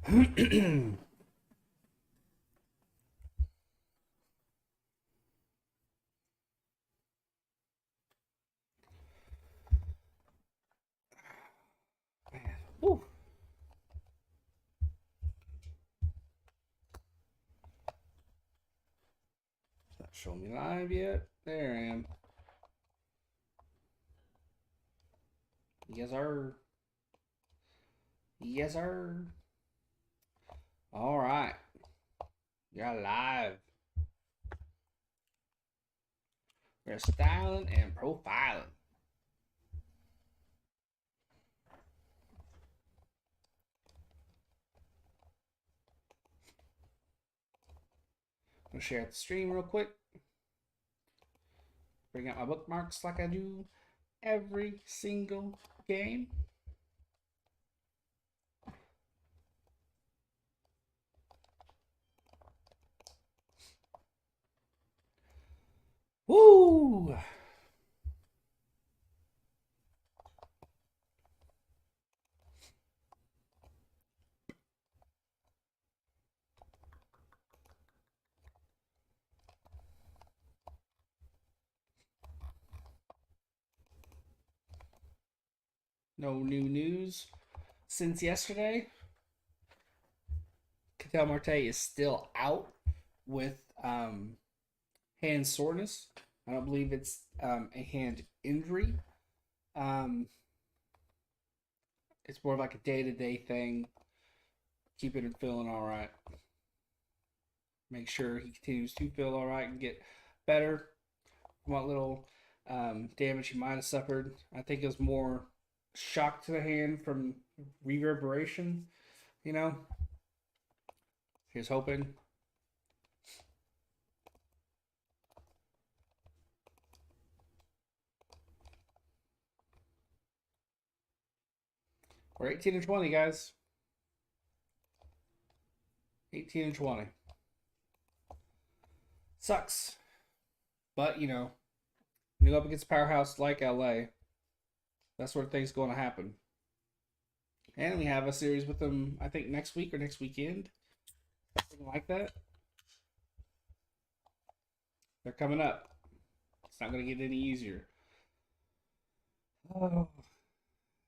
Woo. It's not showing me live yet. There I am. Yes, sir. Yes, sir. All right. You're live. We're styling and profiling. I'm gonna share the stream real quick. Bring out my bookmarks like I do every single game. Woo! No new news since yesterday. Ketel Marte is still out with hand soreness. I don't believe it's a hand injury. Um, it's more of like a day-to-day thing. Keeping him feeling all right. Make sure he continues to feel all right and get better from what little damage he might have suffered. I think it was more shock to the hand from reverberation. You know, he was hoping. We're 18 and 20, guys. 18 and 20. Sucks. But, you know, when you go up against a powerhouse like LA, that sort of thing's going to happen. And we have a series with them, I think, next week or next weekend. Something like that. They're coming up. It's not going to get any easier. Oh,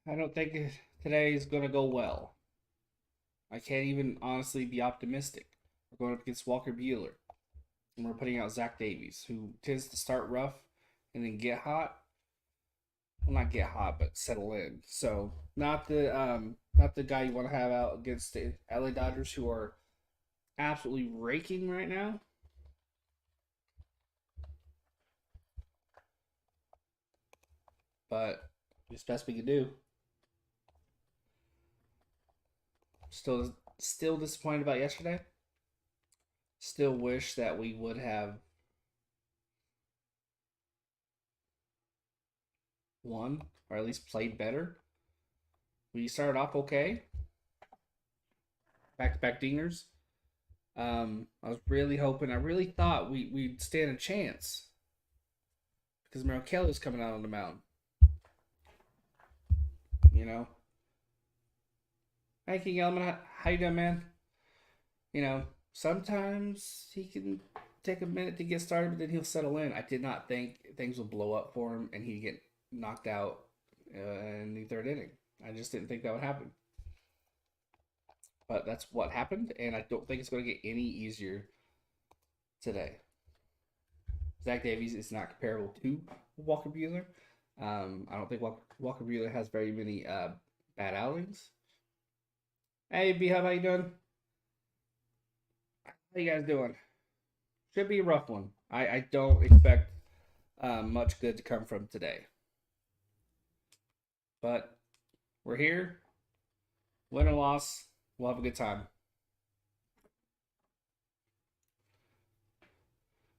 I don't think today is going to go well. I can't even honestly be optimistic. We're going up against Walker Buehler. And we're putting out Zach Davies, who tends to start rough and then get hot. Well, not get hot, but settle in. So not the guy you want to have out against the LA Dodgers, who are absolutely raking right now. But it's best we can do. Still disappointed about yesterday. Still wish that we would have won or at least played better. We started off okay. Back to back dingers. I was really hoping, I really thought we'd stand a chance because Merrill Kelly was coming out on the mound. You know, hey King Element, how you doing, man? You know, sometimes he can take a minute to get started, but then he'll settle in. I did not think things would blow up for him and he'd get knocked out in the third inning. I just didn't think that would happen. But that's what happened, and I don't think it's going to get any easier today. Zach Davies is not comparable to Walker Buehler. I don't think Walker Buehler has very many bad outings. Hey, B Hub, how you doing? How you guys doing? Should be a rough one. I don't expect much good to come from today. But we're here. Win or loss, we'll have a good time.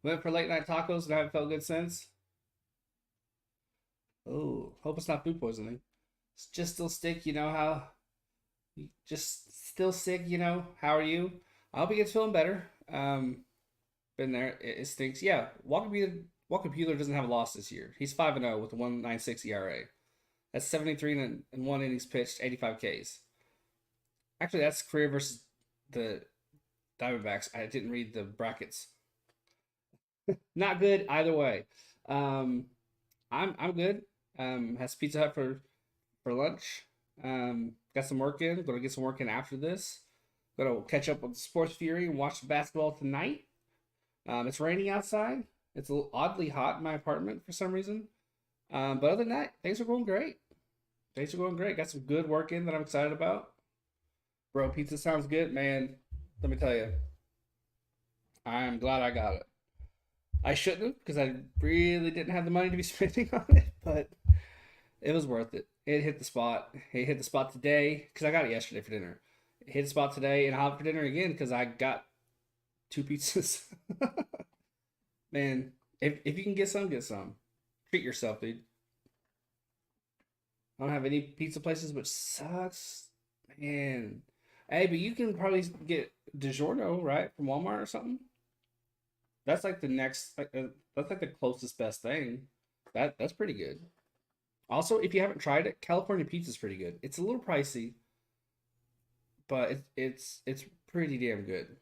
Went for late night tacos and I haven't felt good since. Oh, hope it's not food poisoning. It's just still sick, you know how? Just still sick, you know? How are you? I hope he gets feeling better. Been there. It stinks. Yeah, Walker Buehler doesn't have a loss this year. He's 5-0 with a 1.96 ERA. That's 73 and 1 innings pitched, 85 Ks. Actually, that's career versus the Diamondbacks. I didn't read the brackets. Not good either way. Um, I'm good. Has Pizza Hut for lunch. Got some work in. Gonna get some work in after this. Gonna catch up with Sports Fury and watch the basketball tonight. It's raining outside. It's a little oddly hot in my apartment for some reason. But other than that, things are going great. Things are going great. Got some good work in that I'm excited about. Bro, pizza sounds good, man. Let me tell you, I'm glad I got it. I shouldn't have because I really didn't have the money to be spending on it, but it was worth it. It hit the spot. It hit the spot today because I got it yesterday for dinner. It hit the spot today, and I'll have it for dinner again because I got two pizzas. Man, if you can get some, get some. Treat yourself, dude. I don't have any pizza places, which sucks. Man. Hey, but you can probably get DiGiorno, right? From Walmart or something. That's like the next that's like the closest best thing. That's pretty good. Also, if you haven't tried it, California pizza is pretty good. It's a little pricey, but it's pretty damn good.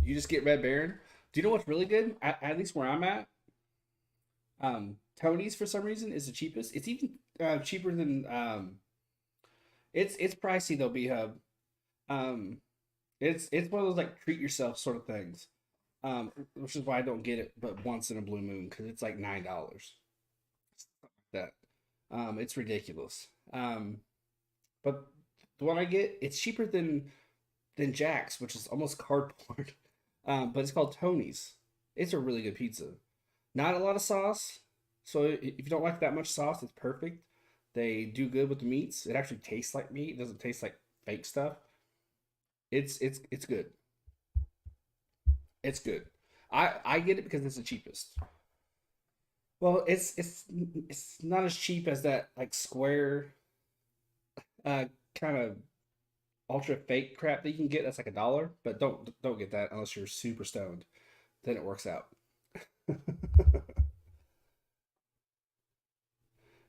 You just get Red Baron. Do you know what's really good? At least where I'm at, Tony's for some reason is the cheapest. It's even cheaper than it's pricey though. B Hub. Um, it's one of those like treat yourself sort of things. Which is why I don't get it, but once in a blue moon because it's like $9. That, it's ridiculous. But the one I get, it's cheaper than Jack's, which is almost cardboard. But it's called Tony's. It's a really good pizza. Not a lot of sauce, so if you don't like that much sauce, it's perfect. They do good with the meats. It actually tastes like meat. It doesn't taste like fake stuff. It's good. It's good. I get it because it's the cheapest. Well, it's not as cheap as that like square uh kind of ultra fake crap that you can get. That's like $1, but don't get that unless you're super stoned. Then it works out.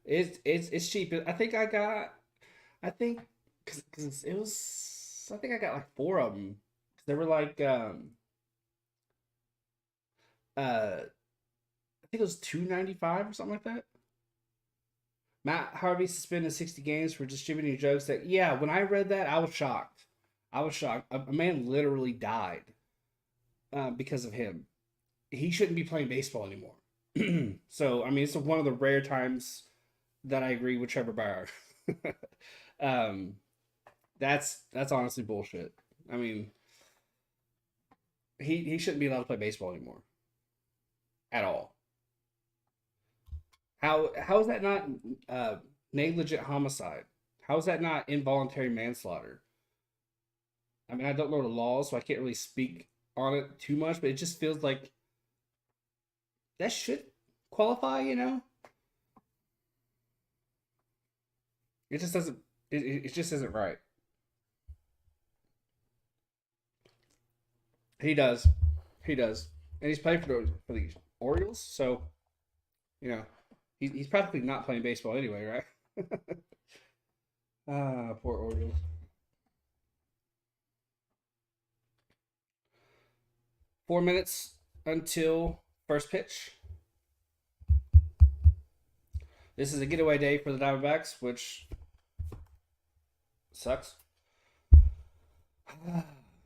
It's cheap. I think because it was I think I got like four of them. They were like I think it was 2.95 or something like that. Matt Harvey suspended 60 games for distributing jokes. That yeah, when I read that, I was shocked. I was shocked. A man literally died because of him. He shouldn't be playing baseball anymore. So I mean, it's one of the rare times that I agree with Trevor Bauer. um, that's honestly bullshit. I mean, he shouldn't be allowed to play baseball anymore at all. How is that not negligent homicide? How is that not involuntary manslaughter? I mean, I don't know the laws, so I can't really speak on it too much, but it just feels like that should qualify. It just doesn't. It just isn't right. He does, he does, and he's playing for the Orioles, so you know he's practically not playing baseball anyway, right? Ah, poor Orioles. 4 minutes until first pitch. This is a getaway day for the Diamondbacks, which sucks.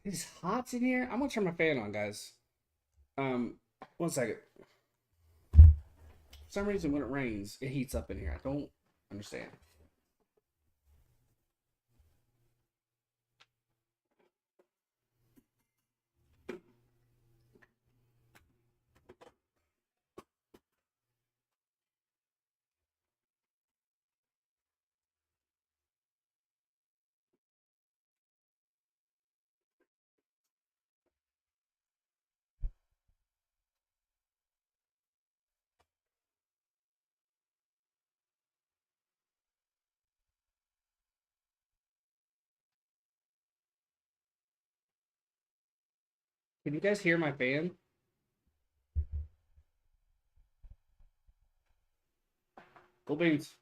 It's hot in here. I'm gonna turn my fan on, guys. Um, 1 second. For some reason, when it rains, it heats up in here. I don't understand. Can you guys hear my fan? Go Beans.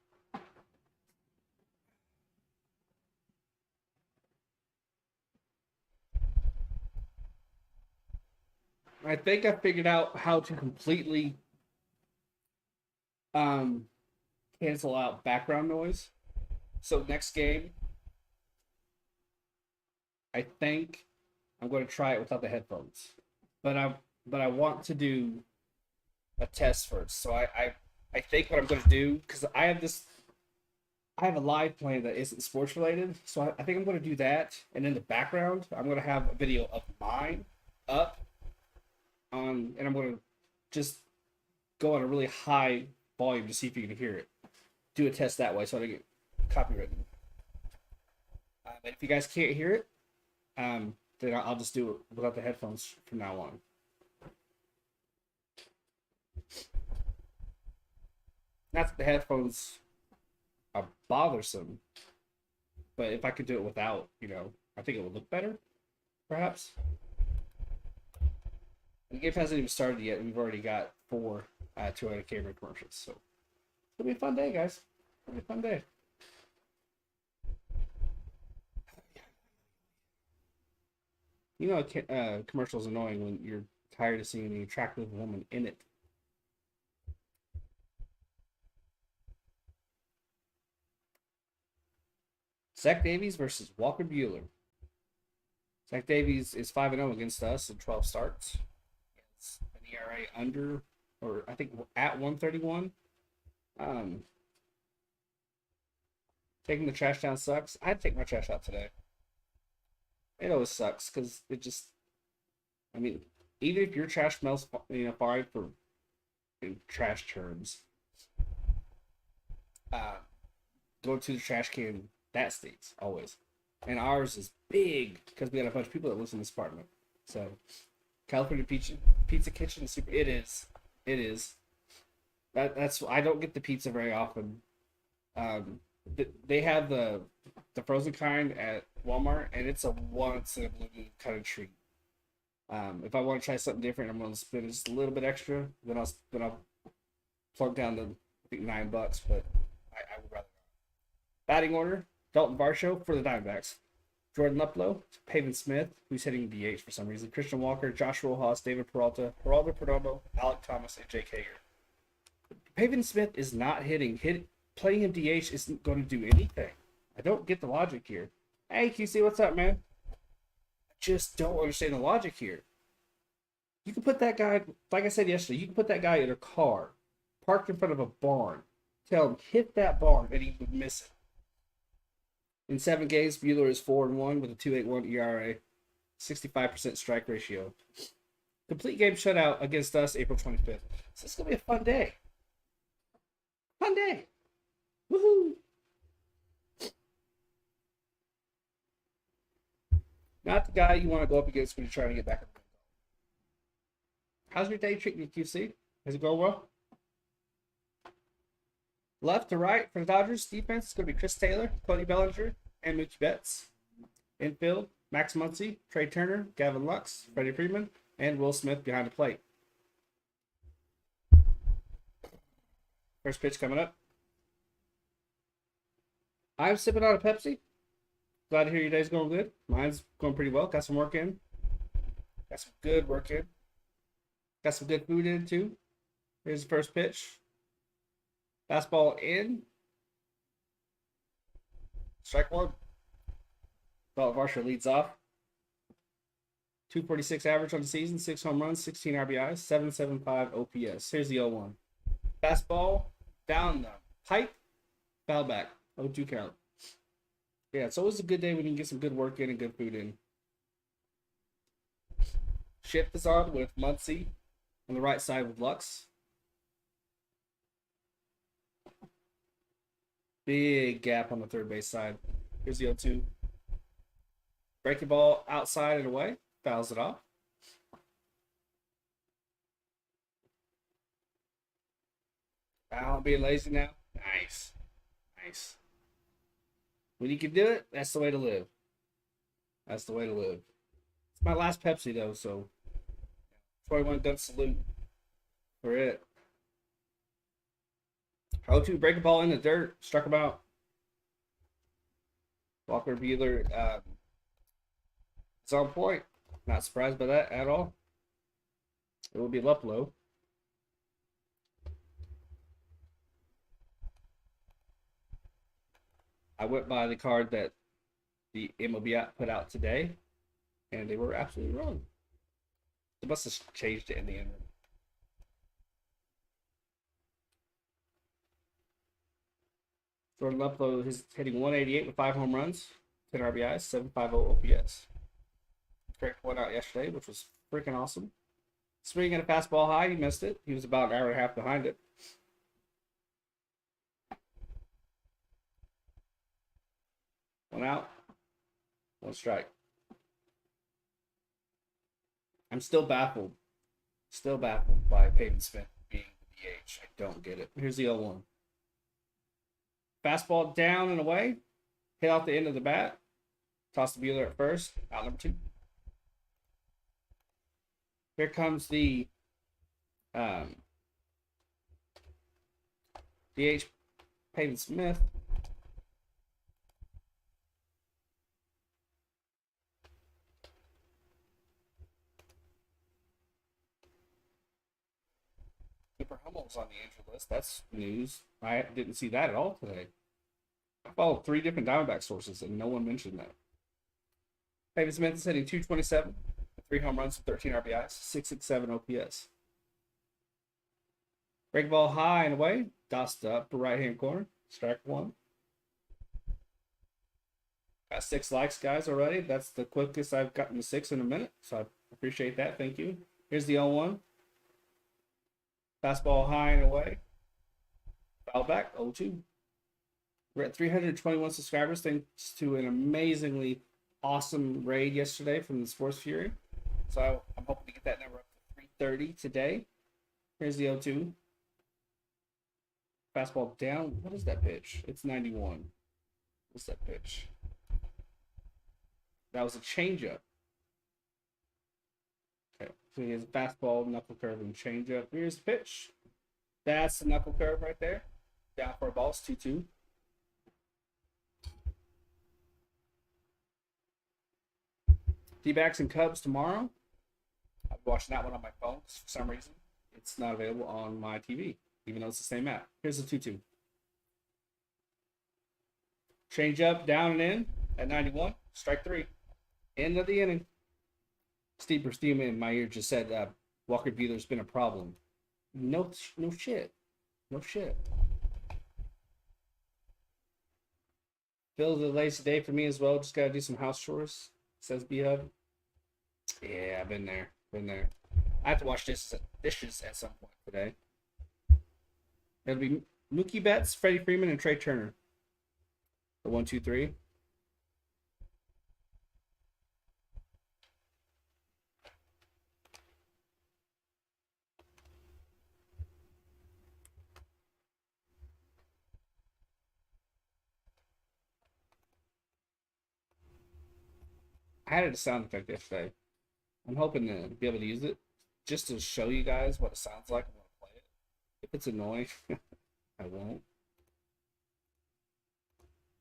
I think I figured out how to completely um cancel out background noise. So next game, I think I'm going to try it without the headphones. But I want to do a test first. So I think what I'm going to do, because I have a live plan that isn't sports related. So I think I'm going to do that, and in the background I'm going to have a video of mine up on, and I'm going to just go on a really high volume to see if you can hear it. Do a test that way so I don't get copywritten. But if you guys can't hear it, then I'll just do it without the headphones from now on. Not that the headphones are bothersome, but if I could do it without, I think it would look better, perhaps. And the game hasn't even started yet, and we've already got 4 200 camera commercials. So it'll be a fun day, guys. It'll be a fun day. A commercial is annoying when you're tired of seeing an attractive woman in it. Zach Davies versus Walker Buehler. Zach Davies is 5-0 against us in 12 starts. It's an ERA under, or I think at 131. Taking the trash down sucks. I'd take my trash out today. It always sucks because I mean, even if your trash smells, fine for in trash terms, uh, going to the trash can, that stinks always. And ours is big because we got a bunch of people that live in this apartment. So California Pizza Kitchen is super. It is. It is. That's I don't get the pizza very often. They have the frozen kind at Walmart, and it's a once in a blue moon kind of treat. If I want to try something different, I'm going to spend just a little bit extra. Then I'll plug down the I think $9, but I would rather not. Batting order: Dalton Varsho for the Diamondbacks, Jordan Luplow, Pavin Smith, who's hitting DH for some reason, Christian Walker, Josh Rojas, David Peralta, Geraldo Perdomo, Alec Thomas, and Jake Hager. Pavin Smith is not hitting. Playing him DH isn't going to do anything. I don't get the logic here. Hey, QC, what's up, man? I just don't understand the logic here. You can put that guy, like I said yesterday, you can put that guy in a car, parked in front of a barn, tell him hit that barn, and he would miss it. In 7 games, Buehler is 4-1 with a 2.81 ERA, 65% strike ratio. Complete game shutout against us April 25th. So it's going to be a fun day. Fun day. Woohoo! Not the guy you want to go up against when you're trying to get back. How's your day treating you, QC? Is it going well? Left to right for the Dodgers defense is going to be Chris Taylor, Cody Bellinger, and Mookie Betts. Infield: Max Muncy, Trey Turner, Gavin Lux, Freddie Freeman, and Will Smith behind the plate. First pitch coming up. I'm sipping on a Pepsi. Glad to hear your day's going good. Mine's going pretty well. Got some work in. Got some good work in. Got some good food in, too. Here's the first pitch. Fastball in. Strike one. Dalton Varsho leads off. 246 average on the season, 6 home runs, 16 RBIs, 775 OPS. Here's the 0-1. Fastball down the pipe. Foul back. 0-2 count. Yeah, it's always a good day when you can get some good work in and good food in. Shift is on with Muncy on the right side with Lux. Big gap on the third base side. Here's the 0-2. Breaking ball outside and away. Fouls it off. Foul being lazy now. Nice. Nice. When you can do it, that's the way to live. That's the way to live. It's my last Pepsi, though, so 21 gun salute for it. 0-2, break a ball in the dirt, struck him out. Walker Buehler is on point. Not surprised by that at all. It will be Luplow. I went by the card that the MLB app put out today, and they were absolutely wrong. They must have changed it in the end. Jordan Luplow is hitting 188 with 5 home runs, 10 RBIs, 750 OPS. Correct one out yesterday, which was freaking awesome. Swinging at a fastball high, he missed it. He was about an hour and a half behind it. One out, one strike. I'm still baffled by Peyton Smith being the DH. I don't get it. Here's the 0-1. Fastball down and away. Hit off the end of the bat. Toss to Buehler at first. Out number 2. Here comes the DH Peyton Smith. Cooper Hummel's on the injured list. That's news. I didn't see that at all today. I followed 3 different Diamondback sources, and no one mentioned that. Peyton Smith is hitting 227, 3 home runs, 13 RBIs, 667 OPS. Break ball high and away, dosed up to right-hand corner, strike 1. Got 6 likes, guys, already. That's the quickest I've gotten to 6 in a minute, so I appreciate that. Thank you. Here's the 0-1. Fastball high and away. Foul back, 0-2. We're at 321 subscribers thanks to an amazingly awesome raid yesterday from the Sports Fury. So I'm hoping to get that number up to 330 today. Here's the 0-2. Fastball down. What is that pitch? It's 91. What's that pitch? That was a changeup. Okay, so he has a fastball, knuckle curve, and changeup. Here's the pitch. That's the knuckle curve right there. Down for a ball. It's 2-2. D-backs and Cubs tomorrow. I'll be watching that one on my phone because for some reason it's not available on my TV, even though it's the same app. Here's the 2-2. Change up, down and in at 91. Strike 3. End of the inning. Steve Berthema in my ear just said Walker Buehler's been a problem. No shit. No shit. Feels a lazy day for me as well. Just got to do some house chores. Says B-Hub. Yeah, I've been there. I have to wash dishes at some point today. It'll be Mookie Betts, Freddie Freeman, and Trey Turner. The 1, 2, 3. I added a sound effect yesterday. I'm hoping to be able to use it just to show you guys what it sounds like. I'm going to play it. If it's annoying, I won't.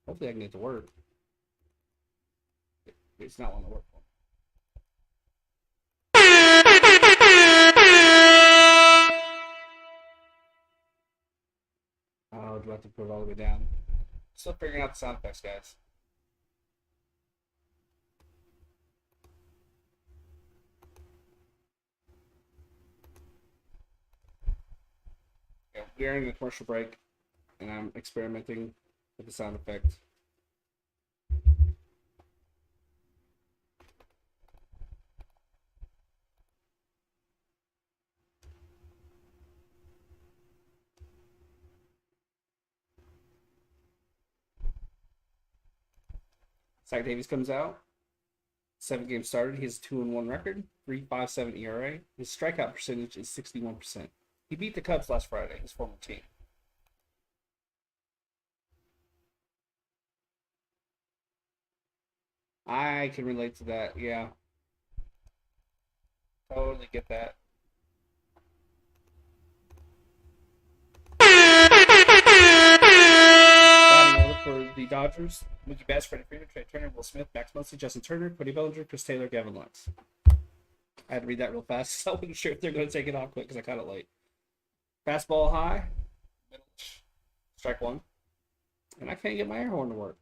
Hopefully I can get it to work. It's not one to work for. Oh, do I have to put it all the way down? Still figuring out the sound effects, guys. Yeah, we're in a commercial break, and I'm experimenting with the sound effect. Zach Davies comes out. 7 games started. He has a 2-1 record, 3.57 ERA. His strikeout percentage is 61%. He beat the Cubs last Friday, his former team. I can relate to that, yeah. Totally get that. Dodgers. Mookie Betts, Freddie Freeman, Trey Turner, Will Smith, Max Muncy, Justin Turner, Cody Bellinger, Chris Taylor, Gavin Lux. I had to read that real fast, so I wasn't sure if they're going to take it off quick because I caught it late. Fastball high, middle, strike one. And I can't get my air horn to work.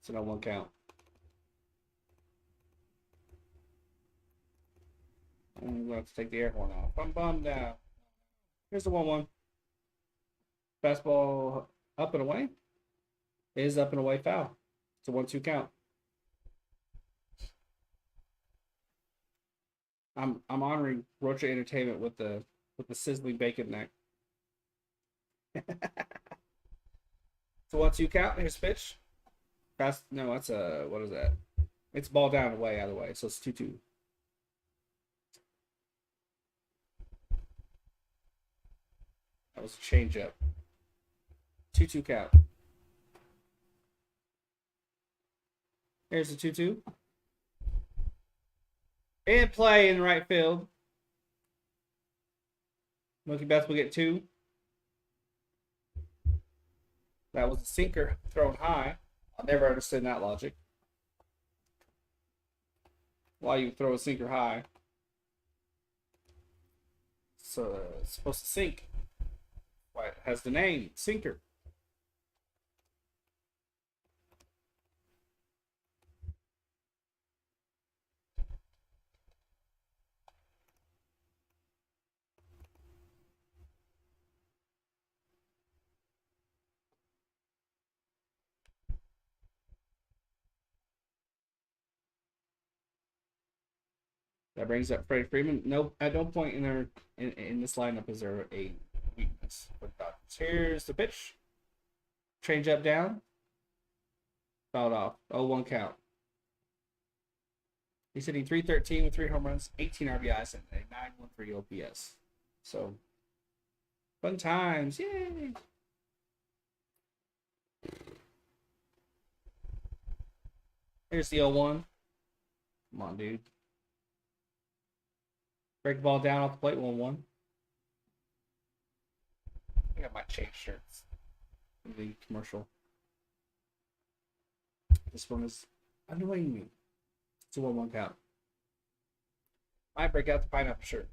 So no one count. I'm going to have to take the air horn off. I'm bummed now. Here's the 1-1. Fastball up and away. It is up and away foul. It's a 1-2 count. I'm honoring Rocha Entertainment with the sizzling bacon neck. It's a 1-2 count. Here's pitch. Fast. No, that's a, what is that? It's ball down away out of the way, so it's 2-2. That was a changeup. 2-2 count. Here's the 2-2. And play in right field. Mookie Betts will get 2. That was a sinker thrown high. I'll never understand that logic. Why you throw a sinker high? So it's supposed to sink. Why it has the name sinker. That brings up Freddie Freeman. Nope, at no point in this lineup is there a weakness for the Dodgers. Here's the pitch. Change up down. Fouled off. 0-1 count. He's hitting .313 with 3 home runs, 18 RBIs, and a 913 OPS. So, fun times. Yay! Here's the 0-1. Come on, dude. Break the ball down off the plate, 1-1. I think I might change shirts in the commercial. This one is annoying me. It's a 1-1 count. Might break out the pineapple shirt.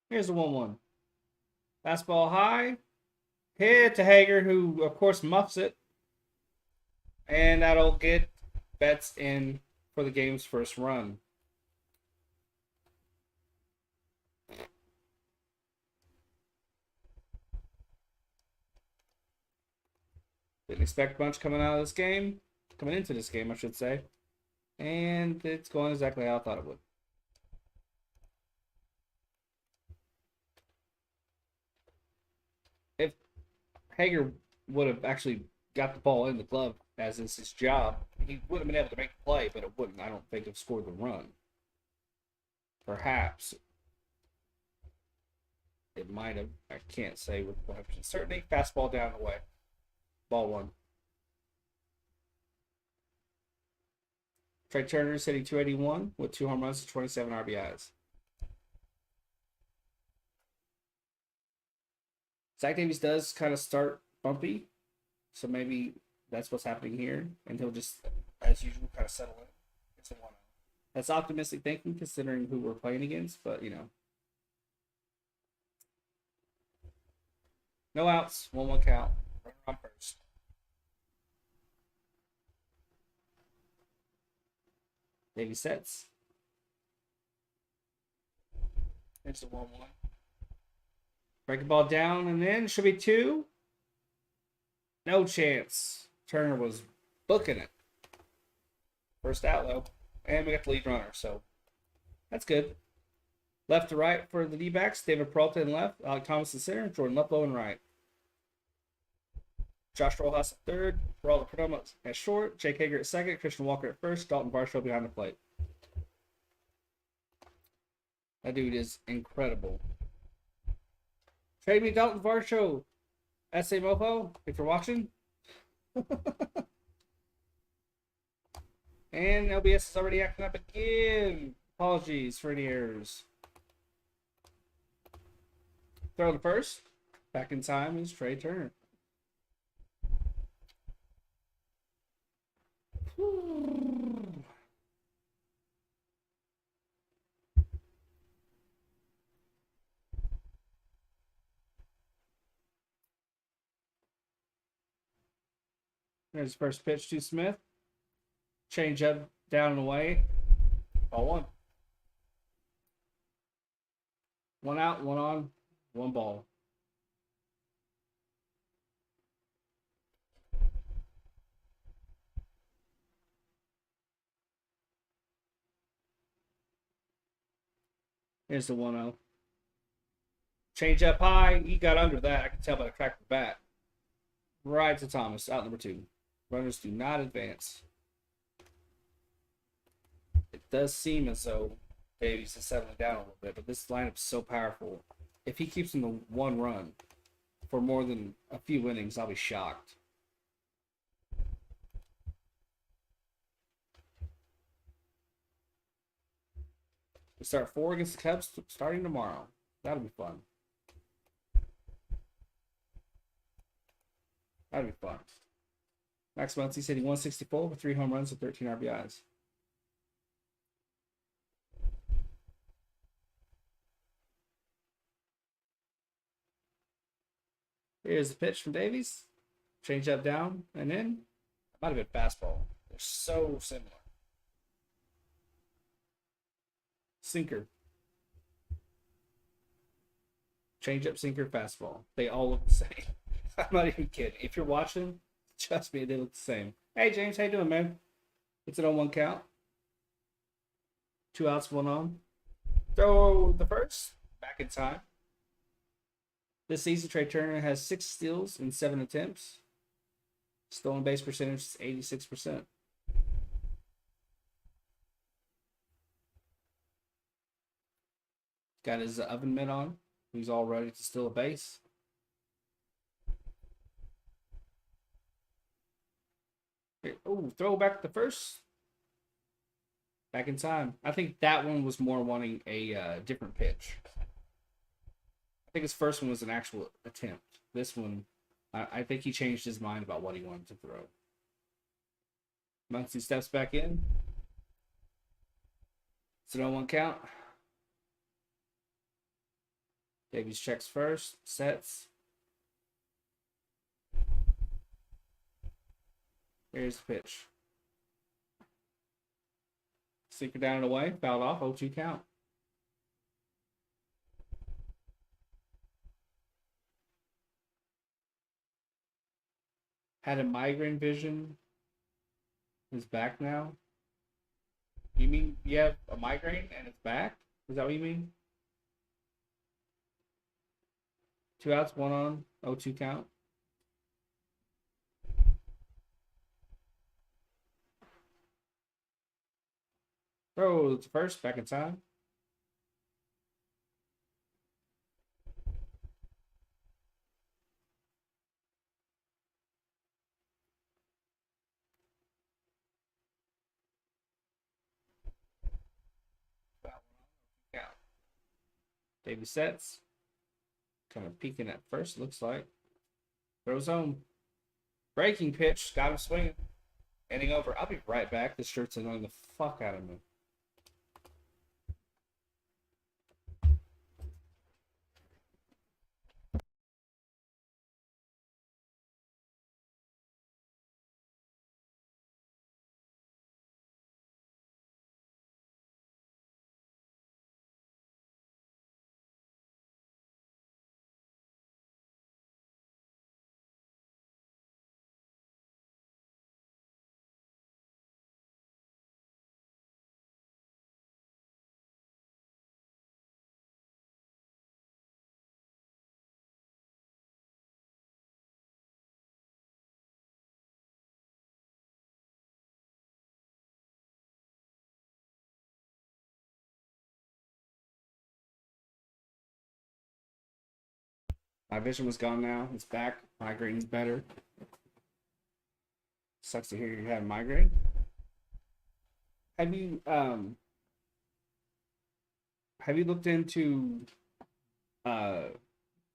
Here's the 1-1. Fastball high. Hit to Hager, who, of course, muffs it. And that'll get Betts in for the game's first run. Didn't expect much coming into this game, I should say. And it's going exactly how I thought it would. If Hager would have actually got the ball in the glove, as is his job, he would have been able to make the play, but it wouldn't, I don't think, have scored the run. Perhaps it might have. I can't say with 100% certainty. Fastball down the way. Ball 1. Trey Turner is hitting .281 with 2 home runs and 27 RBIs. Zach Davies does kind of start bumpy, so maybe that's what's happening here, and he'll just, as usual, kind of settle in. It's a 1-0. That's optimistic thinking considering who we're playing against, but you know. No outs, 1-1 count. Runner on first. Davies sets. It's a 1-1. Break the ball down and then should be 2. No chance. Turner was booking it. First out though. And we got the lead runner, so that's good. Left to right for the D-backs. David Peralta in left. Alec Thomas in center. Jordan Luplow in right. Josh Rojas at third. Geraldo Perdomo at short. Jake Hager at second. Christian Walker at first. Dalton Varsho behind the plate. That dude is incredible. Trade me Dalton Varsho. SA Mofo, if you're watching. And LBS is already acting up again. Apologies for any errors. Throw the first. Back in time is Trey Turner. There's the first pitch to Smith. Change up, down and away. Ball one. One out, one on, one ball. Here's the 1-0. Change up high. He got under that. I can tell by the crack of the bat. Right to Thomas, out number 2. Runners do not advance. It does seem as though Davies is settling down a little bit, but this lineup's so powerful. If he keeps them to 1 run for more than a few innings, I'll be shocked. We start 4 against the Cubs starting tomorrow. That'll be fun. That'll be fun. Max Muncy said he 164 with 3 home runs and 13 RBIs. Here's the pitch from Davies. Change up, down, and in. Might have been fastball. They're so similar. Sinker. Change up, sinker, fastball. They all look the same. I'm not even kidding. If you're watching, trust me, they look the same. Hey, James, how you doing, man? It's an 0-1 count. 2 outs, 1 on. Throw the first. Back in time. This season, Trey Turner has 6 steals in 7 attempts. Stolen base percentage is 86%. Got his oven mitt on. He's all ready to steal a base. Oh, throw back the first. Back in time. I think that one was more wanting a different pitch. I think his first one was an actual attempt. This one, I think he changed his mind about what he wanted to throw. Muncy steps back in. It's an 0-1 count. Davies checks first, sets. Here's the pitch. Sinker down and away, fouled off, 0-2 count. Had a migraine vision. Is back now. You mean you have a migraine and it's back? Is that what you mean? 2 outs, 1 on, 0-2 count. Throw to first, back in time. Count. Davey sets. Kind of peeking at first, looks like. Throws home. Breaking pitch, got him swinging. Ending over. I'll be right back. This shirt's annoying the fuck out of me. My vision was gone now. It's back. Migraine's better. Sucks to hear you had a migraine. Have you have you looked into uh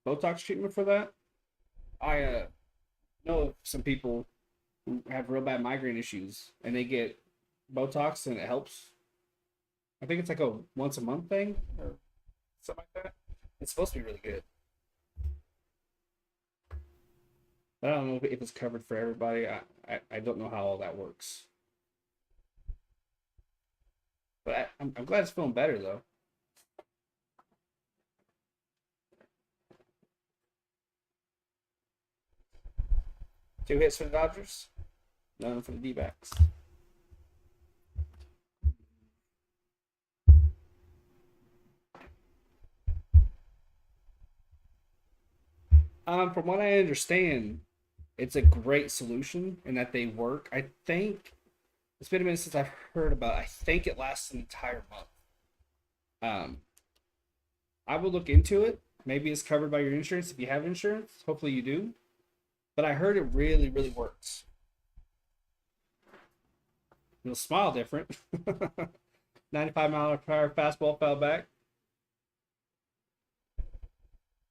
Botox treatment for that? I know of some people who have real bad migraine issues and they get Botox and it helps. I think it's like a once a month thing or something like that. It's supposed to be really good. But I don't know if it's covered for everybody. I don't know how all that works. But I'm glad it's feeling better though. 2 hits for the Dodgers, none for the D-backs. From what I understand, it's a great solution and that they work. I think it's been a minute since I've heard about it. I think it lasts an entire month. Um, I will look into it. Maybe it's covered by your insurance if you have insurance. Hopefully you do. But I heard it really, really works. You'll smile different. 95-mile-per-hour fastball fell back.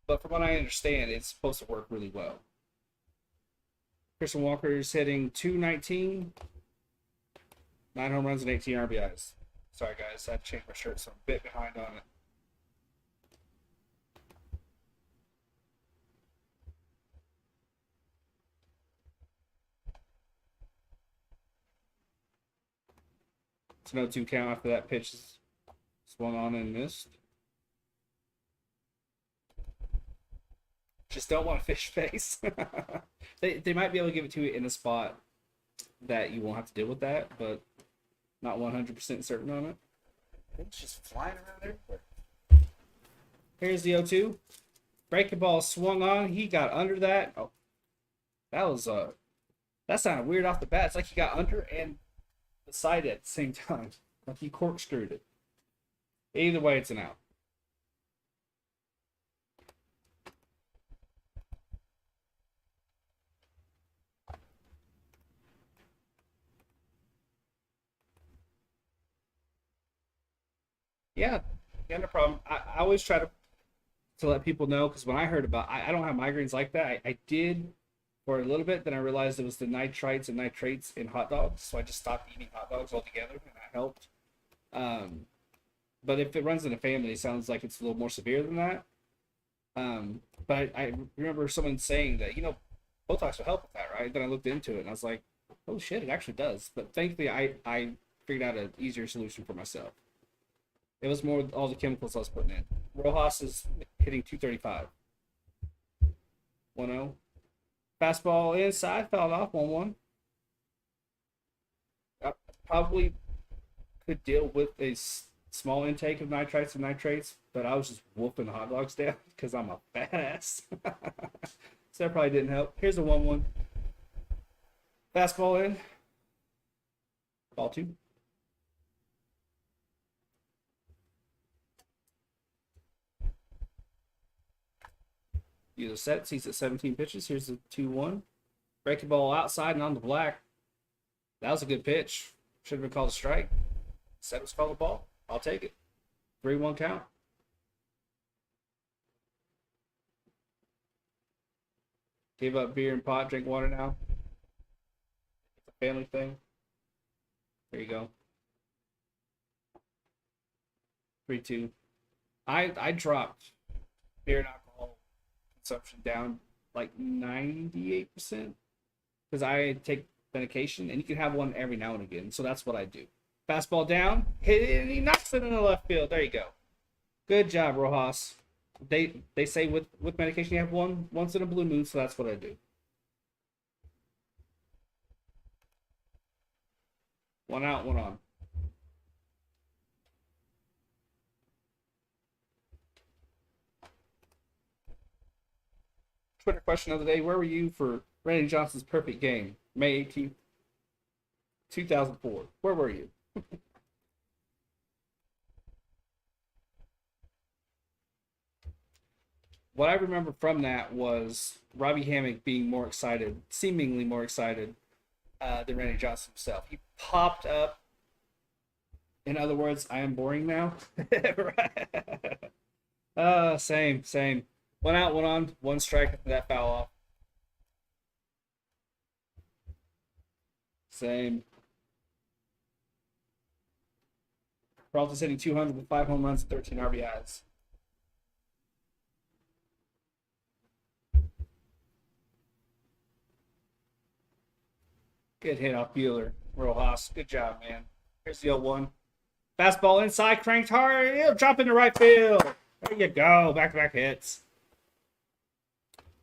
But from what I understand, it's supposed to work really well. Christian Walker is hitting 219, 9 home runs and 18 RBIs. Sorry, guys, I had to change my shirt, so I'm a bit behind on it. It's no 2 count after that pitch is swung on and missed. Just don't want to fish face. They might be able to give it to you in a spot that you won't have to deal with that, but not 100% certain on it. It's just flying around everywhere. Here's the 0-2. Breaking ball swung on. He got under that. Oh, that was that sounded weird off the bat. It's like he got under and beside it at the same time. Like he corkscrewed it. Either way, it's an out. Yeah, no problem. I always try to let people know because when I heard about I don't have migraines like that. I did for a little bit, then I realized it was the nitrites and nitrates in hot dogs, so I just stopped eating hot dogs altogether, and that helped. Um, but if it runs in a family, it sounds like it's a little more severe than that. But I remember someone saying that Botox will help with that, right? Then I looked into it and I was like, oh shit, it actually does. But thankfully, I figured out an easier solution for myself. It was more all the chemicals I was putting in. Rojas is hitting 235. 1-0. Fastball inside, fouled off 1-1. I probably could deal with a small intake of nitrites and nitrates, but I was just whooping hot dogs down because I'm a badass. So that probably didn't help. Here's a 1-1. Fastball in. Ball 2. Either sets. He's at 17 pitches. Here's the 2-1. Breaking ball outside and on the black. That was a good pitch. Should have been called a strike. Set was called a ball. I'll take it. 3-1 count. Give up beer and pot. Drink water now. It's a family thing. There you go. 3-2. I dropped beer and alcohol consumption down like 98% because I take medication and you can have one every now and again. So that's what I do. Fastball down, hit it, and he knocks it in the left field. There you go. Good job, Rojas. They say with medication you have one once in a blue moon, so that's what I do. One out, one on. Twitter question of the day: where were you for Randy Johnson's perfect game, May 18th, 2004? Where were you? What I remember from that was Robbie Hammock being more excited, seemingly more excited than Randy Johnson himself. He popped up In other words, I am boring now. Right. Same, same. One out, one on, one strike after that foul off. Same. Peralta's hitting 200 with 5 home runs and 13 RBIs. Good hit off Bueller. Rojas. Good job, man. Here's the 0-1. Fastball inside, cranked hard. It'll drop into right field. There you go. Back-to-back hits.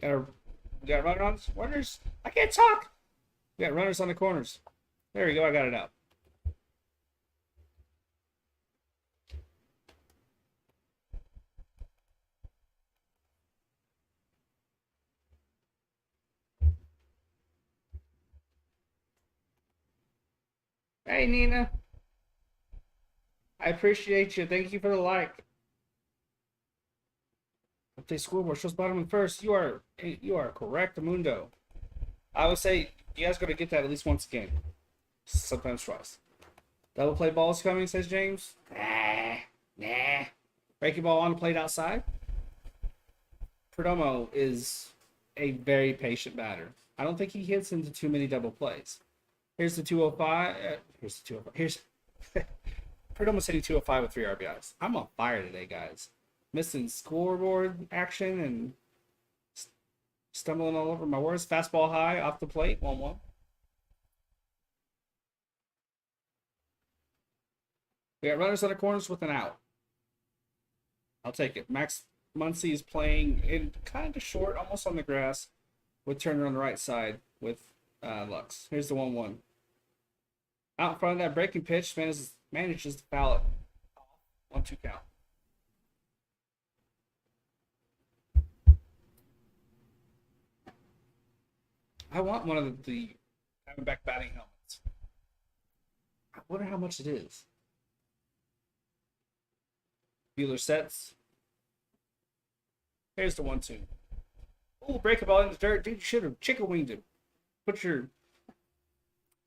Got runners. I can't talk. We got runners on the corners. There we go. I got it out. Hey, Nina. I appreciate you. Thank you for the like. Update scoreboard shows bottom and first. You are correct, Mundo. I would say you guys got to get that at least once a game. Sometimes twice. Double play ball is coming, says James. Nah. Breaking ball on the plate outside. Perdomo is a very patient batter. I don't think he hits into too many double plays. Here's the 205. Here's the 205. Here's Perdomo's hitting 205 with 3 RBIs. I'm on fire today, guys. Missing scoreboard action and stumbling all over my words. Fastball high off the plate. 1-1. We got runners on the corners with an out. I'll take it. Max Muncy is playing in kind of short, almost on the grass, with Turner on the right side with Lux. Here's the 1-1. Out in front of that breaking pitch, manages to foul it. 1-2 count. I want one of the Diamondback batting helmets. I wonder how much it is. Bueller sets. Here's the 1-2. Ooh, break a ball in the dirt. Dude, you should have chicken winged him. Put your...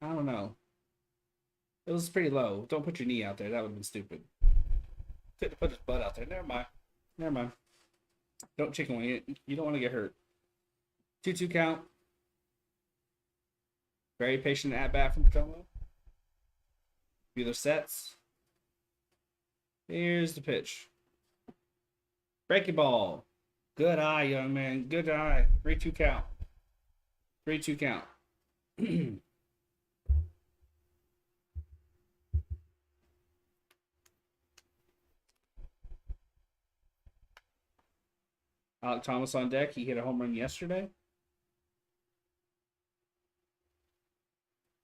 I don't know. It was pretty low. Don't put your knee out there. That would have been stupid. Couldn't have put his butt out there. Never mind. Don't chicken wing it. You don't want to get hurt. 2-2 count. Very patient at bat from Perdomo. Bueller sets. Here's the pitch. Breaking ball. Good eye, young man. Good eye. 3-2 count. 3-2 count. Alec Thomas on deck. He hit a home run yesterday.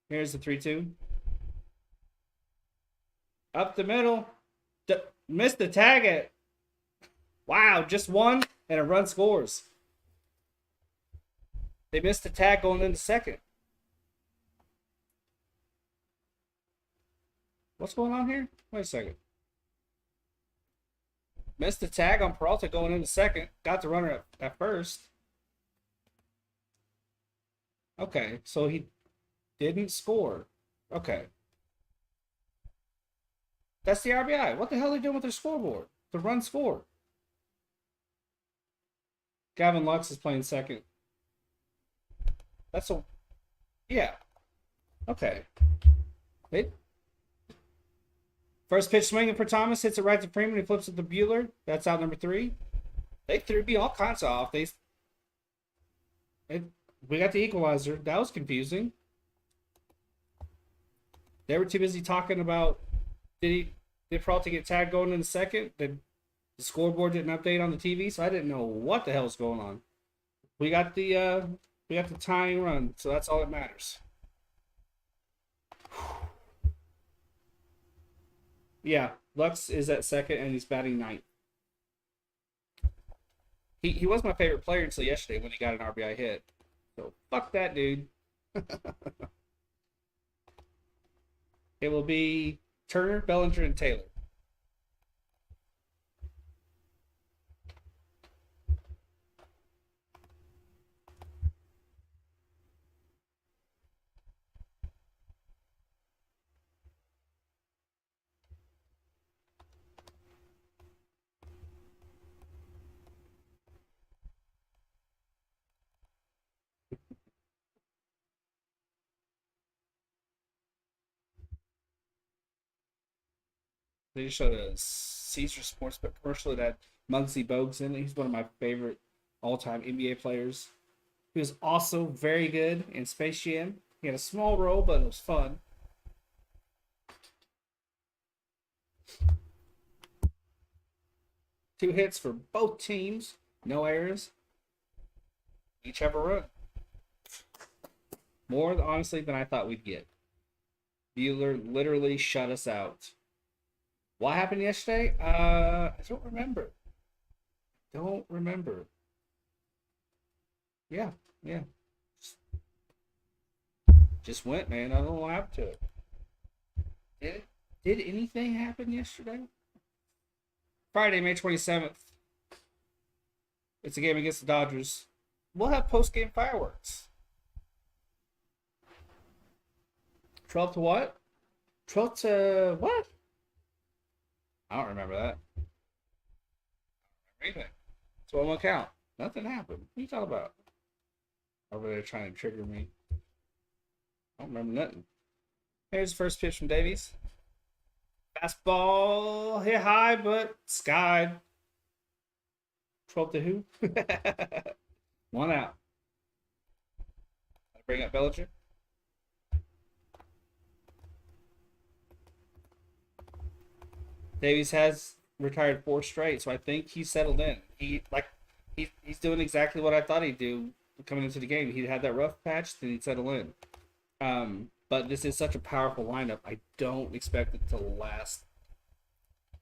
Here's the 3-2. Up the middle. Missed the tag it. Wow, just one and a run scores. They missed the tag going into second. What's going on here? Wait a second. Missed the tag on Peralta going into second. Got the runner at first. Okay, so he didn't score. Okay. That's the RBI. What the hell are they doing with their scoreboard? The run score. Gavin Lux is playing second. That's a... Yeah. Okay. First pitch swinging for Thomas. Hits it right to Freeman. He flips it to Bueller. That's out number 3. They threw me all kinds of off. We got the equalizer. That was confusing. They were too busy talking about did Peralta get tagged going in the second? The scoreboard didn't update on the TV, so I didn't know what the hell was going on. We got the tying run, so that's all that matters. Yeah, Lux is at second and he's batting 9th. He was my favorite player until yesterday when he got an RBI hit. So fuck that dude. It will be Turner, Bellinger, and Taylor. They just showed a Caesar Sportsbook commercial that had Muggsy Bogues in it. He's one of my favorite all-time NBA players. He was also very good in Space Jam. He had a small role, but it was fun. Two hits for both teams. No errors. Each have a run. More, honestly, than I thought we'd get. Bueller literally shut us out. What happened yesterday? I don't remember. Don't remember. Yeah, yeah. Just went, man. I don't know what happened to it. Did it? Did anything happen yesterday? Friday, May 27th. It's a game against the Dodgers. We'll have post-game fireworks. 12 to what? 12 to what? I don't remember that. Anything. So I'm gonna count. Nothing happened. What are you talking about? Over there trying to trigger me. I don't remember nothing. Here's the first pitch from Davies. Fastball hit high, but skied. 12 to who? One out. Bring up Bellinger. Davies has retired 4 straight, so I think he's settled in. He's doing exactly what I thought he'd do coming into the game. He had that rough patch, then he'd settle in. But this is such a powerful lineup. I don't expect it to last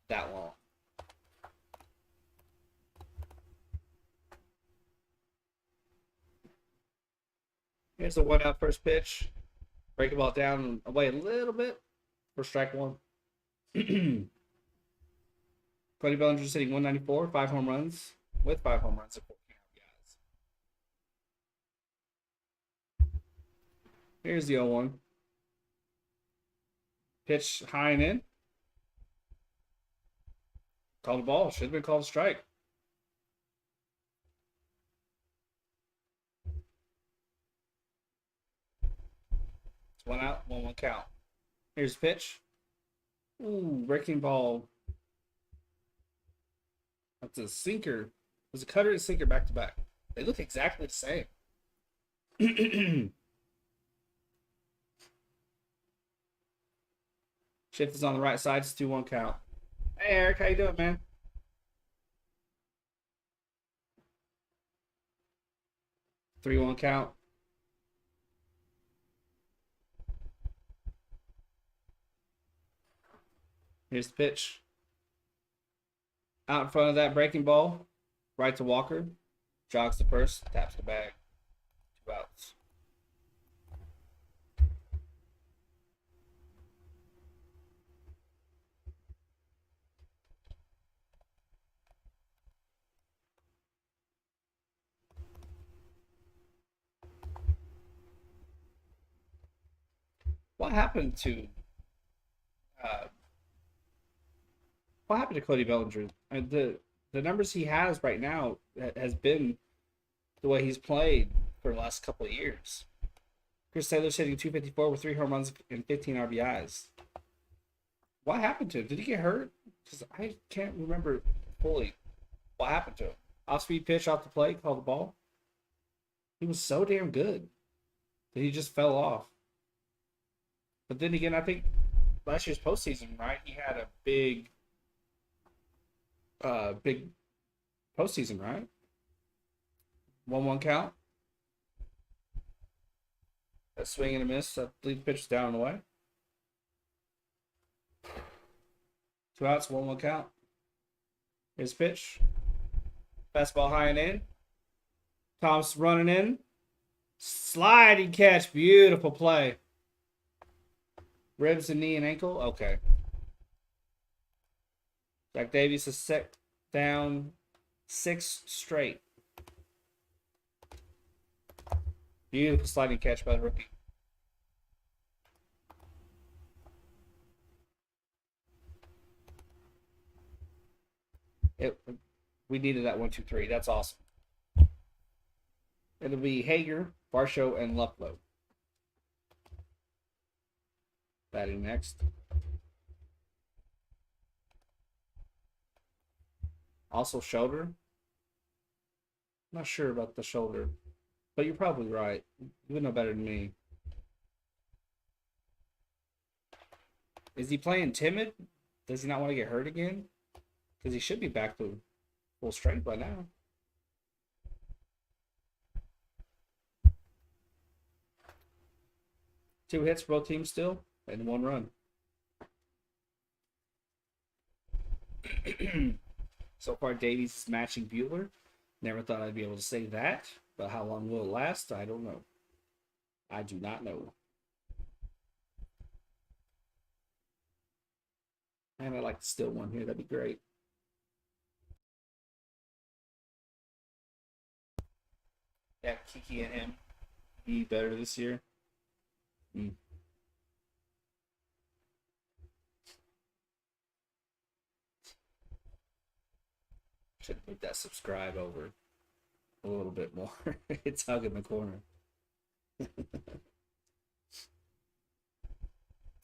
that long. Here's the 1 out first pitch. Break the ball down away a little bit for strike 1. Cody Bellinger's hitting 194, 5 home runs, with 5 home runs and 14 RBIs. Here's the 0-1. Pitch high and in. Called a ball. Should have been called a strike. It's 1 out, 1-1 count. Here's the pitch. Ooh, breaking ball. That's a sinker. It was a cutter and a sinker back to back. They look exactly the same. Shift is on the right side. It's 2-1 count. Hey, Eric. How you doing, man? Three one count. Here's the pitch. Out in front of that breaking ball. Right to Walker. Jogs the first. Taps the bag. 2 outs. What happened to uh, what happened to Cody Bellinger? The numbers he has right now has been the way he's played for the last couple of years. Chris Taylor's hitting 254 with 3 home runs and 15 RBIs. What happened to him? Did he get hurt? Because I can't remember fully what happened to him. Off speed pitch off the plate, called the ball. He was so damn good that he just fell off. But then again, I think last year's postseason, right? He had a big postseason, right? 1-1 count. A swing and a miss. I believe the pitch was down and away. 2 outs, 1-1 count. Here's pitch. Fastball high and in. Thomas running in. Sliding catch. Beautiful play. Ribs and knee and ankle. Okay. Jack Davies has set down 6 straight. Beautiful sliding catch by the rookie. We needed that 1-2-3. That's awesome. It'll be Hager, Varsho, and Lucklow. Batting next. Also shoulder. Not sure about the shoulder, but you're probably right. You would know better than me. Is he playing timid? Does he not want to get hurt again? Because he should be back to full strength by now. 2 hits for both teams still, and 1 run. So far, Davies is matching Bueller. Never thought I'd be able to say that, but how long will it last? I don't know. I do not know. And I'd like to steal one here. That'd be great. Yeah, Kiki and him be better this year. Should move that subscribe over a little bit more. It's Hug in the corner.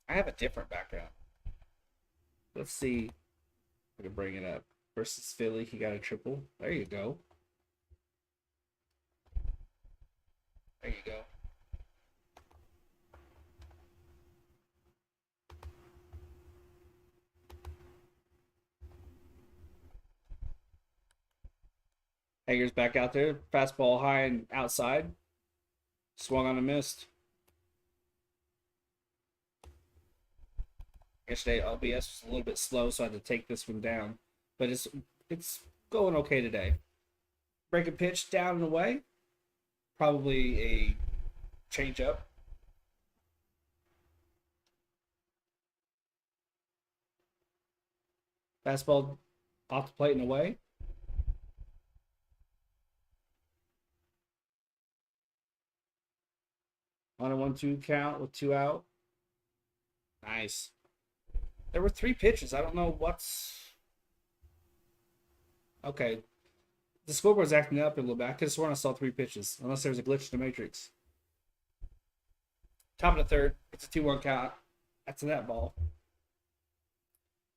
I have a different background. Let's see if I can bring it up. Versus Philly, he got a triple. There you go. There you go. Hager's back out there. Fastball high and outside. Swung on a missed. Yesterday, LBS was a little bit slow, so I had to take this one down. But it's going okay today. Break a pitch down and away. Probably a change up. Fastball off the plate and away. On a 1-2 count with 2 out. Nice. There were 3 pitches. I don't know what's... Okay. The scoreboard's acting up a little bit. I could have sworn I saw 3 pitches. Unless there was a glitch in the matrix. Top of the third. It's a 2-1 count. That's a net ball.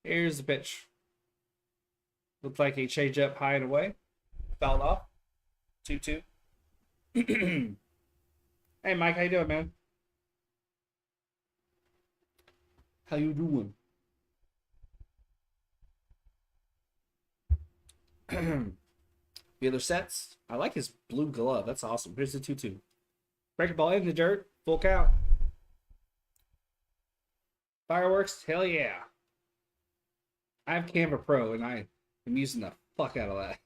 Here's the pitch. Looked like a change up high and away. Fouled off. 2-2. Hey, Mike, how you doing, man? How you doing? Bueller sets. I like his blue glove. That's awesome. Here's the 2-2. Break the ball in the dirt. Full count. Fireworks. Hell yeah. I have Canva Pro, and I am using the fuck out of that.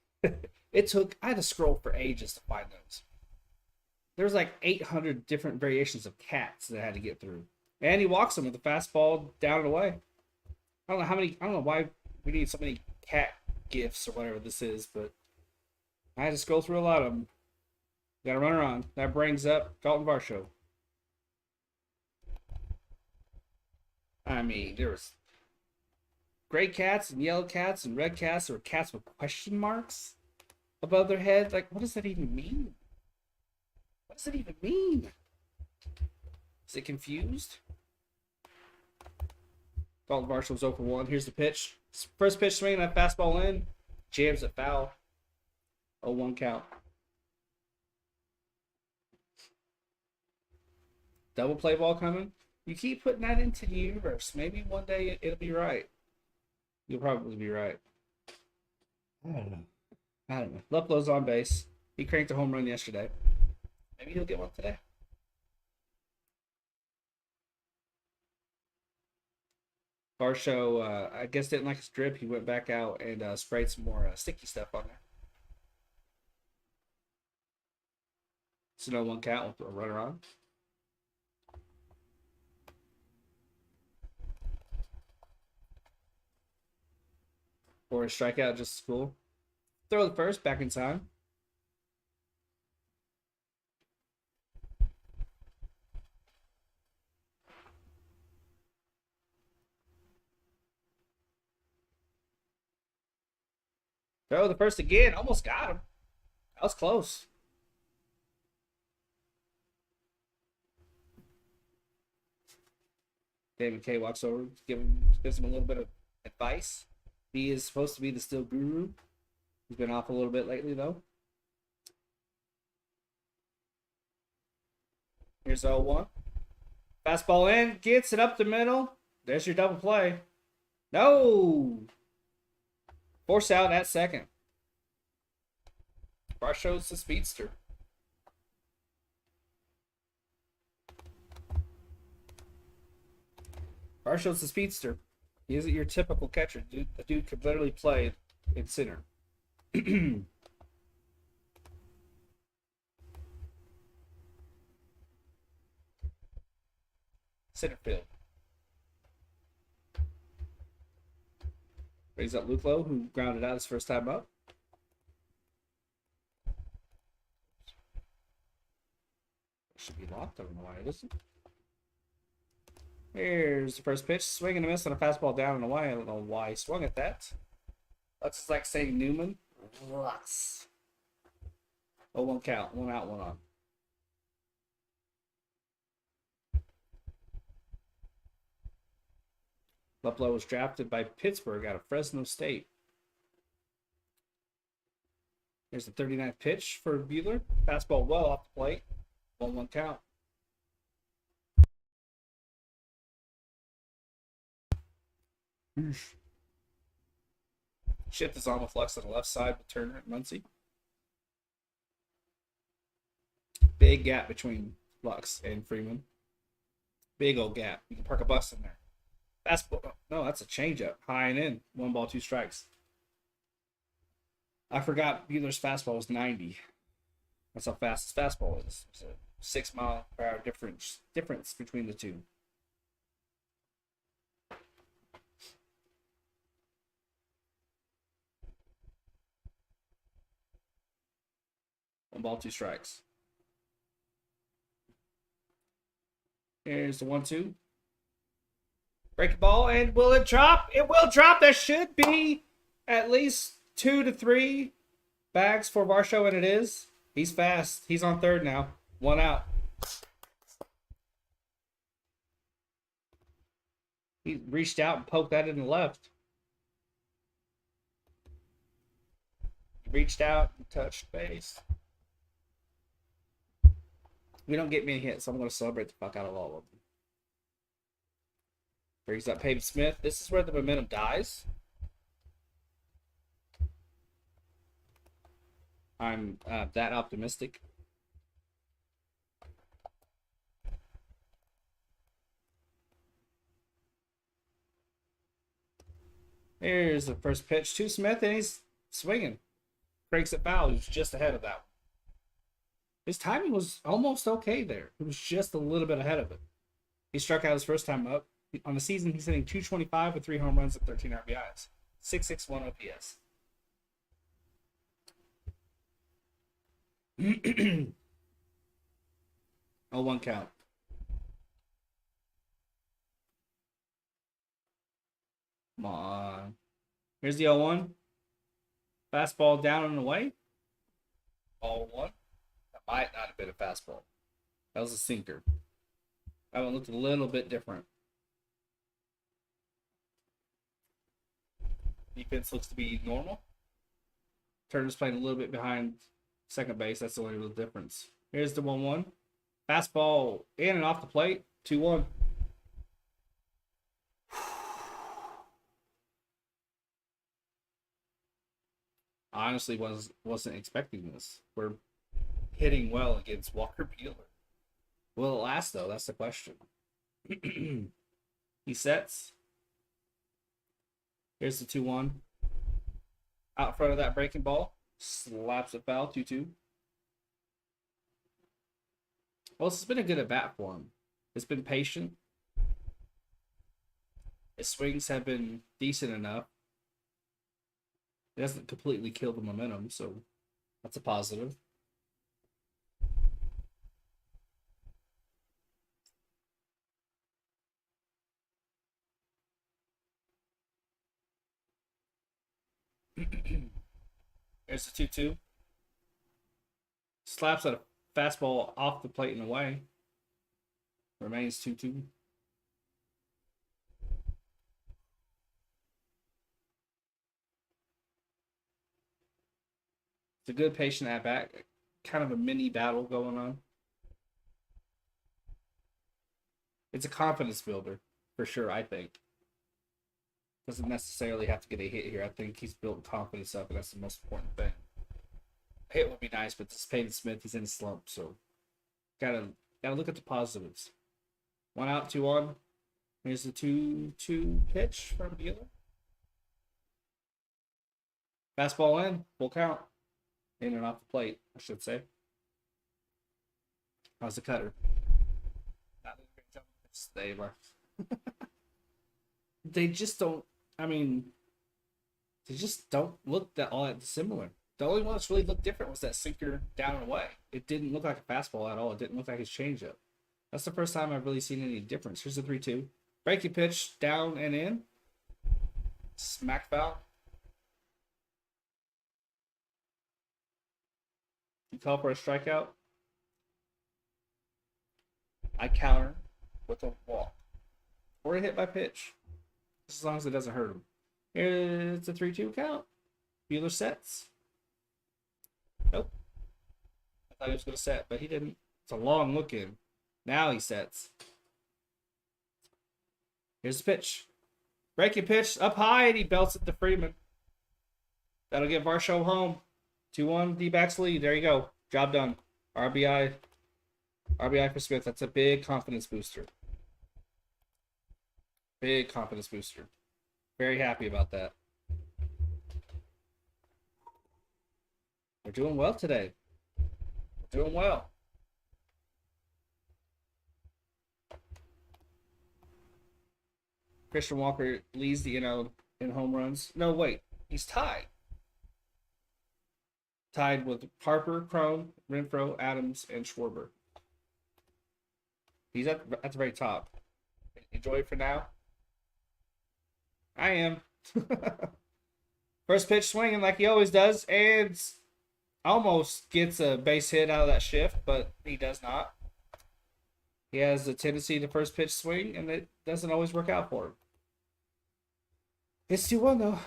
I had to scroll for ages to find those. There's like 800 different variations of cats that I had to get through. And he walks them with a fastball down and away. I don't know why we need so many cat gifts or whatever this is, but I had to scroll through a lot of them. Got a runner on. That brings up Dalton Varsho. I mean, there was gray cats and yellow cats and red cats. There were cats with question marks above their head. Like, what does that even mean? What does it even mean? Is it confused? Dalton Varsho was 0 for 1. Here's the pitch. First pitch swinging that fastball in. Jams it foul. 0-1 count. Double play ball coming. You keep putting that into the universe. Maybe one day it'll be right. You'll probably be right. I don't know. Luplo's on base. He cranked a home run yesterday. Maybe he'll get one today. Varsho, I guess didn't like his drip. He went back out and sprayed some more sticky stuff on there. So no 1 count with a runner on. Or a strikeout just as cool. Throw the first back in time. Throw the first again. Almost got him. That was close. David K walks over, gives him a little bit of advice. He is supposed to be the steel guru. He's been off a little bit lately, though. Here's 0-1. Fastball in, gets it up the middle. There's your double play. No! Force out at second. Varsho's the speedster. Varsho's the speedster. He isn't your typical catcher. The dude could literally play in center. Center field. Brings up Luke Lowe, who grounded out his first time up. Should be locked. I don't know why it isn't. Here's the first pitch. Swing and a miss on a fastball down and away. I don't know why he swung at that. That's just like saying Newman. Lux. 0-1 count. 1 out, 1 on. Luplow was drafted by Pittsburgh out of Fresno State. Here's the 39th pitch for Buehler. Fastball well off the plate. 1-1 count. Shift is on with Lux on the left side with Turner and Muncy. Big gap between Lux and Freeman. Big old gap. You can park a bus in there. Fastball. No, that's a changeup. High and in. 1 ball, 2 strikes. I forgot Buehler's fastball was 90. That's how fast his fastball is. There's a 6 mile per hour difference between the two. One ball, 2 strikes. Here's the 1-2. Breaking ball, and will it drop? It will drop. There should be at least 2 to 3 bags for Varsho, and it is. He's fast. He's on third now. 1 out. He reached out and poked that in the left. He reached out and touched base. We don't get many hits, so I'm going to celebrate the fuck out of all of them. Brings up Peyton Smith. This is where the momentum dies. I'm that optimistic. Here's the first pitch to Smith, and he's swinging. Cranks it foul. He was just ahead of that one. His timing was almost okay there. It was just a little bit ahead of it. He struck out his first time up. On the season, he's hitting .225 with 3 home runs and 13 RBIs. 661 OPS. Oh, 1 count. Come on. Here's the 0-1. Fastball down and away. Ball 1. That might not have been a fastball. That was a sinker. That one looked a little bit different. Defense looks to be normal. Turner's playing a little bit behind second base. That's the only real difference. Here's the 1-1. Fastball in and off the plate. 2-1. I honestly wasn't expecting this. We're hitting well against Walker Buehler. Will it last, though? That's the question. He sets. Here's the 2-1. Out front of that breaking ball. Slaps it foul. 2-2. Well, this has been a good at-bat for him. It's been patient. His swings have been decent enough. It doesn't completely kill the momentum, so that's a positive. There's the 2-2. Slaps a fastball off the plate and away. Remains 2-2. It's a good patient at bat. Kind of a mini battle going on. It's a confidence builder for sure. I think doesn't necessarily have to get a hit here. I think he's built confidence up, and that's the most important thing. A hit would be nice, but this Peyton Smith, he's in a slump, so gotta look at the positives. 1 out, 2 on. Here's the 2-2 pitch from Bueller. Fastball in, full count. In and off the plate, I should say. How's the cutter? Not doing a great job. They were. They just don't. I mean, they just don't look that all that similar. The only one that's really looked different was that sinker down and away. It didn't look like a fastball at all. It didn't look like his changeup. That's the first time I've really seen any difference. Here's the 3-2. Breaking pitch down and in. Smack foul. You call for a strikeout. I counter with a walk or a hit by pitch, as long as it doesn't hurt him. Here's a 3-2 count. Bueller sets. Nope. I thought he was going to set, but he didn't. It's a long look in. Now he sets. Here's the pitch. Breaking pitch up high, and he belts it to Freeman. That'll get Varsho home. 2-1 D-backs lead. There you go. Job done. RBI. RBI for Smith. That's a big confidence booster. Big confidence booster. Very happy about that. We're doing well today. We're doing well. Christian Walker leads the NL in home runs. No, wait. He's tied. Tied with Harper, Cron, Renfroe, Adams, and Schwarber. He's at the very top. Enjoy it for now. I am. First pitch swinging like he always does, and almost gets a base hit out of that shift, but he does not. He has a tendency to first pitch swing, and it doesn't always work out for him. It's 2-1 though.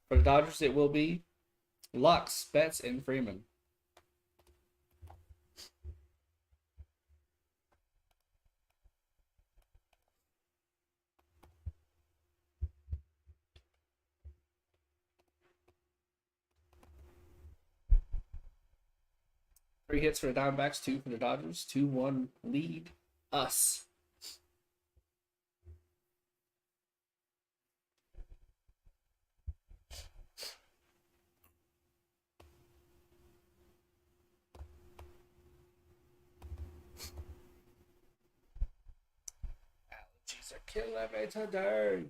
For the Dodgers, it will be Lux, Betts, and Freeman. Three hits for the Diamondbacks, 2 for the Dodgers. 2-1 lead. Us. Allergies are killing me today.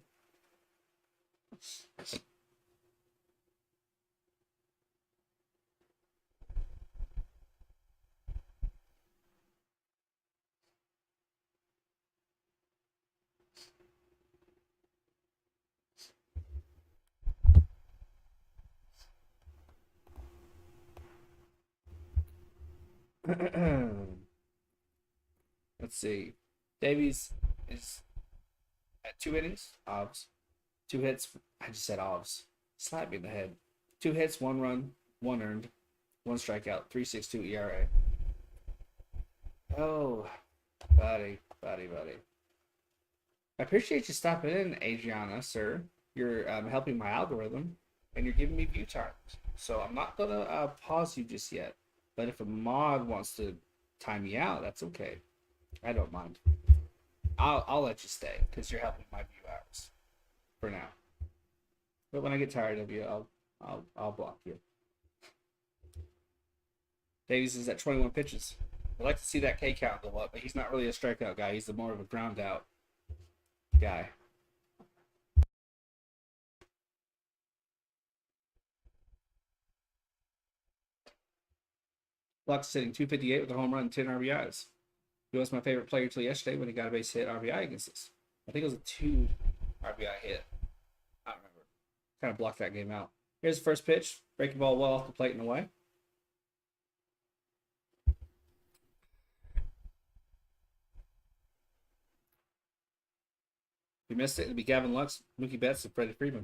Let's see. Davies is at 2 innings. Obs. 2 hits. I just said Obs. Slap me in the head. 2 hits, 1 run, 1 earned, 1 strikeout, 3.62 ERA. Oh, buddy. I appreciate you stopping in, Adriana, sir. You're helping my algorithm, and you're giving me view times. So I'm not gonna pause you just yet. But if a mod wants to time me out, that's okay. I don't mind. I'll let you stay because you're helping my view hours for now. But when I get tired of you, I'll block you. Davies is at 21 pitches. I'd like to see that K count go up, but he's not really a strikeout guy. He's more of a ground out guy. Lux sitting 258 with a home run and 10 RBIs. He was my favorite player until yesterday when he got a base hit RBI against us. I think it was a 2 RBI hit. I don't remember. Kind of blocked that game out. Here's the first pitch. Breaking ball well off the plate and away. If you missed it, it'd be Gavin Lux, Mookie Betts, and Freddie Freeman.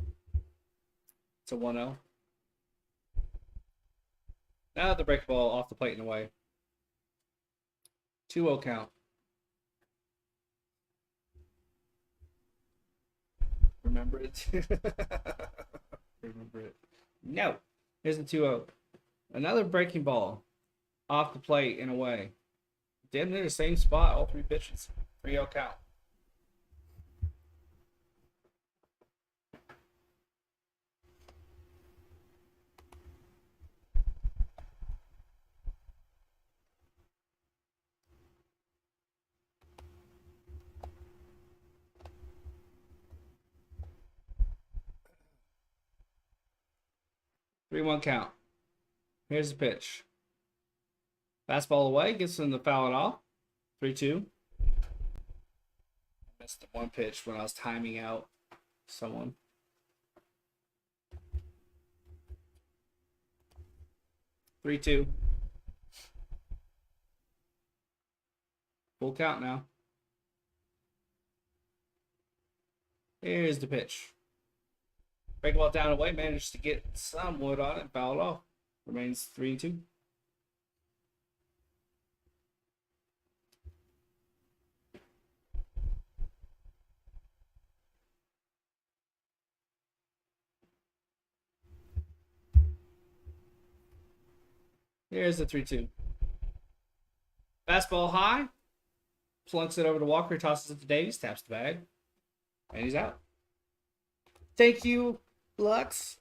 It's a 1-0. Now the break ball off the plate and away. 2-0 count. Remember it. Remember it. No. Here's the 2-0. Another breaking ball off the plate and away. Damn near the same spot, all three pitches. 3-0 count. Three one count. Here's the pitch. Fastball away, gets him to foul it off. 3-2. Missed the one pitch when I was timing out someone. 3-2. Full count now. Here's the pitch. Break the ball down away, managed to get some wood on it, foul it off. Remains 3-2. Here's the 3-2. Fastball high. Plunks it over to Walker, tosses it to Davies, taps the bag, and he's out. Thank you, Lux.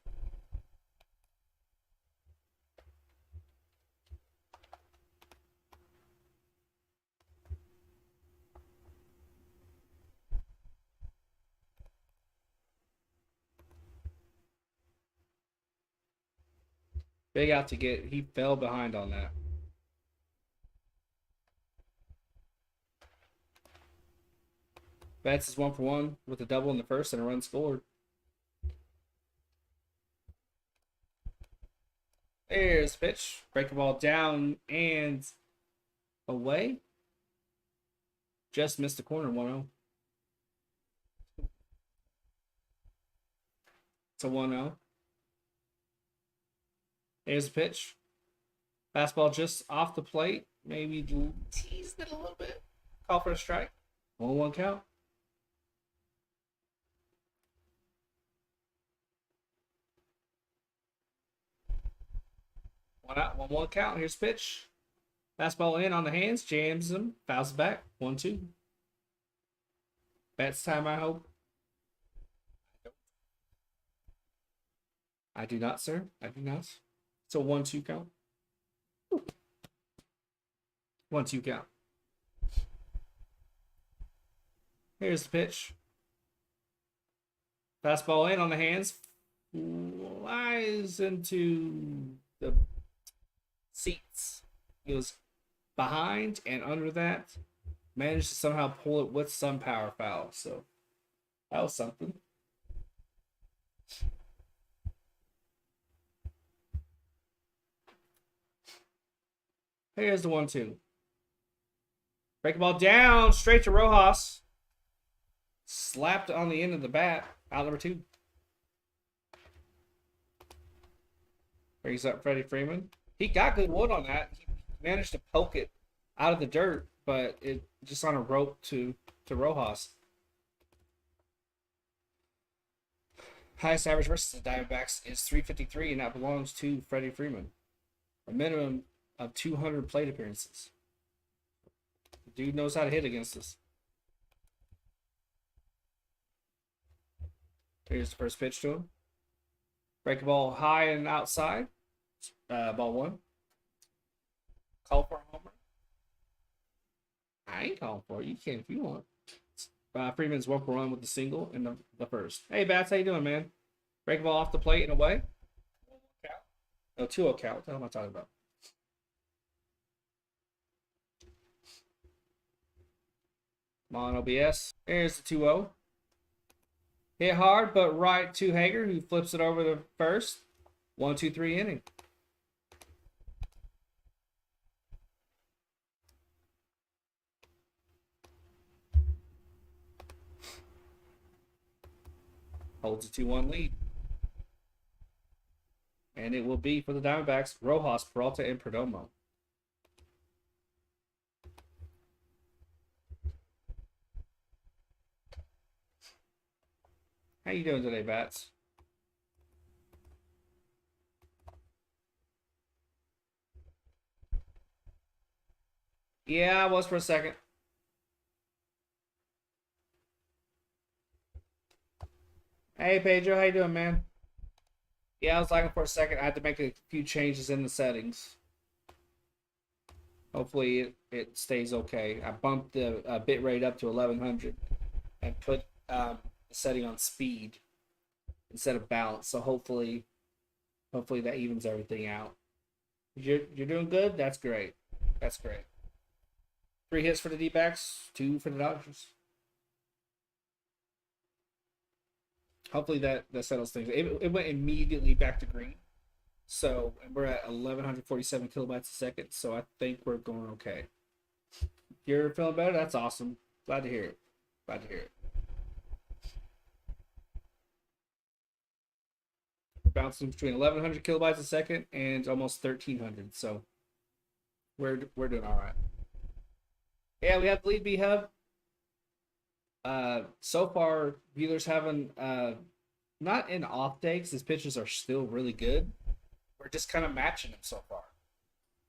Big out to get. He fell behind on that. Betts is 1-for-1 with a double in the first and a run scored. There's the pitch. Break the ball down and away. Just missed the corner, 1-0. It's a 1-0. Here's the pitch. Fastball just off the plate. Maybe teased it a little bit. Call for a strike. 1-1 count. One out, 1-1 count. Here's pitch. Fastball in on the hands, jams him, fouls it back. 1-2. Betts time, I hope. I do not, sir. I do not. It's a 1-2 count. 1-2 count. Here's the pitch. Fastball in on the hands. Flies into the seats. He was behind and under that. Managed to somehow pull it with some power foul. So that was something. Here's the 1-2. Break the ball down straight to Rojas. Slapped on the end of the bat. Out number 2. Brings up Freddie Freeman. He got good wood on that. He managed to poke it out of the dirt, but it just on a rope to Rojas. Highest average versus the Diamondbacks is 353, and that belongs to Freddie Freeman. A minimum of 200 plate appearances. The dude knows how to hit against us. Here's the first pitch to him. Break the ball high and outside. Ball 1. Call for a homer. I ain't calling for it. You can if you want. Freeman's 1-for-1 with the single in the first. Hey, Bats, how you doing, man? Break the ball off the plate and away. 1-1 count. No, 2-0 count. What the hell am I talking about? Come on, OBS. There's the 2-0. Hit hard, but right to Hager, who flips it over the first. 1-2-3 inning. Holds a 2-1 lead. And it will be for the Diamondbacks, Rojas, Peralta, and Perdomo. How you doing today, Bats? Yeah, I was for a second. Hey, Pedro, how you doing, man? Yeah, I was lagging for a second. I had to make a few changes in the settings. Hopefully, it stays okay. I bumped the bit rate up to 1100 and put the setting on speed instead of balance. So hopefully that evens everything out. You're doing good. That's great. That's great. 3 hits for the D-backs, 2 for the Dodgers. Hopefully that settles things. It went immediately back to green. So we're at 1147 kilobytes a second. So I think we're going okay. You're feeling better? That's awesome. Glad to hear it. Glad to hear it. We're bouncing between 1100 kilobytes a second and almost 1300. So we're doing all right. Yeah, we have the lead B hub. So far, Bueller's having not an off day because his pitches are still really good. We're just kind of matching him so far,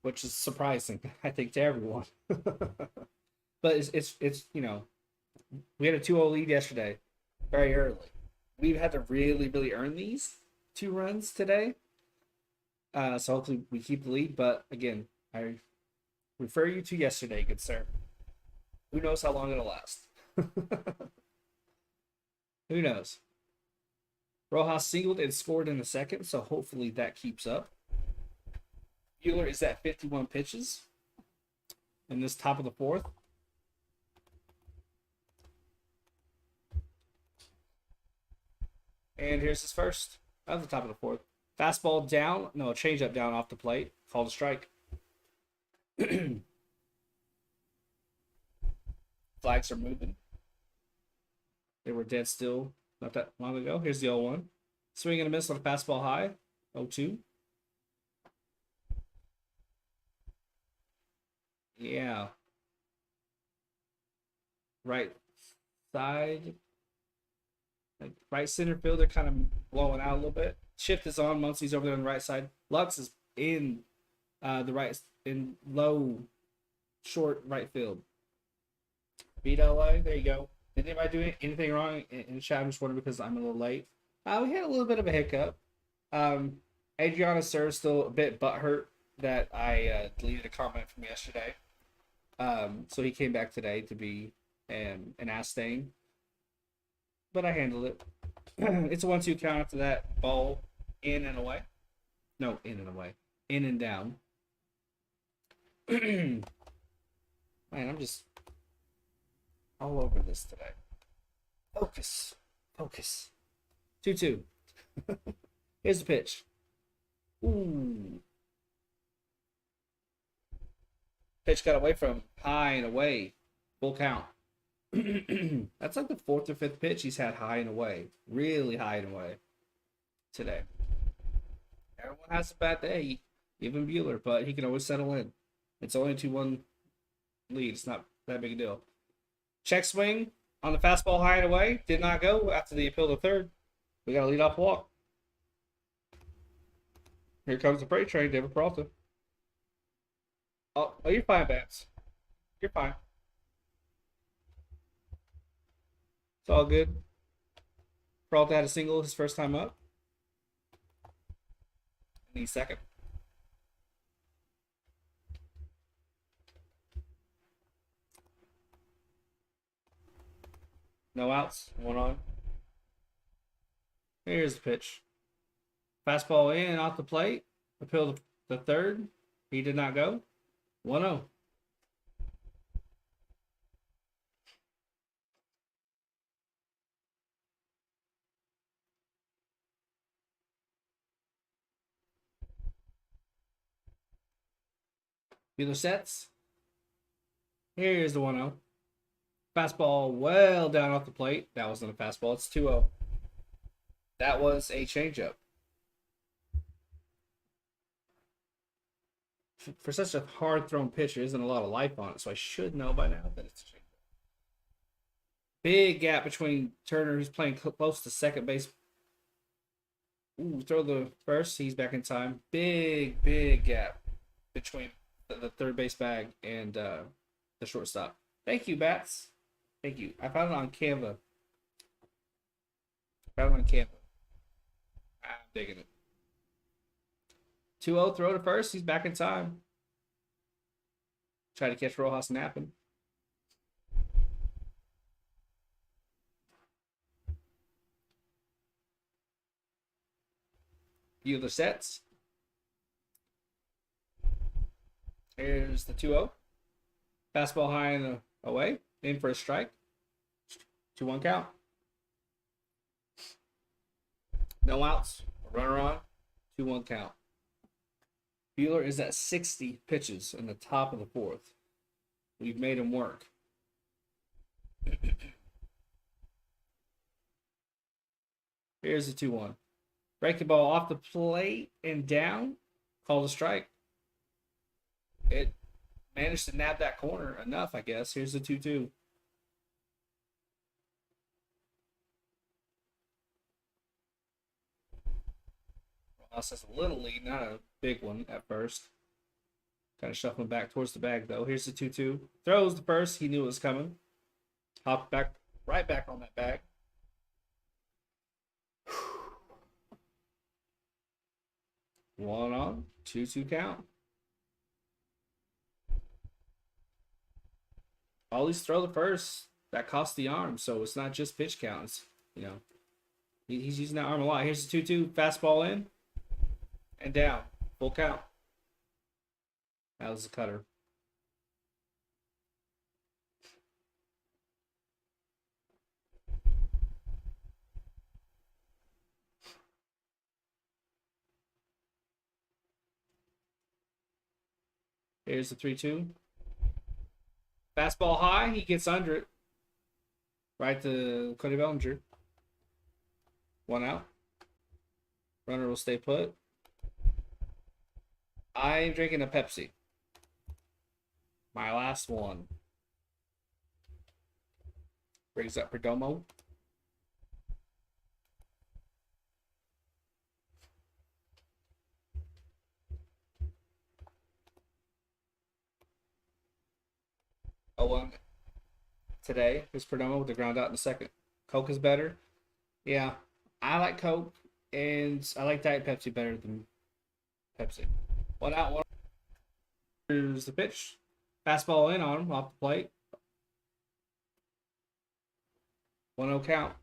which is surprising, I think, to everyone. But it's we had a 2-0 lead yesterday, very early. We've had to really earn these 2 runs today. So hopefully we keep the lead. But again, I refer you to yesterday, good sir. Who knows how long it'll last? Who knows? Rojas singled and scored in the second, so hopefully that keeps up. Buehler is at 51 pitches in this top of the fourth. And here's his first of the top of the fourth. Fastball down, no, changeup down off the plate. Called a strike. Flags are moving. They were dead still not that long ago. Here's the 0-1. Swing and a miss on a fastball high. 0-2. Yeah. Right side. Like right center fielder kind of blowing out a little bit. Shift is on. Muncie's over there on the right side. Lux is in the right, in low, short right field. Beat LA. There you go. Did anybody do anything wrong in the chat? I'm just wondering because I'm a little late. We had a little bit of a hiccup. Adriana Sir is still a bit butthurt that I deleted a comment from yesterday. So he came back today to be an ass stain. But I handled it. It's a 1-2 count after that. Ball in and away. No, in and away. In and down. Man, I'm just all over this today. Focus. Focus. 2-2. Here's the pitch. Ooh. Pitch got away from high and away. Full count. That's like the 4th or 5th pitch he's had high and away. Really high and away today. Everyone has a bad day, even Buehler, but he can always settle in. It's only a 2-1 lead. It's not that big a deal. Check swing on the fastball high and away. Did not go after the appeal to third. We got a leadoff walk. Here comes the freight train, David Peralta. Oh, you're fine, Bats. You're fine. It's all good. Peralta had a single his first time up. And he's second. No outs. 1 on. Here's the pitch. Fastball in off the plate. Appeal to the third. He did not go. 1-0. Buehler sets. Here's the 1-0. Fastball well down off the plate. That wasn't a fastball. It's 2-0. That was a changeup. for such a hard thrown pitch, there isn't a lot of life on it, so I should know by now that it's a changeup. Big gap between Turner, who's playing close to second base. Ooh, throw the first. He's back in time. Big gap between the third base bag and the shortstop. Thank you, Bats. Thank you. I found it on Canva. I'm digging it. 2-0, throw to first. He's back in time. Try to catch Rojas napping. Bueller sets. Here's the 2-0. Fastball high and away. In for a strike. 2-1 count. No outs. Runner on. 2-1 count. Bueller is at 60 pitches in the top of the fourth. We've made him work. Here's the 2-1. Breaking ball off the plate and down. Called a strike. It managed to nab that corner enough, I guess. Here's the 2-2. Rojas has a little lead, not a big one at first. Kind of shuffling back towards the bag, though. Here's the 2-2. Throws the first. He knew it was coming. Hopped back, right back on that bag. One on, 2-2 count. Always throw the first. That costs the arm, so it's not just pitch counts. You know, he's using that arm a lot. Here's the 2-2. Fastball in and down. Full count. That was a cutter. Here's the 3-2. Fastball high. He gets under it. Right to Cody Bellinger. One out. Runner will stay put. I'm drinking a Pepsi. My last one. Brings up Perdomo. Oh, today is Perdomo with the ground out in the second. Coke is better. Yeah, I like Coke, and I like Diet Pepsi better than Pepsi. One out, one. Here's the pitch. Fastball in on him off the plate. 1-0 count.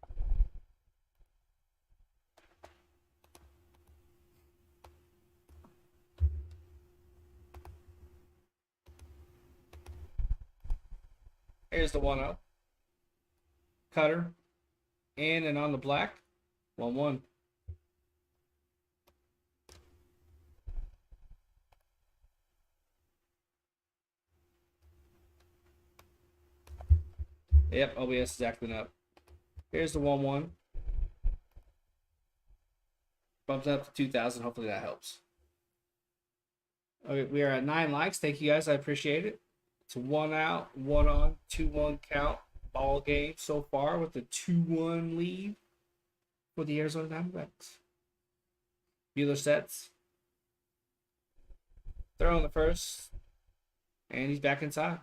Here's the 1-0. Cutter. In and on the black. 1-1. Yep, OBS is acting up. Here's the 1-1. Bumps up to 2,000. Hopefully that helps. Okay, we are at 9 likes. Thank you guys. I appreciate it. It's 1 out, 1 on, 2-1 count ball game so far with the 2-1 lead for the Arizona Diamondbacks. Bueller sets. Throw in the first. And he's back inside.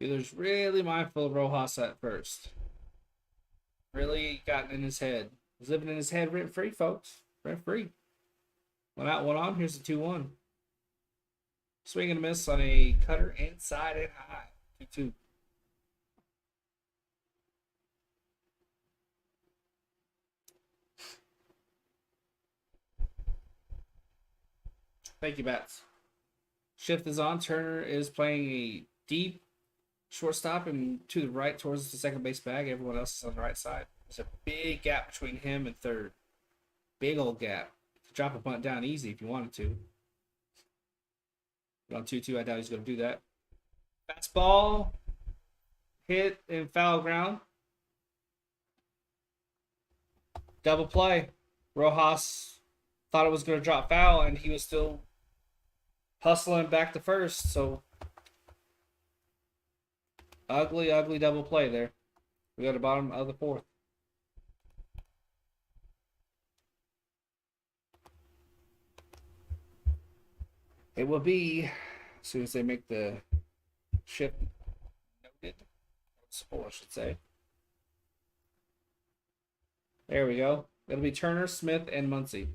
Bueller's really mindful of Rojas at first. Really gotten in his head. He's living in his head rent free, folks. Rent free. 1 out, 1 on. Here's the 2-1. Swing and a miss on a cutter inside and high. 2-2. Thank you, Bats. Shift is on. Turner is playing a deep shortstop and to the right towards the second base bag. Everyone else is on the right side. There's a big gap between him and third. Big old gap. Drop a bunt down easy if you wanted to. But on 2-2, I doubt he's going to do that. Fastball. Hit and foul ground. Double play. Rojas thought it was going to drop foul, and he was still hustling back to first. So ugly, ugly double play there. We got the bottom of the fourth. It will be as soon as they make the shift noted. Or I should say. There we go. It'll be Turner, Smith, and Muncy.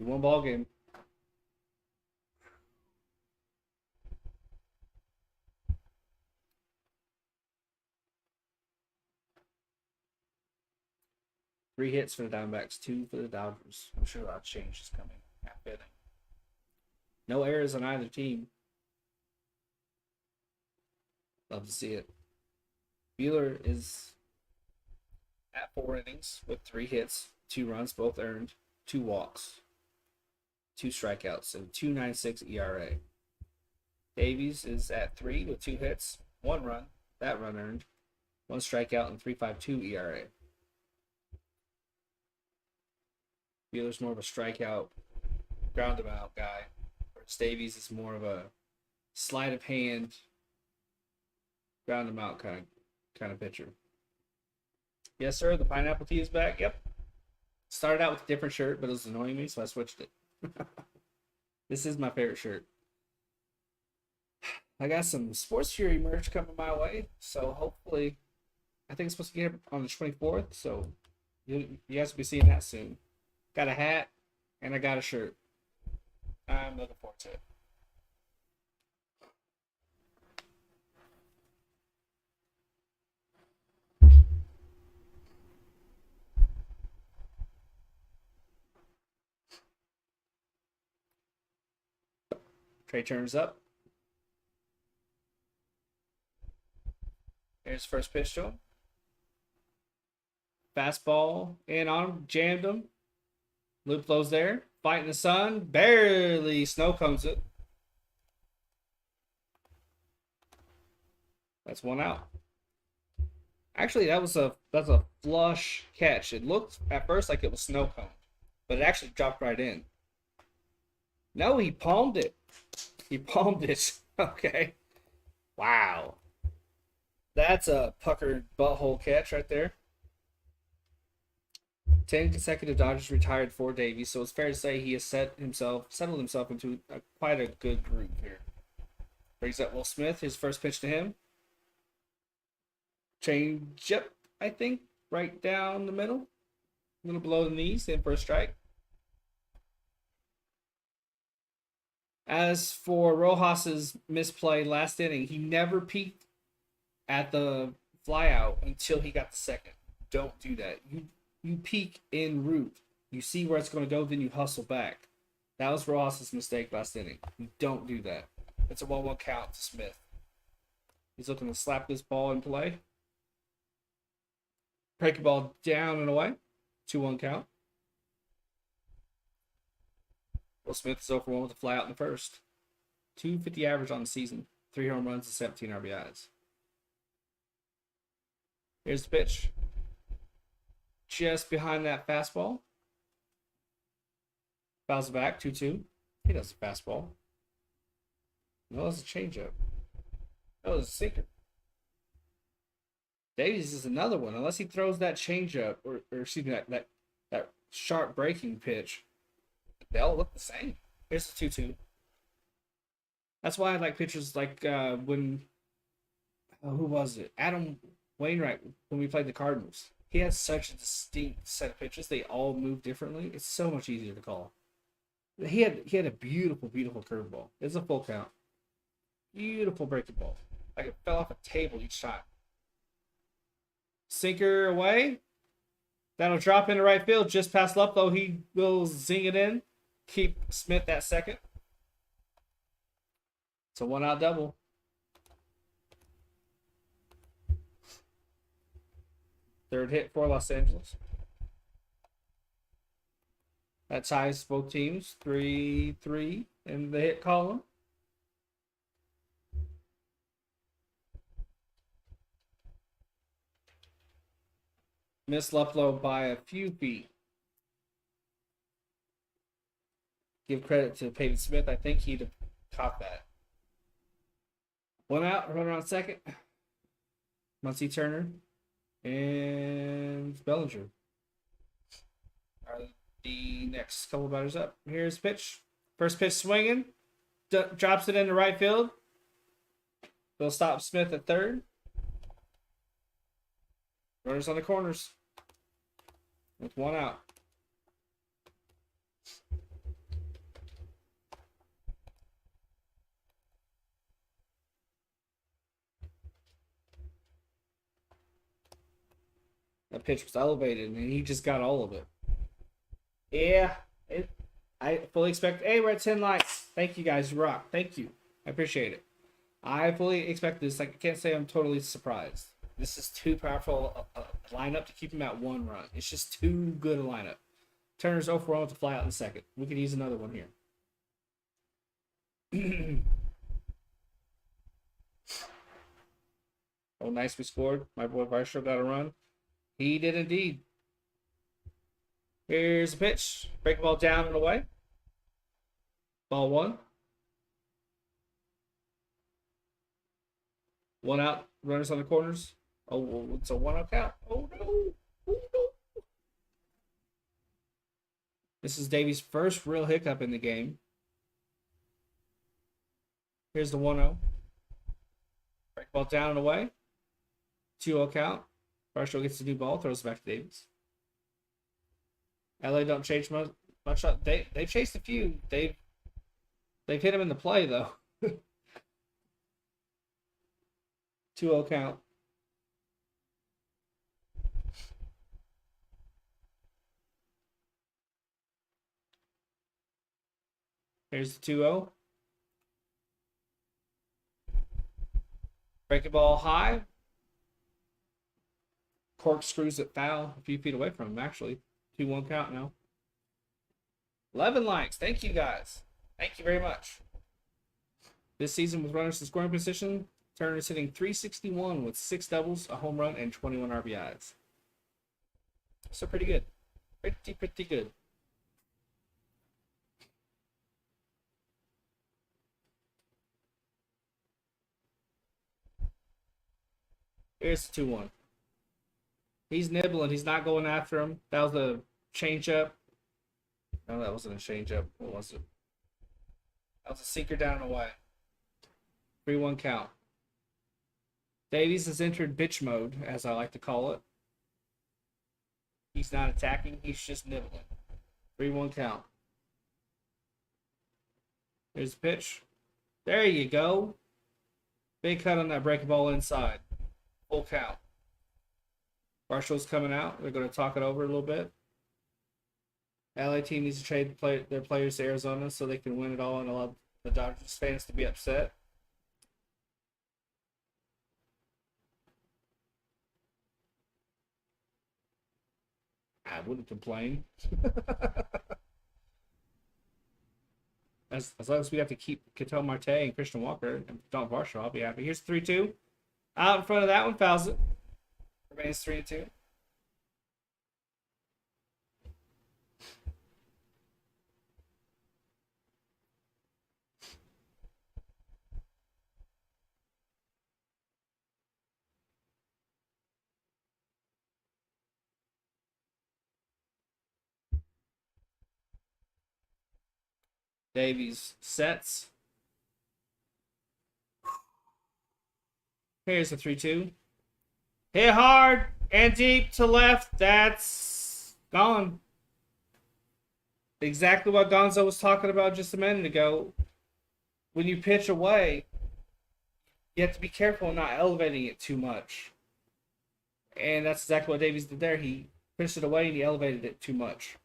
One ball game. Three hits for the Diamondbacks, two for the Dodgers. I'm sure that change is coming. Half inning. No errors on either team. Love to see it. Buehler is at 4 innings with 3 hits, 2 runs, both earned, 2 walks, 2 strikeouts, and 2.96 ERA. Davies is at 3 with 2 hits, 1 run, that run earned, 1 strikeout, and 3.52 ERA. Buehler's more of a strikeout, ground him out guy, whereas Davies is more of a sleight of hand, ground him out kind of pitcher. Yes, sir. The pineapple tea is back. Yep. Started out with a different shirt, but it was annoying me, so I switched it. This is my favorite shirt. I got some Sports Fury merch coming my way, so hopefully, I think it's supposed to get on the 24th, so you guys will be seeing that soon. Got a hat, and I got a shirt. I'm looking forward to it. Trey turns up. Here's first pitch to him. Fastball in on him, jammed him. Loop blows there. Fighting the sun. Barely snow cones it. That's 1 out. Actually, that's a flush catch. It looked at first like it was snow cone, but it actually dropped right in. No, he palmed it. He palmed it. Okay. Wow. That's a puckered butthole catch right there. 10 consecutive Dodgers retired for Davies, so it's fair to say he has settled himself into quite a good group here. Brings up Will Smith, his first pitch to him. Change up, I think, right down the middle. A little below the knees, in for a strike. As for Rojas's misplay last inning, he never peaked at the flyout until he got the second. Don't do that. You peak en route. You see where it's going to go, then you hustle back. That was Rojas's mistake last inning. You don't do that. It's a 1-1 count to Smith. He's looking to slap this ball in play. Break the ball down and away. 2-1 count. Will Smith is 0 for 1 with a fly out in the first. 250 average on the season. 3 home runs and 17 RBIs. Here's the pitch. Just behind that fastball. Fouls it back. 2-2. He does a fastball. No, that's a changeup. That was a sinker. Davies is another one. Unless he throws that changeup or excuse me, that sharp breaking pitch, they all look the same. Here's the 2-2. That's why I like pitchers like when who was it? Adam Wainwright when we played the Cardinals. He has such a distinct set of pitches. They all move differently. It's so much easier to call. He had a beautiful, beautiful curveball. It's a full count. Beautiful breaking ball. Like it fell off a table each time. Sinker away. That'll drop into right field just past left, though. He will zing it in. Keep Smith at second. It's a 1-out double. Third hit for Los Angeles. That ties both teams 3-3 in the hit column. Missed Luplow by a few feet. Give credit to Peyton Smith. I think he'd have caught that. One out, runner on second. Muncie Turner and Bellinger are the next couple batters up. Here's pitch. First pitch swinging. Drops it into right field. They'll stop Smith at third. Runners on the corners. With one out. That pitch was elevated, and he just got all of it. Yeah, I fully expect. Hey, we're at 10 likes. Thank you guys, you rock. Thank you, I appreciate it. I fully expect this. Like, I can't say I'm totally surprised. This is too powerful a lineup to keep him at 1 run. It's just too good a lineup. Turner's 0 for 1 with a fly out in the second. We could use another one here. Oh, nice, we scored. My boy Varsho got a run. He did indeed. Here's a pitch. Break the ball down and away. Ball 1. 1 out. Runners on the corners. Oh, it's a 1 out count. Oh no. Oh no. This is Davies' first real hiccup in the game. Here's the 1-0. Break ball down and away. 2-0 count. Varsho gets the new ball, throws it back to Davies. LA don't change much. They've chased a few. They've hit him in the play though. 2-0 count. Here's the 2-0. Break the ball high. Corkscrews it foul a few feet away from him, actually. 2-1 count now. 11 likes. Thank you, guys. Thank you very much. This season with runners in scoring position, Turner's hitting .361 with 6 doubles, a home run, and 21 RBIs. So pretty good. Pretty good. Here's the 2-1. He's nibbling. He's not going after him. That was a changeup. No, that wasn't a changeup. What was it? That was a sinker down and away. 3-1 count. Davies has entered bitch mode, as I like to call it. He's not attacking. He's just nibbling. 3-1 count. Here's the pitch. There you go. Big cut on that breaking ball inside. Full count. Marshall's coming out. They're going to talk it over a little bit. LA team needs to trade their players to Arizona so they can win it all and allow the Dodgers fans to be upset. I wouldn't complain. as long as we have to keep Ketel Marte and Christian Walker and Don Varsho, I'll be happy. Here's 3-2. Out in front of that one, fouls it. Remains 3-2. Davies sets. Here's the 3-2. Hit hard and deep to left. That's gone. Exactly what Gonzo was talking about just a minute ago. When you pitch away, you have to be careful not elevating it too much. And that's exactly what Davies did there. He pitched it away and he elevated it too much.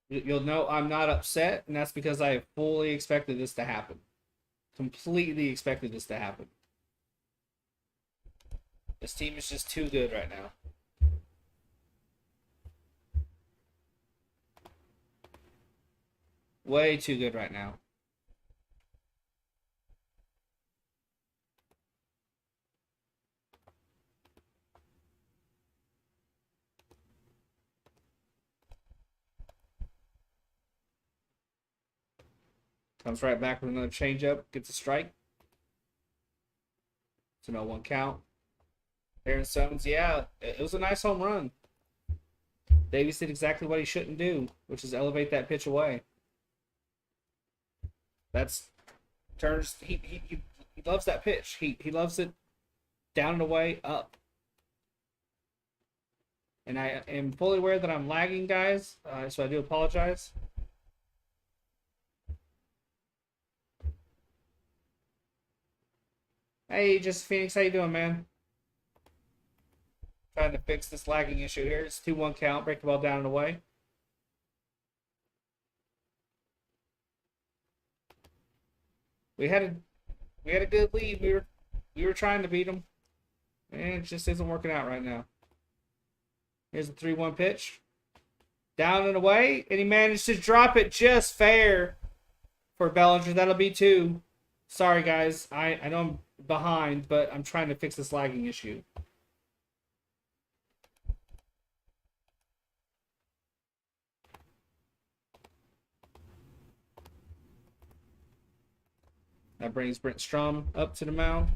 You'll know I'm not upset, and that's because I fully expected this to happen. Completely expected this to happen. This team is just too good right now. Way too good right now. Comes right back with another changeup. Gets a strike. It's an 0-1 count. Aaron Stones, yeah, it was a nice home run. Davies did exactly what he shouldn't do, which is elevate that pitch away. That's turns. He loves that pitch. He loves it down and away, up. And I am fully aware that I'm lagging, guys, so I do apologize. Hey, just Phoenix, how you doing, man? Trying to fix this lagging issue here. It's 2-1 count. Break the ball down and away. We had a good lead. We were trying to beat them, and it just isn't working out right now. Here's a 3-1 pitch. Down and away, and he managed to drop it just fair for Bellinger. That'll be 2. Sorry, guys. I know I'm behind, but I'm trying to fix this lagging issue. That brings Brent Strom up to the mound.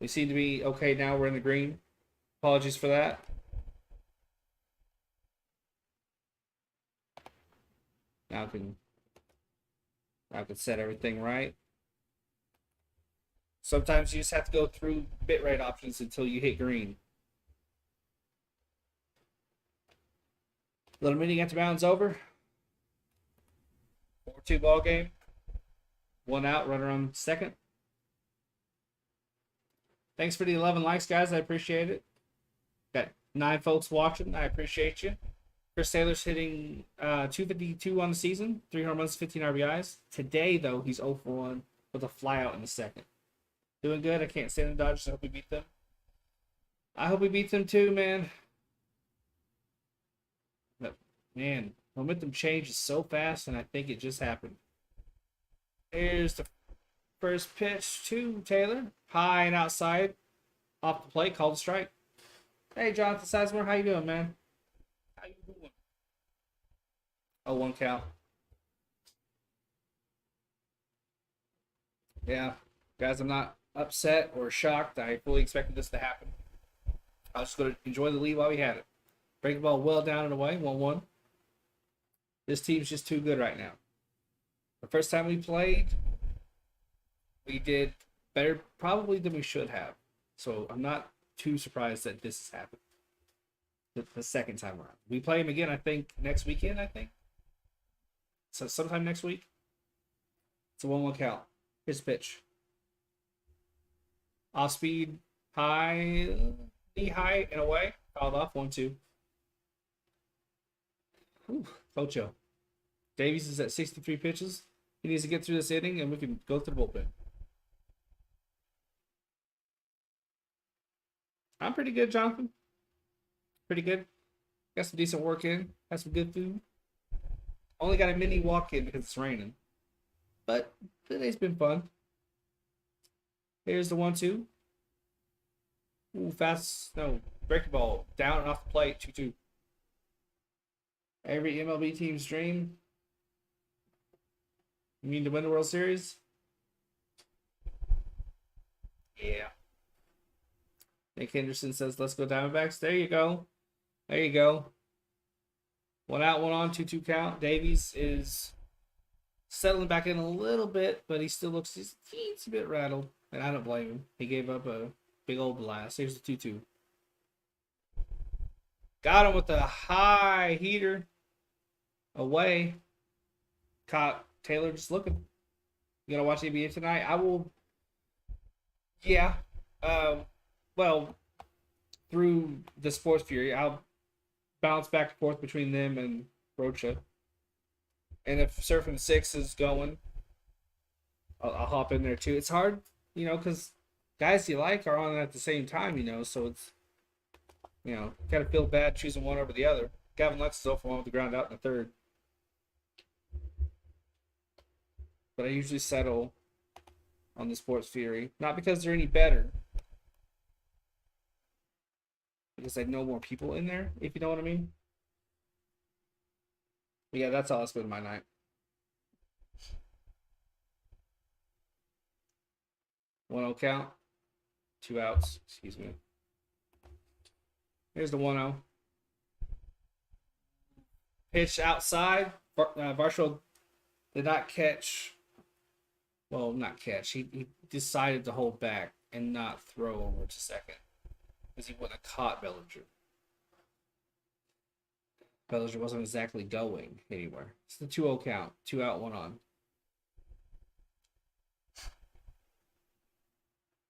We seem to be okay now. We're in the green. Apologies for that. Now I can set everything right. Sometimes you just have to go through bitrate options until you hit green. Little meeting at the mound's over. 4-2 ball game. 1 out, runner on second. Thanks for the 11 likes, guys. I appreciate it. Got 9 folks watching. I appreciate you. Chris Taylor's hitting 252 on the season, 3 home runs, 15 RBIs. Today, though, he's 0 for 1 with a flyout in the second. Doing good. I can't stand the Dodgers. I hope we beat them. I hope we beat them too, man. But, man, momentum changes so fast, and I think it just happened. Here's the first pitch to Taylor. High and outside. Off the plate. Called a strike. Hey, Jonathan Sizemore. How you doing, man? How you doing? 0-1 count. Yeah. Guys, I'm not upset or shocked. I fully expected this to happen. I was just going to enjoy the lead while we had it. Break the ball well down and away. 1-1. This team's just too good right now. The first time we played, we did better probably than we should have. So I'm not too surprised that this has happened. The second time around. We play him again, I think, next weekend, I think. So sometime next week. It's a 1-1 count. Here's the pitch. Off speed, high, knee high and away. Fouled off, 1-2. Ocho. Davies is at 63 pitches. He needs to get through this inning, and we can go to the bullpen. I'm pretty good, Jonathan. Pretty good. Got some decent work in. Had some good food. Only got a mini walk-in because it's raining. But today's been fun. Here's the 1-2. Ooh, fast. No, break the ball. Down and off the plate. 2-2. Every MLB team's dream. You mean to win the World Series? Yeah. Nick Henderson says, let's go Diamondbacks. There you go. There you go. 1 out, 1 on, 2-2 count. Davies is settling back in a little bit, but he still looks he's a bit rattled. And I don't blame him. He gave up a big old blast. Here's the 2-2. Got him with a high heater. Away. Caught Taylor just looking. You gonna watch NBA tonight? I will. Yeah. Well, through the Sports Fury. I'll bounce back and forth between them and Rocha. And if Surfing Six is going, I'll hop in there too. It's hard, because guys you like are on at the same time, so it's, kind of feel bad choosing one over the other. Gavin Lux is 0 for 1 with the ground out in the third. But I usually settle on the Sports Fury. Not because they're any better, because I know more people in there, if you know what I mean. But yeah, that's how I spend my night. 1-0 count. 2 outs. Excuse me. Here's the 1-0. Pitch outside. Varsho did not catch. Well, not catch. He decided to hold back and not throw over to second, because he wouldn't have caught Bellinger. Bellinger wasn't exactly going anywhere. It's the 2-0 count. 2 out, 1 on.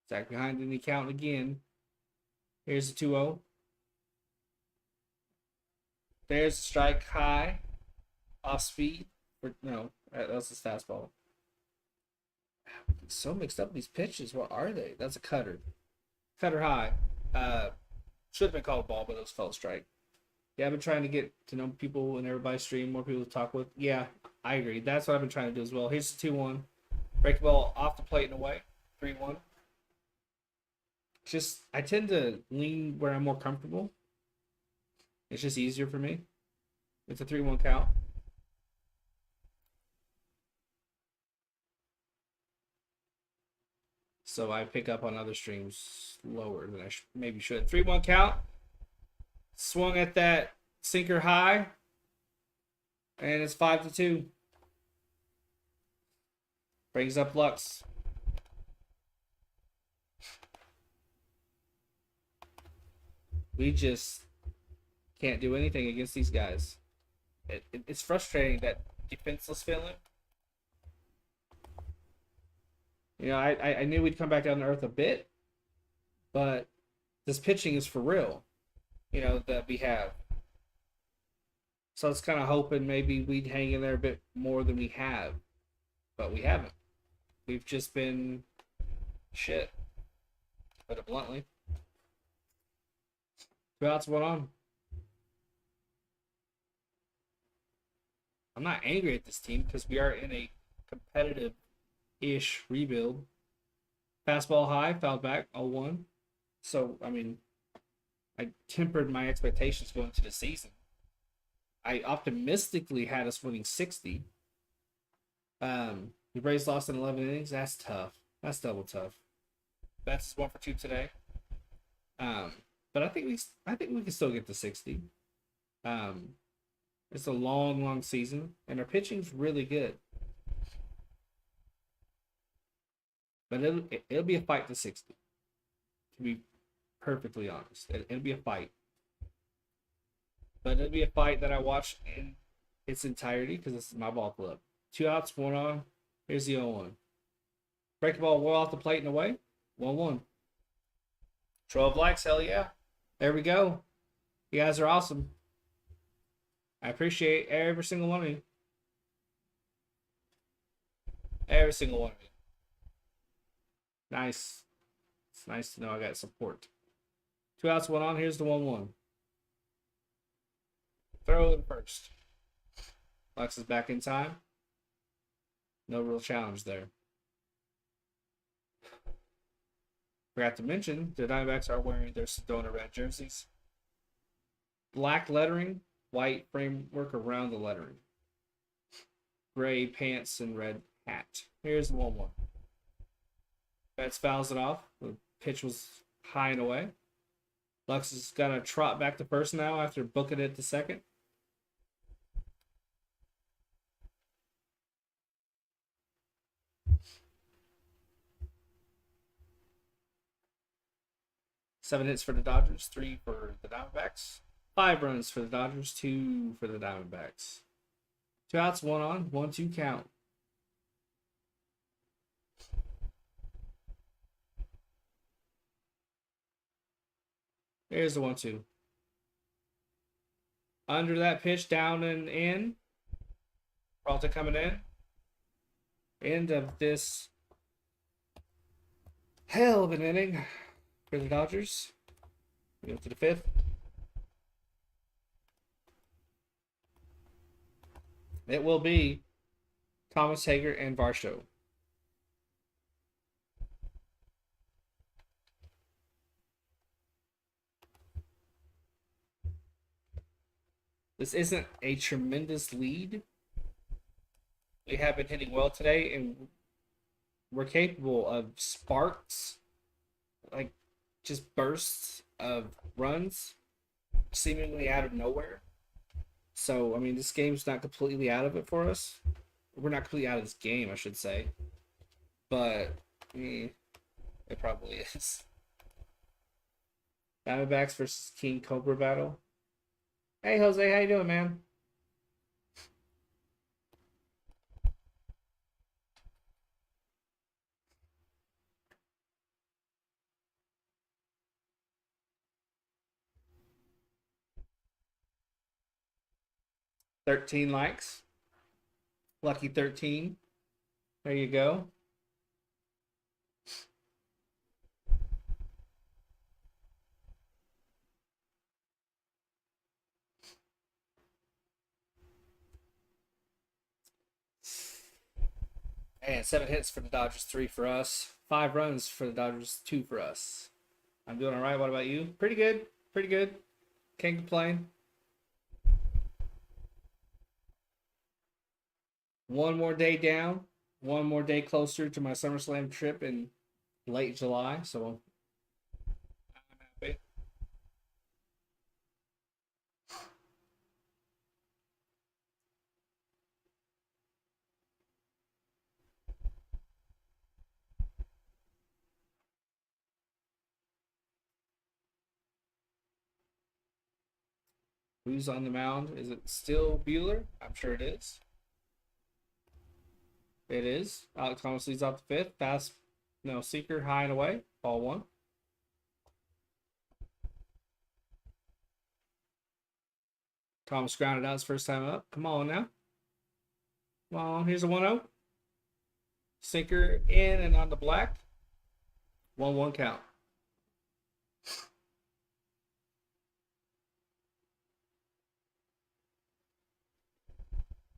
Zach behind in the count again. Here's the 2-0. There's the strike high. Off speed. No, that was a fastball. So mixed up these pitches. What are they? That's a cutter. Cutter high. Should have been called a ball, but it was felt strike. Yeah, I've been trying to get to know people in everybody's stream, more people to talk with. Yeah, I agree. That's what I've been trying to do as well. Here's the 2-1. Break the ball off the plate and away. 3-1. Just, I tend to lean where I'm more comfortable. It's just easier for me. It's a 3-1 count. So I pick up on other streams lower than I maybe should. 3-1 count. Swung at that sinker high. And it's 5-2. Brings up Lux. We just can't do anything against these guys. It's frustrating, that defenseless feeling. I knew we'd come back down to earth a bit, but this pitching is for real, that we have. So I was kind of hoping maybe we'd hang in there a bit more than we have, but we haven't. We've just been shit, put it bluntly. 2 outs, 1 on. I'm not angry at this team because we are in a competitive-ish rebuild. Fastball high, fouled back, 0-1. So, I tempered my expectations going into the season. I optimistically had us winning 60. The Braves lost in 11 innings. That's tough. That's double tough. That's 1 for 2 today. But I think we can still get to 60. It's a long, long season, and our pitching's really good. But it'll be a fight to 60. To be perfectly honest, it'll be a fight. But it'll be a fight that I watch in its entirety because this is my ball club. 2 outs, 1 on. Here's the 0-1. Break the ball well off the plate and away. 1-1. 12 likes, hell yeah. There we go. You guys are awesome. I appreciate every single one of you. Every single one of you. Nice. It's nice to know I got support. 2 outs, 1 on. Here's the 1-1. Throw in first. Lux is back in time. No real challenge there. Forgot to mention, the Diamondbacks are wearing their Sedona red jerseys. Black lettering, white framework around the lettering. Gray pants and red hat. Here's the 1-1. Betts fouls it off. The pitch was high and away. Lux has got to trot back to first now after booking it to second. Seven hits for the Dodgers, 3 for the Diamondbacks. 5 runs for the Dodgers, 2 for the Diamondbacks. 2 outs, 1 on, 1-2 count. There's the 1-2. Under that pitch, down and in. Peralta coming in. End of this hell of an inning for the Dodgers. We go to the 5th. It will be Thomas, Hager, and Varsho. This isn't a tremendous lead. We have been hitting well today, and we're capable of sparks, like just bursts of runs, seemingly out of nowhere. So, I mean, this game's not completely out of it for us. We're not completely out of this game, I should say. But, it probably is. Diamondbacks versus King Cobra battle. Hey, Jose, how you doing, man? $13 likes. Lucky 13. There you go. And 7 hits for the Dodgers, 3 for us. 5 runs for the Dodgers, 2 for us. I'm doing all right. What about you? Pretty good. Pretty good. Can't complain. One more day down. One more day closer to my SummerSlam trip in late July. So I'm happy. Who's on the mound? Is it still Bueller? I'm sure it is. It is. Alex Thomas leads off the 5th. Fast, seeker, high and away. Ball 1. Thomas grounded out his first time up. Come on now. Come on. Here's a 1-0. Sinker in and on the black. 1-1 count.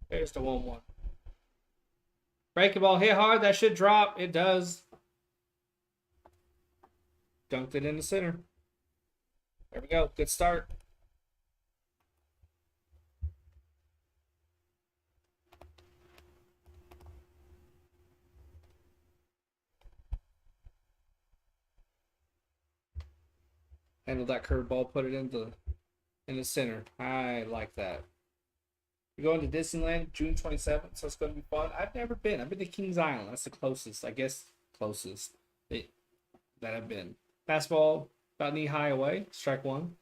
There's the 1-1. Breaking ball hit hard. That should drop. It does. Dunked it in the center. There we go. Good start. Handled that curveball. Put it in the center. I like that. We're going to Disneyland June 27th, so it's going to be fun. I've never been. I've been to Kings Island. That's the closest, I guess, that I've been. Fastball about knee high away. Strike 1.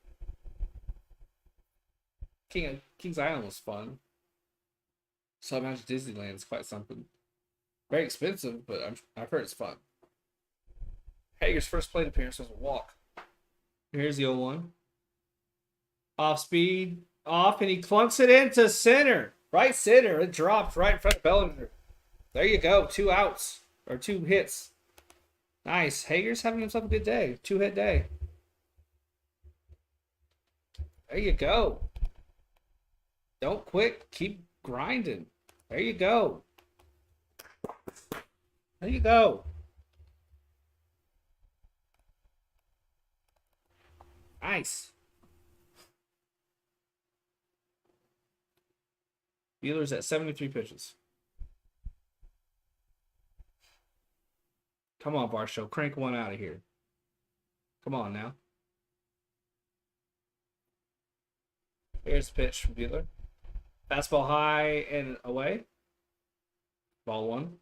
Kings Island was fun. So I imagine Disneyland is quite something. Very expensive, but I've heard it's fun. Hager's first plate appearance was a walk. Here's the 0-1. Off speed. Off, and he clunks it into center. Right center. It dropped right in front of Bellinger. There you go. 2 outs. Or 2 hits. Nice. Hager's having himself a good day. 2-hit day. There you go. Don't quit. Keep grinding. There you go. There you go. Nice. Bueller's at 73 pitches. Come on, Varsho. Crank one out of here. Come on now. Here's the pitch from Bueller. Fastball high and away. Ball 1.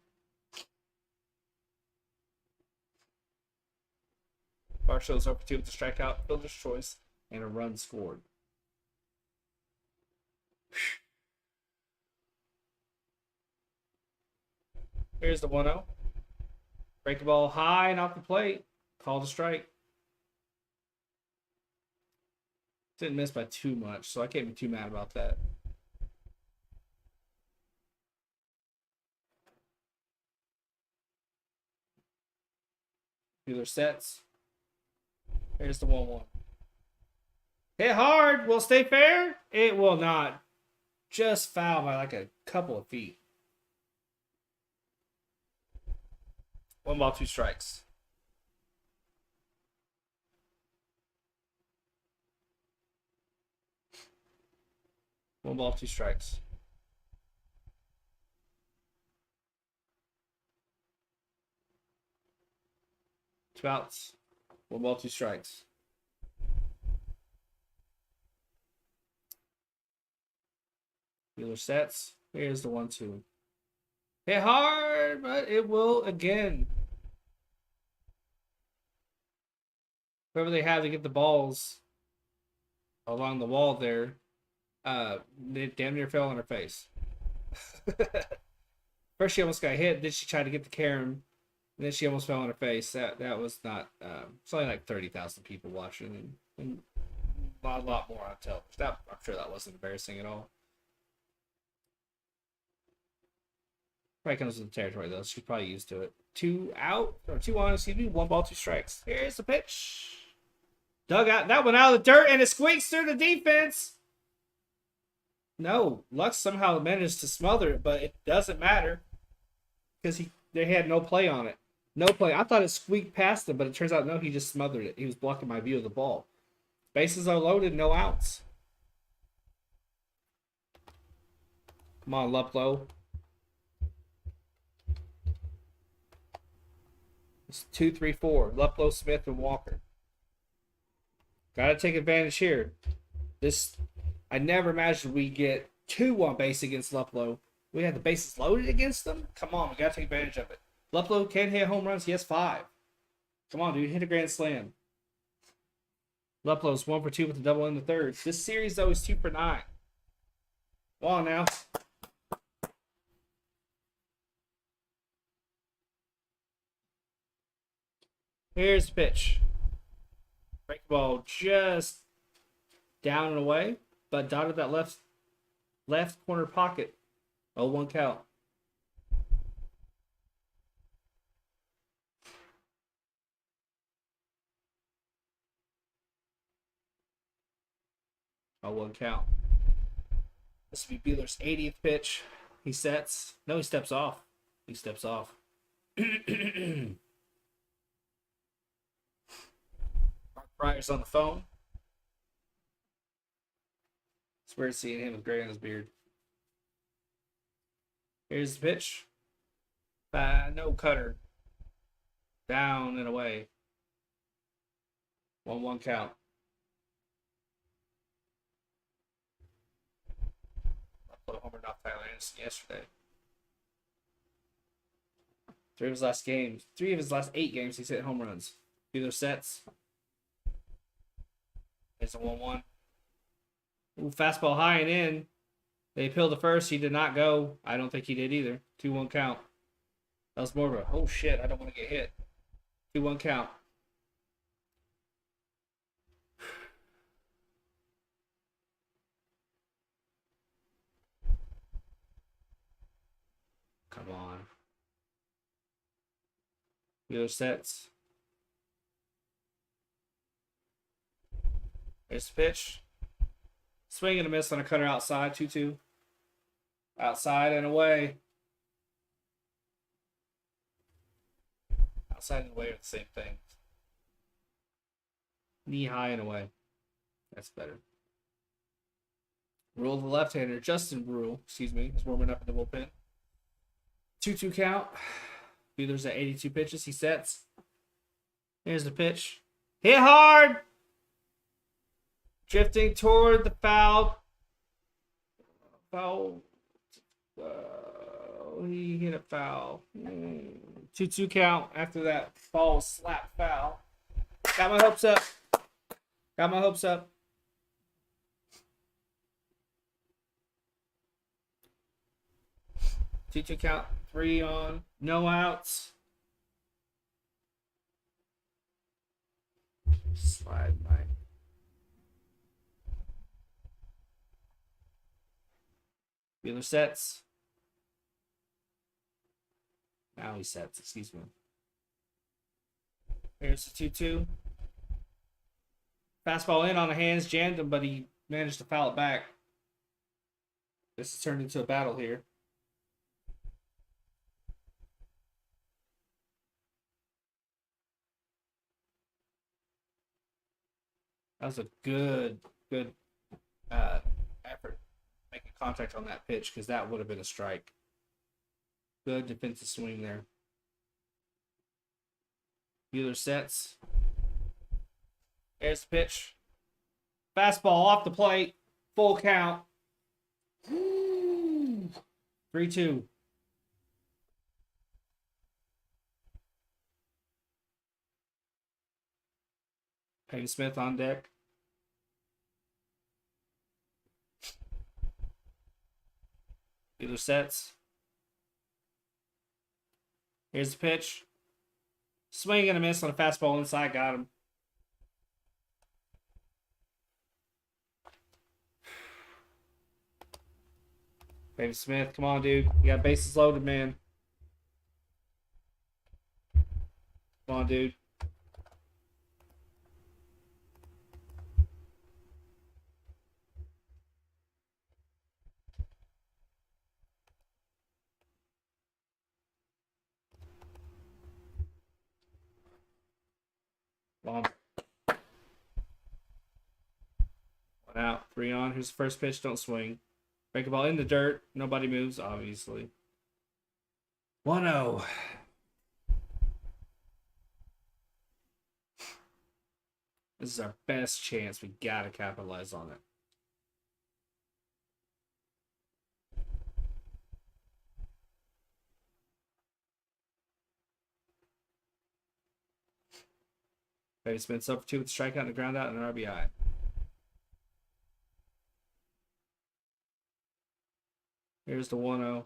Varshow's over 2 with the strikeout, fielder's choice, and a run scored. Here's the 1-0. Break the ball high and off the plate. Call the strike. Didn't miss by too much, so I can't be too mad about that. Either sets. Here's the 1-1. Hit hard. Will stay fair? It will not. Just foul by like a couple of feet. 1 ball, 2 strikes. One ball, 2 strikes. Two outs. 1 ball, 2 strikes. Wheeler sets. Here's the 1-2. Hit hard, but it will again. Whoever they have to get the balls along the wall there, they damn near fell on her face. First she almost got hit, then she tried to get the carom, and then she almost fell on her face. That was not. It's only like 30,000 people watching, and a lot more on television. I'm sure that wasn't embarrassing at all. Probably comes with the territory though. She's probably used to it. 2 out or 2 on. Excuse me. 1 ball, 2 strikes. Here's the pitch. Dug out that one out of the dirt, and it squeaks through the defense. No, Lux somehow managed to smother it, but it doesn't matter because they had no play on it. No play. I thought it squeaked past him, but it turns out no, he just smothered it. He was blocking my view of the ball. Bases are loaded, no outs. Come on, Luplow. It's 2, 3, 4. Luplow, Smith, and Walker. Gotta take advantage here. I never imagined we'd get 2 on base against Luplow. We had the bases loaded against them. Come on, we gotta take advantage of it. Luplow can hit home runs. He has 5. Come on, dude, hit a grand slam. Luplow's 1 for 2 with a double in the third. This series though is 2 for 9. Come on now. Here's the pitch. Break ball just down and away, but dotted that left corner pocket. 0-1 count. Oh, 1 count. This will be Buehler's 80th pitch. He sets. No, he steps off. He steps off. Mark Breyer's on the phone. It's weird seeing him with gray on his beard. Here's the pitch. No cutter. Down and away. 1-1 count. I put a homer off Tyler Anderson yesterday. 3 of his last 8 games, he's hit home runs. Either sets. It's a 1-1. Ooh, fastball high and in. They appealed the first. He did not go. I don't think he did either. 2-1 count. That was more of a, oh shit, I don't want to get hit. 2-1 count. Come on. Wheeler sets. Here's the pitch. Swing and a miss on a cutter outside. 2-2. Outside and away. Outside and away are the same thing. Knee high and away. That's better. Rule the left-hander. Justin Rule, excuse me, is warming up in the bullpen. 2-2 count. Buehler's at 82 pitches. He sets. Here's the pitch. Hit hard! Drifting toward the foul. Foul. He hit a foul. 2-2 count after that ball slap foul. Got my hopes up. Got my hopes up. Two count. 3 on. No outs. Slide my. Wheeler sets. Now he sets, excuse me. Here's the 2-2. Fastball in on the hands, jammed him, but he managed to foul it back. This has turned into a battle here. That was a good effort making contact on that pitch because that would have been a strike. Good defensive swing there. Wheeler sets. There's the pitch. Fastball off the plate. Full count. 3-2. Peyton Smith on deck. Wheeler sets. Here's the pitch. Swing and a miss on a fastball inside. Got him. Peyton Smith, come on, dude. You got bases loaded, man. Come on, dude. Come on. 1 out, 3 on. Here's the first pitch. Don't swing. Break a ball in the dirt. Nobody moves, obviously. 1-0. This is our best chance. We gotta capitalize on it. Baby Smith's up for 2 with a strikeout and a ground out and an RBI. Here's the 1-0.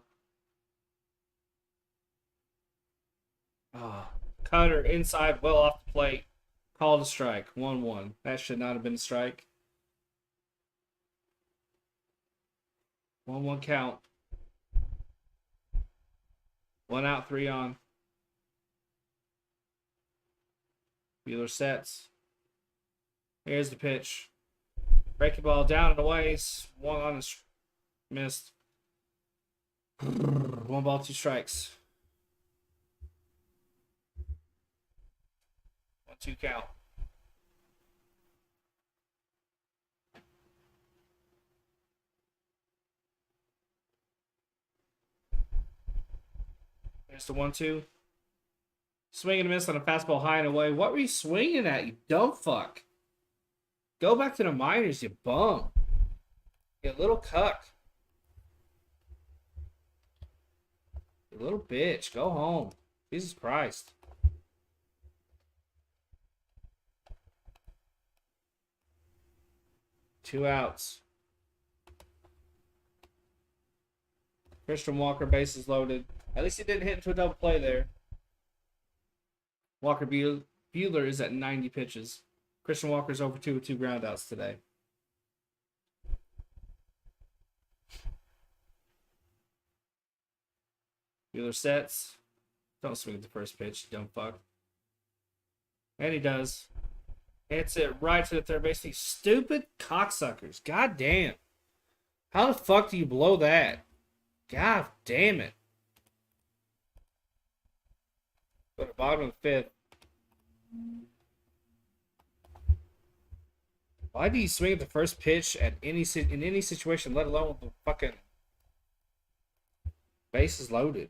Oh, cutter inside, well off the plate. Called a strike. 1-1. That should not have been a strike. 1-1 count. 1 out, 3 on. Wheeler sets. Here's the pitch. Breaking ball down and away. 1 on and missed. 1 ball, 2 strikes. 1-2 count. There's the 1-2. Swing and a miss on a fastball high and away. What were you swinging at, you dumb fuck? Go back to the minors, you bum. You little cuck. You little bitch. Go home. Jesus Christ. Two outs. Christian Walker, bases loaded. At least he didn't hit into a double play there. Walker Buehler is at 90 pitches. Christian Walker's over 2 with 2 groundouts today. Buehler sets. Don't swing at the first pitch, you dumb fuck. And he does. Hits it right to the third base. These stupid cocksuckers. God damn. How the fuck do you blow that? God damn it. Go to the bottom of the 5th. Why do you swing at the first pitch at in any situation, let alone with the fucking bases loaded?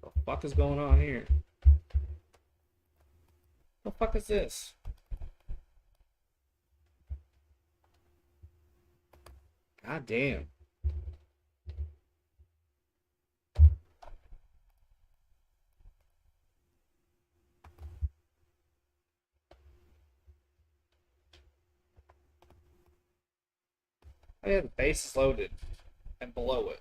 What the fuck is going on here? What the fuck is this? God damn. I had the bases loaded and below it.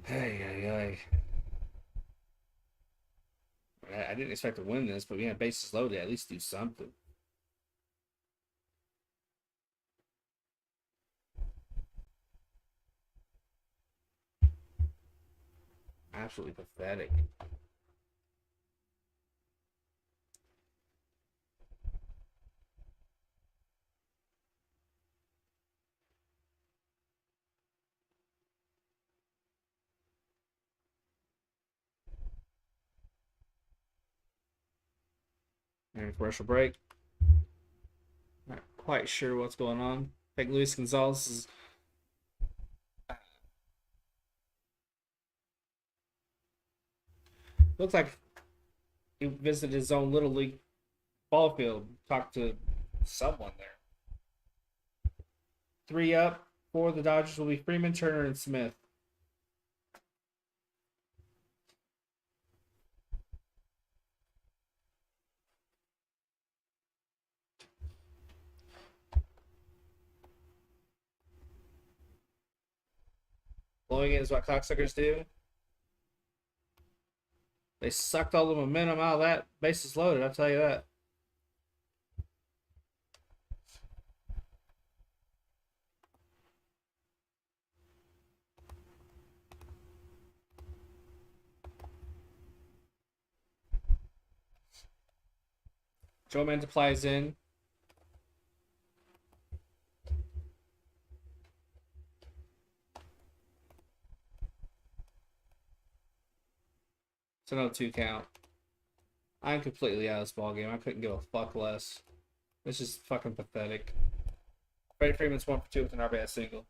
Hey, hey, hey. I didn't expect to win this, but we had bases loaded. At least do something. Absolutely pathetic. And commercial break. Not quite sure what's going on. I think Luis Gonzalez is looks like he visited his own little league ball field, talked to someone there. Three up for the Dodgers will be Freeman, Turner, and Smith. Blowing it is what cocksuckers do. They sucked all the momentum out of that. Bases loaded, I'll tell you that. Joe Mantiply in. It's another 2 count. I'm completely out of this ball game. I couldn't give a fuck less. This is fucking pathetic. Freddie Freeman's 1 for 2 with an RBI single.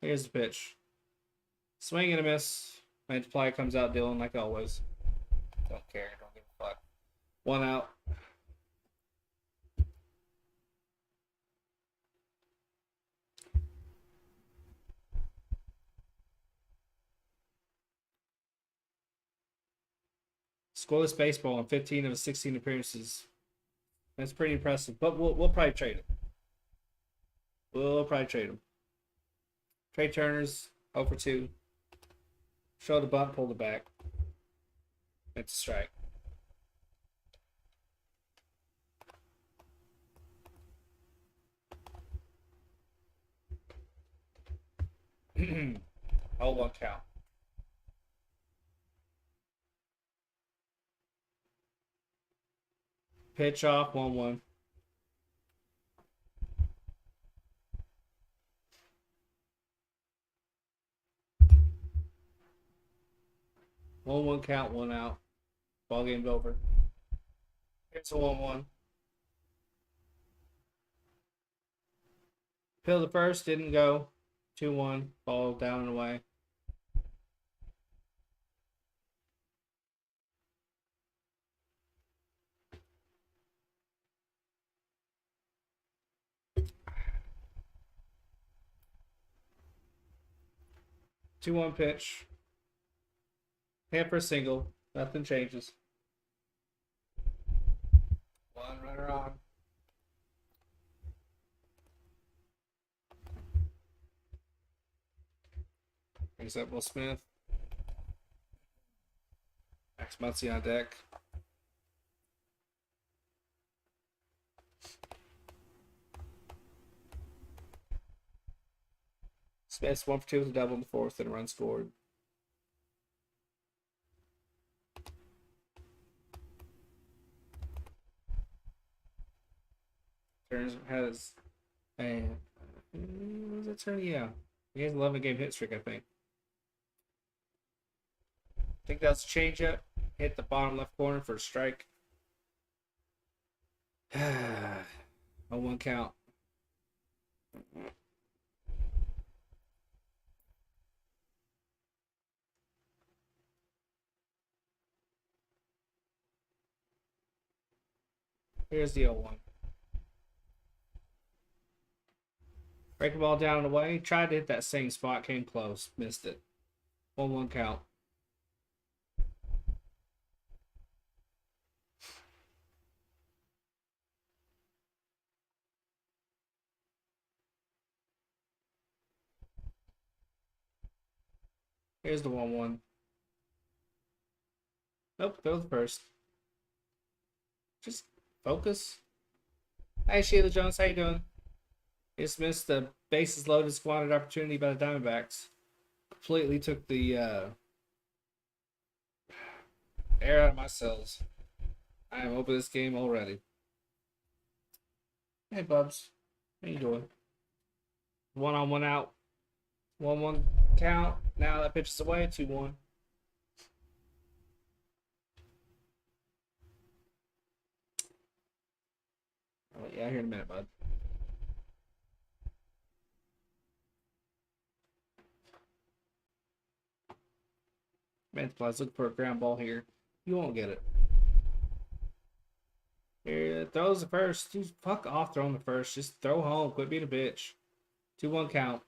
Here's the pitch. Swing and a miss. Mantiply comes out dealing like always. Don't care. Don't give a fuck. 1 out. Scoreless baseball in 15 of his 16 appearances. That's pretty impressive. But we'll probably trade him. We'll probably trade him. Trey Turner's 0 for 2. Showed the bunt, pulled it back. It's a strike. Oh, 1 count. Pitch off, 1-1. One count, 1 out. Ball game's over. Here's a 1-1. Pill the first, didn't go. 2-1. Ball down and away. Two-one pitch. Hit for a single. Nothing changes. 1 runner on. Brings up Will Smith. Max Muncy on deck. Smith's 1 for 2 with a double in the fourth and a run scored. Turns has a was it turn? Yeah, he has 11 game hit streak. I think that was a changeup. Hit the bottom left corner for a strike. 0-1 count. Here's the 0-1. Break the ball down and away. Tried to hit that same spot. Came close. Missed it. 1-1 count. Here's the 1-1. Nope, throw the first. Just focus. Hey, Sheila Jones, how you doing? Just missed the bases loaded squandered opportunity by the Diamondbacks. Completely took the air out of my cells. I am over this game already. Hey, Bubs. How you doing? 1-on-1 out. 1-1 count. Now that pitch is away. 2-1. I'll let you out here in a minute, bud. Man's looking for a ground ball here. You won't get it. Here, throws the first. Dude, fuck off throwing the first. Just throw home. Quit being a bitch. 2-1 count.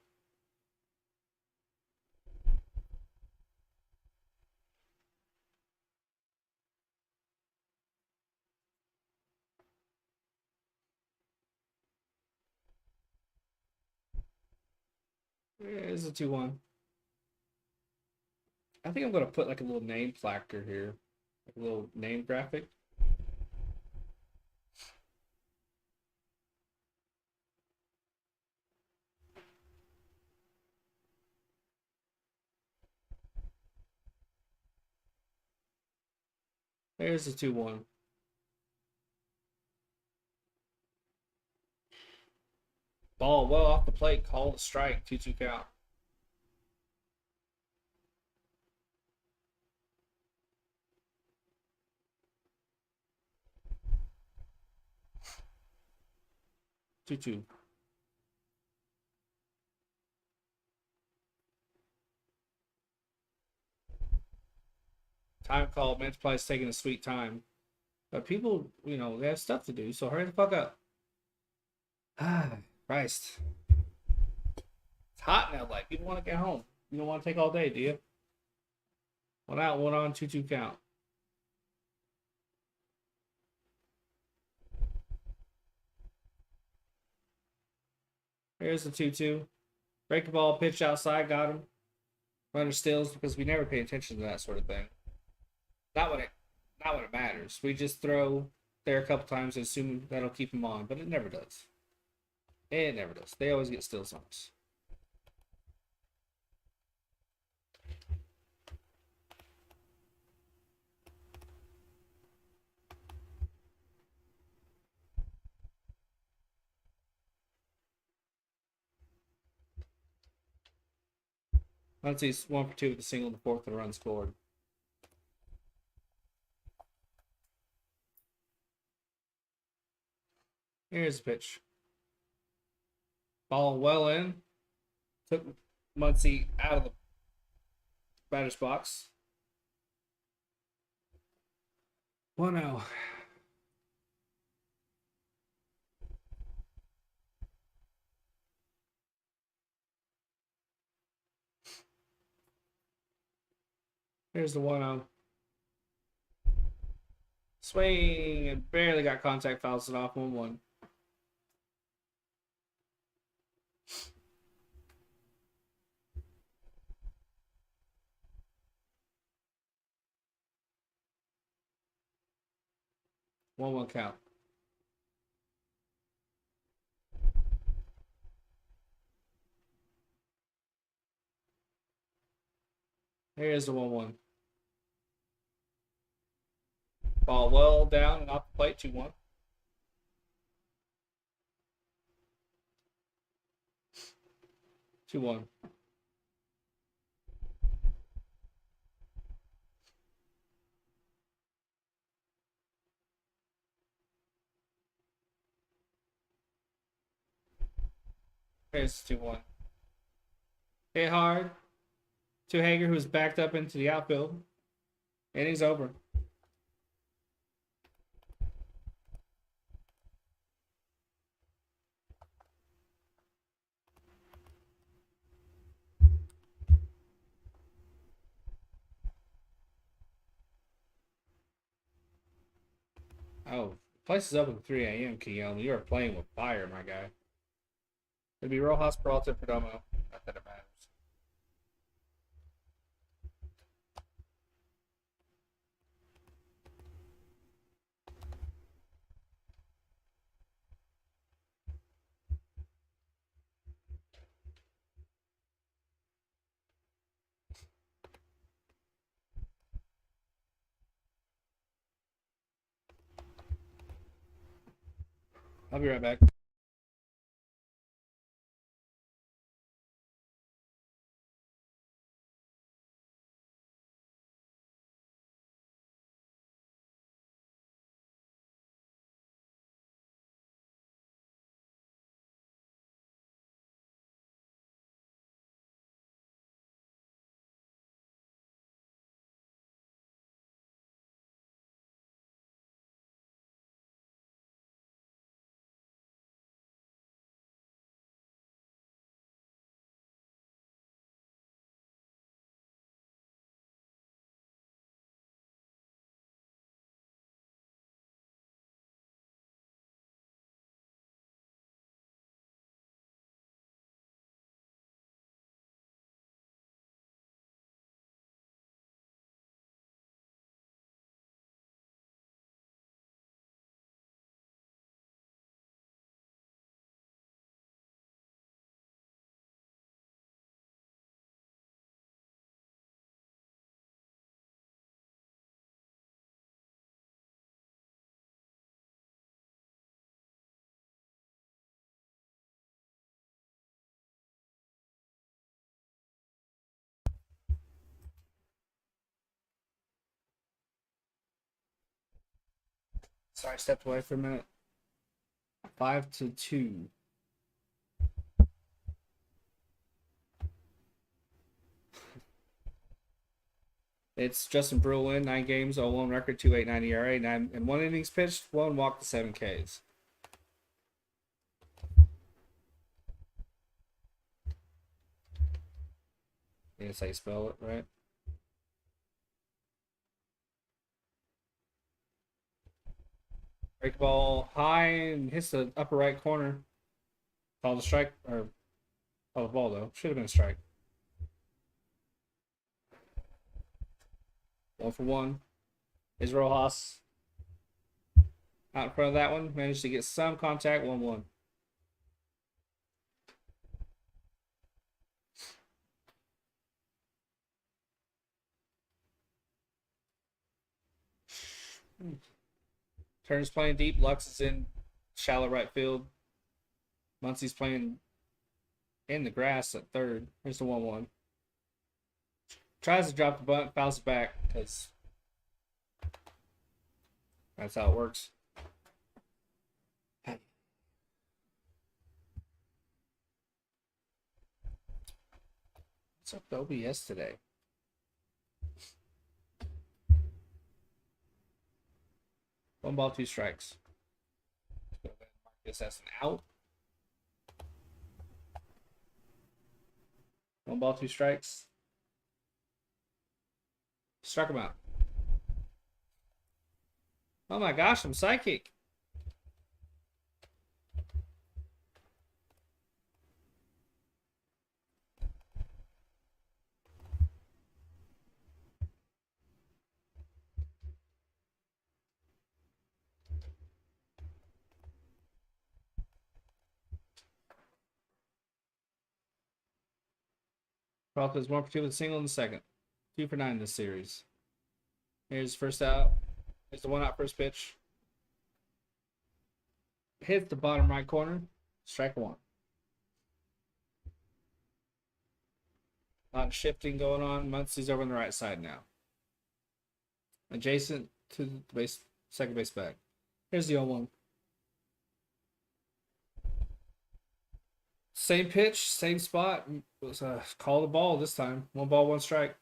It's a 2-1. I think I'm going to put like a little name placard here. Like a little name graphic. There's the 2-1. Ball well off the plate. Call the strike. 2-2 count. Two. Time call. Man's play is taking a sweet time. But people, they have stuff to do, so hurry the fuck up. Ah, Christ. It's hot in LA. People want to get home. You don't want to take all day, do you? 1 out, 1 on, 2-2 count. Here's the 2-2. Break the ball, pitch outside, got him. Runner stills because we never pay attention to that sort of thing. Not when it matters. We just throw there a couple times and assume that'll keep him on, but it never does. It never does. They always get stills on us. Let's see, 1 for 2 with a single in the fourth and a run scored. Here's the pitch. Ball well in. Took Muncie out of the batter's box. 1-0. Here's the 1-0. Swing and barely got contact, fouls it off. 1-1. One count. Here's the 1-1. Ball well down and off the plate. 2-1. Here's 2-1. Hit hard to Hager, who's backed up into the outfield. Inning's over. Oh, the place is open at 3 a.m., Keon. You are playing with fire, my guy. It'd be Rojas, Peralta, Perdomo. Not that it matters. I'll be right back. Sorry, I stepped away for a minute. 5-2. It's Justin Brulin, 9 games, 0-1 record, 2.89 ERA, 9 and 1 innings pitched, 1 walk to 7 Ks. That's how you spell it, right? Break ball high and hits the upper right corner. Called a strike, or called a ball though. Should have been a strike. 1-for-1. Is Rojas out in front of that one? Managed to get some contact. 1-1. Turner's playing deep. Lux is in shallow right field. Muncie's playing in the grass at third. Here's the 1-1. Tries to drop the bunt, fouls it back because that's how it works. What's up with OBS today? One ball, 2 strikes. Mark this as an out. 1 ball, 2 strikes. Struck him out. Oh my gosh, I'm psychic. Falco's 1-for-2 with a single in the second. 2-for-9 in this series. Here's first out. Here's the 1-out first pitch. Hit the bottom right corner. Strike 1. A lot of shifting going on. Muncie's over on the right side now. Adjacent to the base, second base bag. Here's the 0-1. Same pitch, same spot. Was call the ball this time. 1 ball, 1 strike.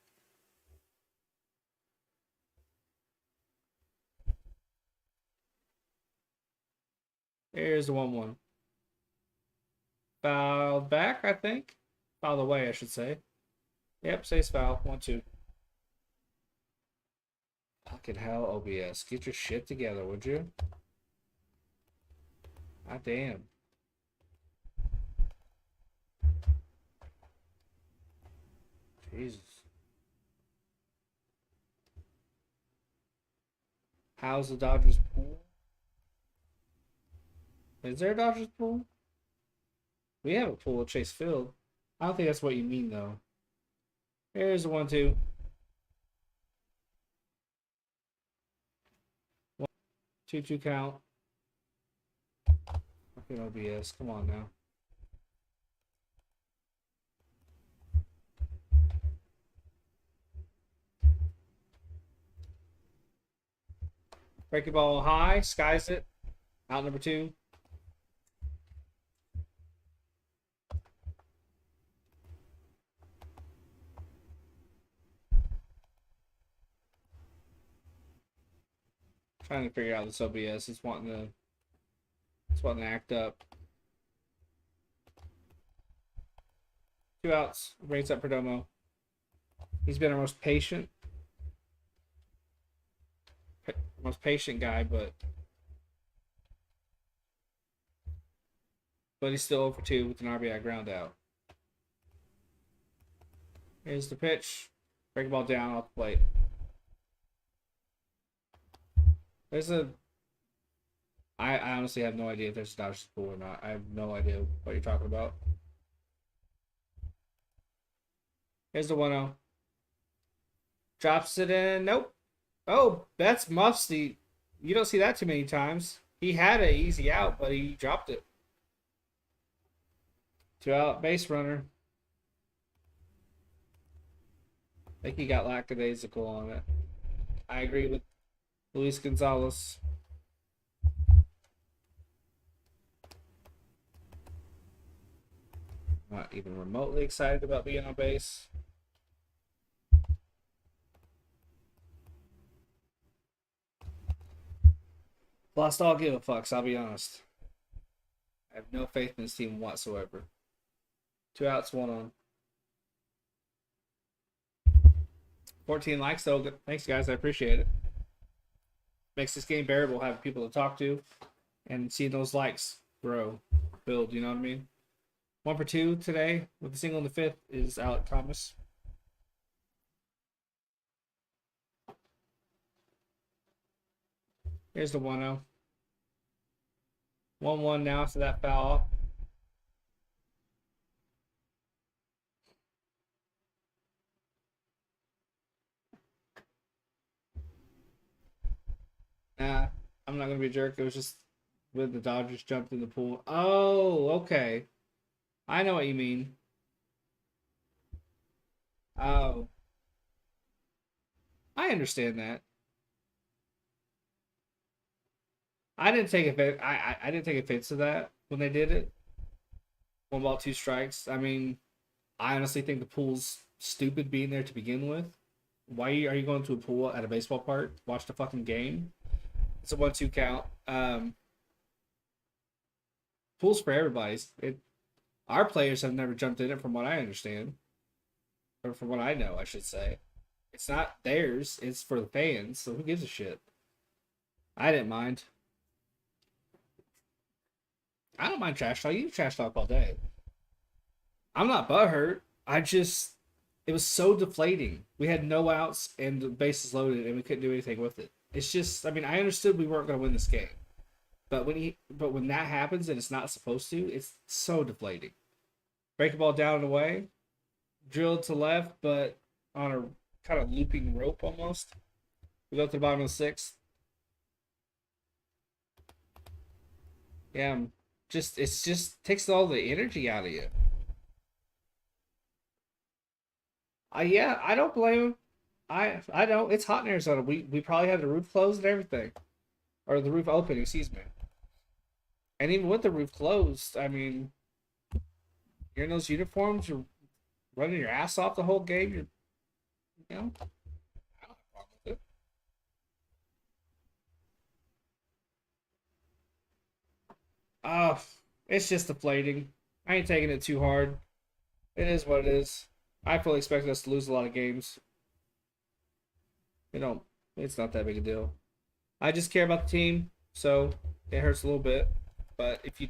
Here's the 1-1. Fouled back, I think. Fouled away, I should say. Yep, says foul. 1-2. Fucking hell, OBS. Get your shit together, would you? God damn. Jesus. How's the Dodgers pool? Is there a Dodgers pool? We have a pool at Chase Field. I don't think that's what you mean, though. Here's the 1-2. 2-2 count. OBS. Come on now. Breaking ball high, skies it. Out number 2. Trying to figure out this OBS. It's wanting to act up. 2 outs. Brings up Perdomo. He's been our most patient guy, but he's still over 2 with an RBI ground out. Here's the pitch. Break the ball down off the plate. I honestly have no idea if there's a Dodgers pool or not. I have no idea what you're talking about. Here's the 1-0. Drops it in. Nope. Oh, that's Mufsy. You don't see that too many times. He had an easy out, but he dropped it. 2 out, base runner. I think he got lackadaisical on it. I agree with Luis Gonzalez. Not even remotely excited about being on base. Lost all give a fucks, I'll be honest. I have no faith in this team whatsoever. 2 outs, 1 on. 14 likes though. Thanks guys, I appreciate it. Makes this game bearable having people to talk to and seeing those likes grow, build, you know what I mean? 1 for 2 today with a single in the 5th is Alec Thomas. Here's the 1-0. 1-1 now after that foul. Nah, I'm not going to be a jerk. It was just when the Dodgers jumped in the pool. Oh, okay. I know what you mean. Oh. I understand that. I didn't take offense. I didn't take offense to that when they did it. 1 ball, 2 strikes. I mean, I honestly think the pool's stupid being there to begin with. Why are you going to a pool at a baseball park? Watch the fucking game. It's a 1-2 count. Pool's for everybody. Our players have never jumped in it, from what I understand, or from what I know, I should say. It's not theirs. It's for the fans. So who gives a shit? I didn't mind. I don't mind trash talk. You trash talk all day. I'm not butthurt. It was so deflating. We had no outs and the bases loaded, and we couldn't do anything with it. It's just, I mean, I understood we weren't going to win this game, but when that happens and it's not supposed to, it's so deflating. Break the ball down and away, drilled to left, but on a kind of looping rope almost. We go to the bottom of the 6th. Yeah, it just takes all the energy out of you. Yeah, I don't blame him. I don't. It's hot in Arizona. We probably had the roof closed and everything, or the roof open. Excuse me. And even with the roof closed, I mean, you're in those uniforms. You're running your ass off the whole game. You know. I don't have a problem with it. It's just deflating. I ain't taking it too hard. It is what it is. I fully expected us to lose a lot of games. You know, it's not that big a deal. I just care about the team, so it hurts a little bit. But if you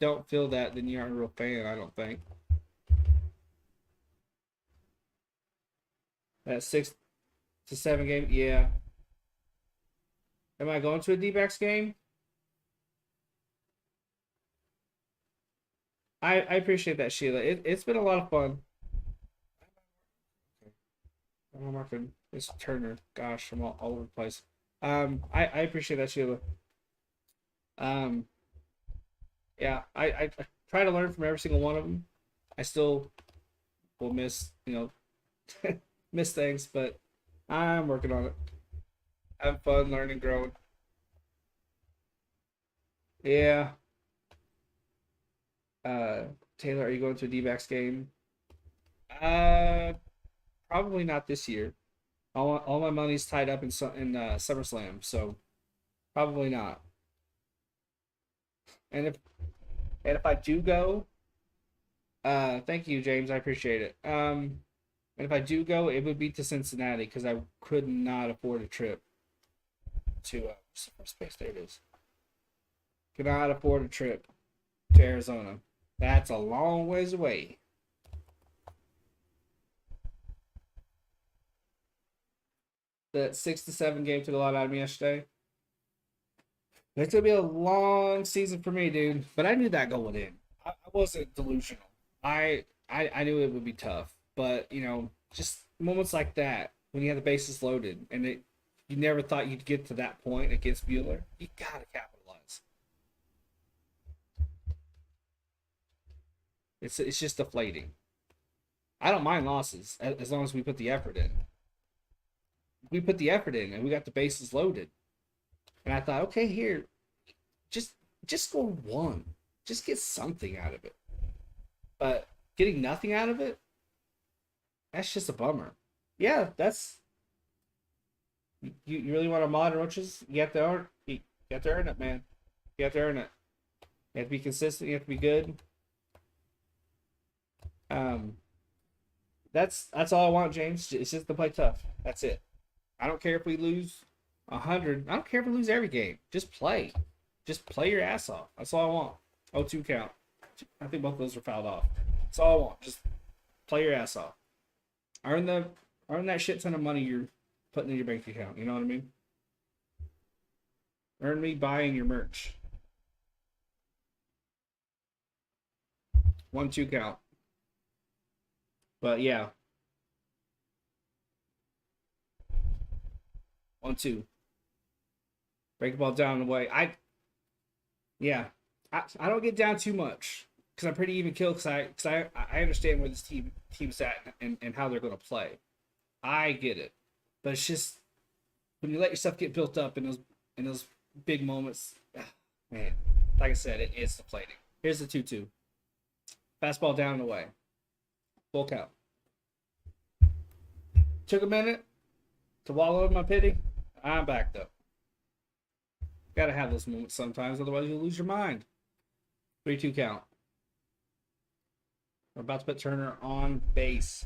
don't feel that, then you aren't a real fan, I don't think. That 6-7 game, yeah. Am I going to a D-backs game? I appreciate that, Sheila. It's been a lot of fun. I'm marking this Turner. Gosh, I'm all over the place. I appreciate that, Sheila. Um, Yeah, I try to learn from every single one of them. I still will miss, miss things, but I'm working on it. Having fun, learning, growing. Yeah. Uh, Taylor, are you going to a D-backs game? Uh, Probably not this year. All my money's tied up in SummerSlam, so probably not. And if I do go, thank you, James. I appreciate it. And if I do go, it would be to Cincinnati because I could not afford a trip to space. There it is. Could not afford a trip to Arizona. That's a long ways away. The 6-7 game took a lot out of me yesterday. It's gonna be a long season for me, dude. But I knew that going in. I wasn't delusional. I knew it would be tough, but just moments like that when you have the bases loaded and you never thought you'd get to that point against Bueller. You gotta capitalize. It's just deflating. I don't mind losses as long as we put the effort in. We put the effort in and we got the bases loaded. And I thought, okay, here, just just score one. Just get something out of it. But getting nothing out of it, that's just a bummer. Yeah, that's you really want to mod roaches? You have to earn it, man. You have to earn it. You have to be consistent. You have to be good. Um, that's all I want, James. It's just to play tough. That's it. I don't care if we lose 100. I don't care if we lose every game. Just play. Just play your ass off. That's all I want. 0-2 count. I think both of those are fouled off. That's all I want. Just play your ass off. Earn the earn that shit ton of money you're putting in your bank account. You know what I mean? Earn me buying your merch. 1-2 count. But yeah, 1-2. Break the ball down the way. Yeah, I don't get down too much because I'm pretty even killed because I understand where this team's at and how they're going to play. I get it, but it's just when you let yourself get built up in those big moments, man. Like I said, it's deflating. Here's the 2-2. Fastball down and away. Full count. Took a minute to wallow in my pity. I'm back though. Gotta have those moments sometimes, otherwise you'll lose your mind. 3-2 count. We're about to put Turner on base.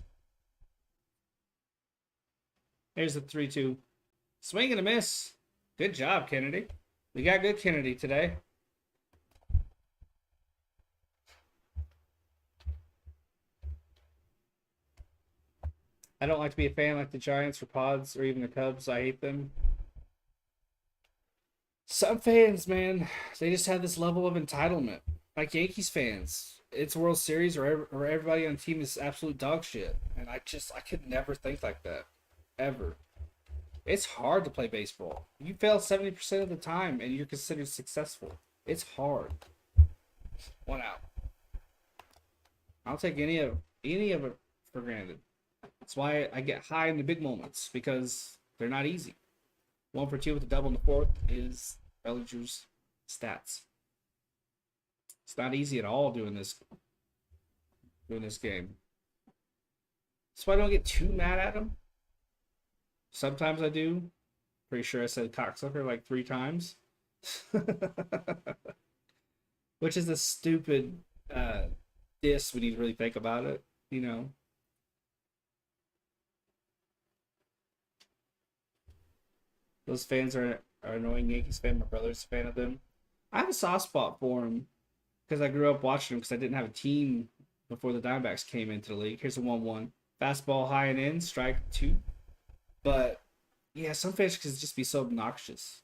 Here's the 3-2. Swing and a miss. Good job, Kennedy. We got good Kennedy today. I don't like to be a fan like the Giants or Pods or even the Cubs. I hate them. Some fans, man, they just have this level of entitlement. Like Yankees fans, it's World Series or everybody on the team is absolute dog shit, and I could never think like that, ever. It's hard to play baseball. You fail 70% of the time, and you're considered successful. It's hard. One out. I'll take any of it for granted. That's why I get high in the big moments because they're not easy. 1 for 2 with a double in the fourth is Bellinger's stats. It's not easy at all doing this game. That's why I don't get too mad at him. Sometimes I do. Pretty sure I said cocksucker like 3 times. Which is a stupid diss when you really think about it, you know. Those fans are annoying Yankees fan. My brother's a fan of them. I have a soft spot for him because I grew up watching them because I didn't have a team before the Diamondbacks came into the league. Here's a 1-1. Fastball high and in, strike 2. But yeah, some fans can just be so obnoxious.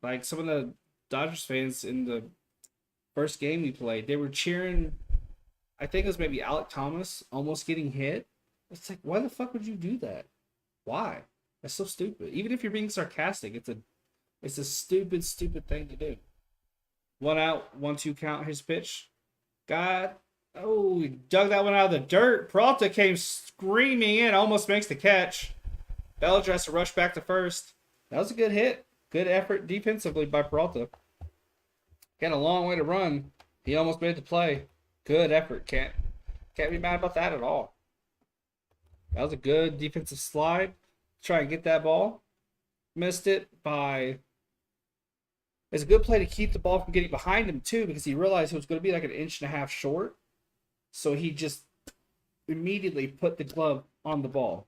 Like some of the Dodgers fans in the first game we played, they were cheering. I think it was maybe Alec Thomas almost getting hit. It's like, why the fuck would you do that? Why? That's so stupid. Even if you're being sarcastic, it's a stupid thing to do. One out, 1-2 count. His pitch. God. Oh, he dug that one out of the dirt. Peralta came screaming in, almost makes the catch. Bellinger has to rush back to first. That was a good hit. Good effort defensively by Peralta. Got a long way to run. He almost made the play. Good effort. Can't be mad about that at all. That was a good defensive slide. Try and get that ball. Missed it by. It's a good play to keep the ball from getting behind him too, because he realized it was going to be like an inch and a half short. So he just immediately put the glove on the ball.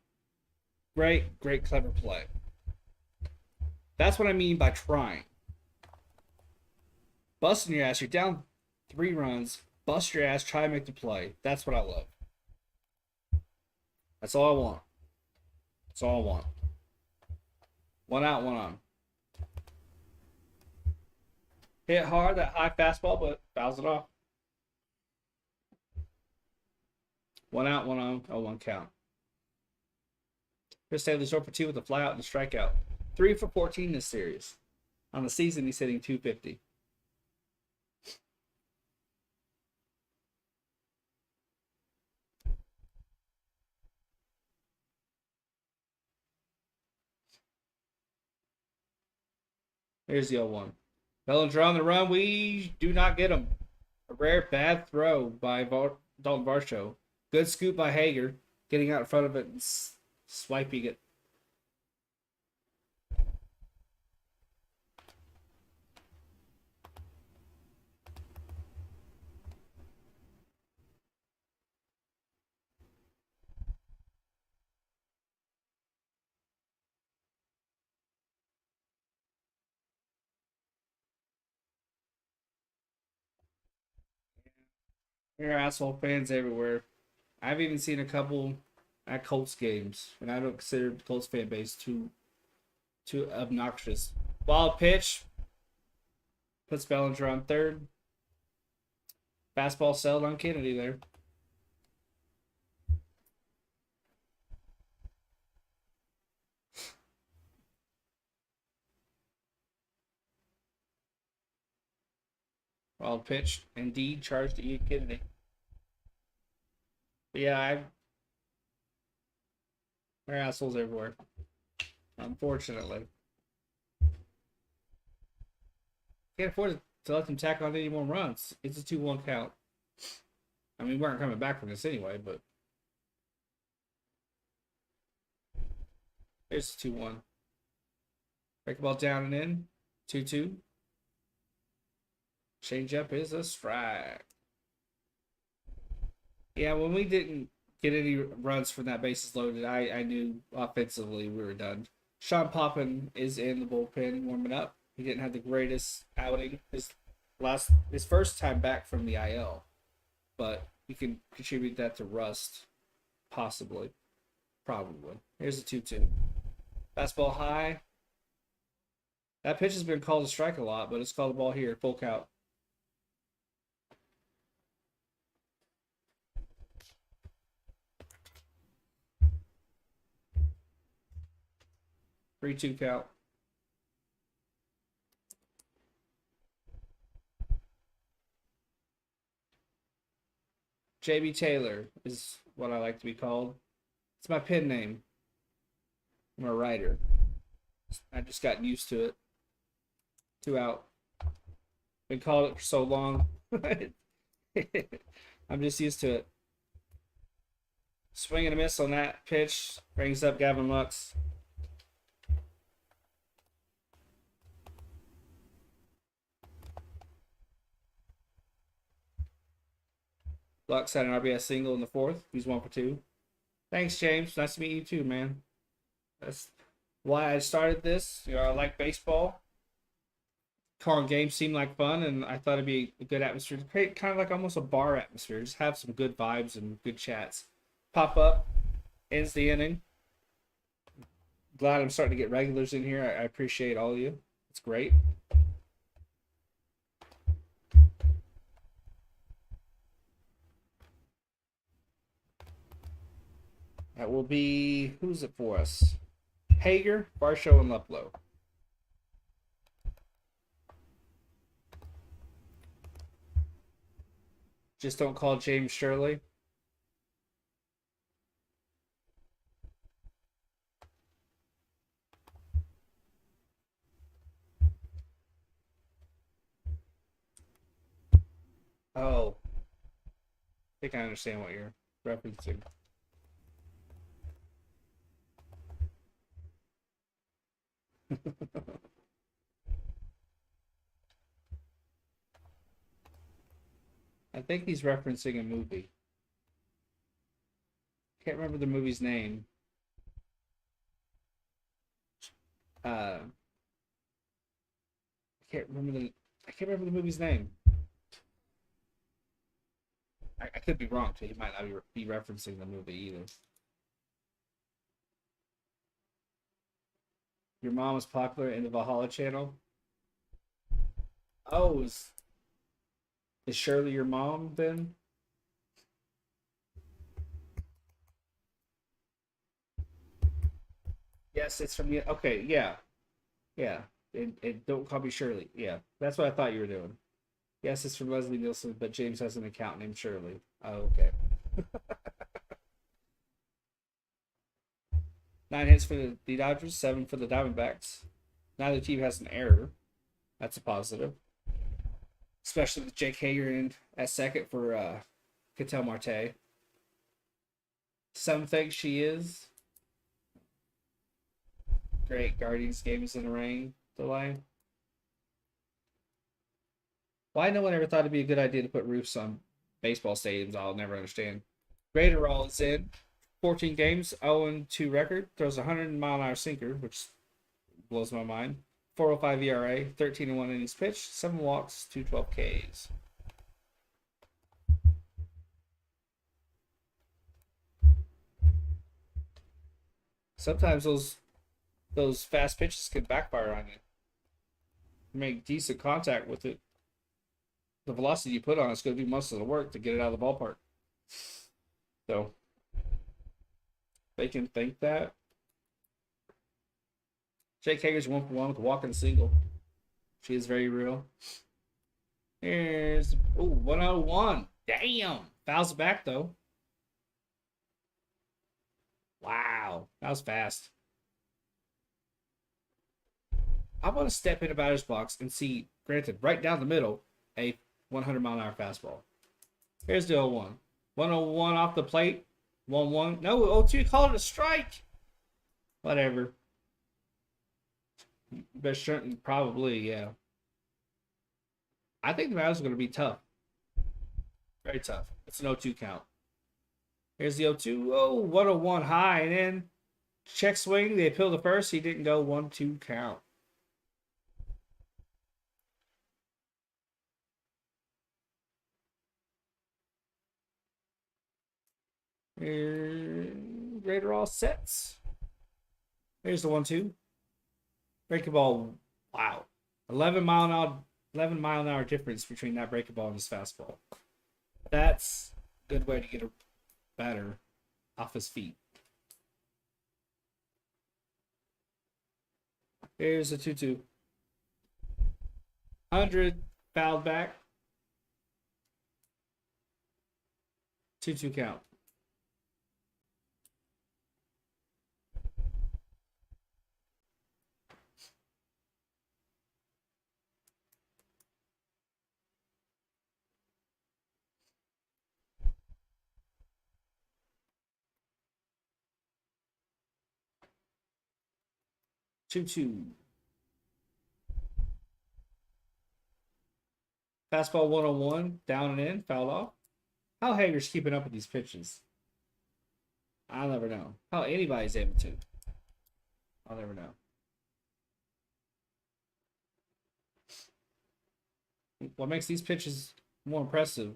Great, clever play. That's what I mean by trying. Busting your ass. You're down 3 runs. Bust your ass. Try and make the play. That's what I love. That's all I want. That's all I want. One out, one on. Hit hard, that high fastball, but fouls it off. One out, one on. Oh, one count. Chris Taylor's 0 for 2 with a flyout and a strikeout. 3 for 14 this series. On the season, he's hitting .250. Here's the 0-1. Bellinger on the run. We do not get him. A rare bad throw by Dalton Varsho. Good scoop by Hager. Getting out in front of it and swiping it. There are asshole fans everywhere. I've even seen a couple at Colts games, and I don't consider the Colts fan base too obnoxious. Wild pitch. Puts Bellinger on third. Fastball settled on Kennedy there. Wild pitch. Indeed, charged to Ian Kennedy. But yeah, there are assholes everywhere. Unfortunately. Can't afford to let them tack on any more runs. It's a 2-1 count. I mean, we aren't coming back from this anyway, but. There's 2-1. Break the ball down and in. 2-2. Changeup is a strike. Yeah, when we didn't get any runs from that bases loaded, I knew offensively we were done. Sean Poppin is in the bullpen warming up. He didn't have the greatest outing his first time back from the IL, but you can contribute that to rust, possibly, probably. Here's a 2-2. Fastball high. That pitch has been called a strike a lot, but it's called a ball here. Full count. Three, 2 count. JB Taylor is what I like to be called. It's my pen name. I'm a writer. I just got used to it. 2 out. Been called it for so long. I'm just used to it. Swing and a miss on that pitch. Brings up Gavin Lux. Lux had an RBI single in the 4th. He's 1 for 2. Thanks, James. Nice to meet you too, man. That's why I started this. You know, I like baseball. Calling games seemed like fun, and I thought it'd be a good atmosphere to create kind of like almost a bar atmosphere. Just have some good vibes and good chats. Pop up, ends the inning. Glad I'm starting to get regulars in here. I appreciate all of you. It's great. That will be, who's it for us? Hager, Varsho, and Luplow. Just don't call James Shirley. Oh, I think I understand what you're referencing. I think he's referencing a movie. Can't remember the movie's name. I can't remember the I can't remember the movie's name. I could be wrong too. He might not be referencing the movie either. Your mom was popular in the Valhalla channel. Oh, is Shirley your mom then? Yes, it's from the. Okay, yeah, yeah. And don't call me Shirley. Yeah, that's what I thought you were doing. Yes, it's from Leslie Nielsen, but James has an account named Shirley. Oh, okay. 9 hits for the Dodgers, 7 for the Diamondbacks. Neither team has an error. That's a positive, especially with Jake Hager in at second for Ketel Marte. Some think she is great. Guardians games in the rain delay. Why no one ever thought it'd be a good idea to put roofs on baseball stadiums? I'll never understand. Graterol is in 14 games, 0-2 record, throws a 100-mile-an-hour sinker, which blows my mind. 4.05 ERA, 13-1 innings pitched, 7 walks, 212 Ks. Sometimes those fast pitches can backfire on you. You make decent contact with it. The velocity you put on it's going to do most of the work to get it out of the ballpark. So they can think that. Jake Hager's 1-for-1 with a walk and single. She is very real. Here's 101. Damn. Fouls it back though. Wow. That was fast. I want to step in a batter's box and see, granted, right down the middle, a 100-mile-an-hour fastball. Here's the 0-1. 101 off the plate. 1-1. No, 0-2. Call it a strike. Whatever. But certainly, probably, yeah. I think the battle's going to be tough. Very tough. It's an 0-2 count. Here's the 0-2. Oh, 101 high. And then check swing. They appeal the first. He didn't go 1-2 count. Raider all sets. There's the 1-2. Breaking ball. Wow. 11-mile-an-hour difference between that breaking ball and his fastball. That's a good way to get a batter off his feet. Here's a 2-2. 100 fouled back. 2-2 count. Two. Fastball 101, down and in, fouled off. How Hager's keeping up with these pitches? I'll never know. How anybody's able to. I'll never know. What makes these pitches more impressive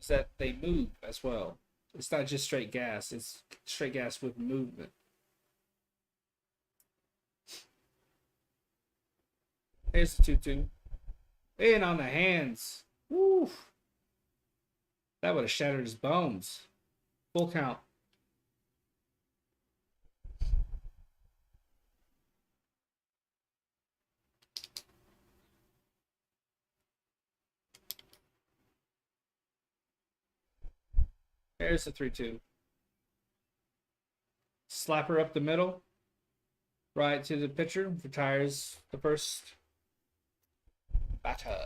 is that they move as well. It's not just straight gas, it's straight gas with movement. Here's the 2-2. In on the hands. Woo. That would have shattered his bones. Full count. There's the 3-2. Slapper up the middle. Right to the pitcher. Retires the first batter.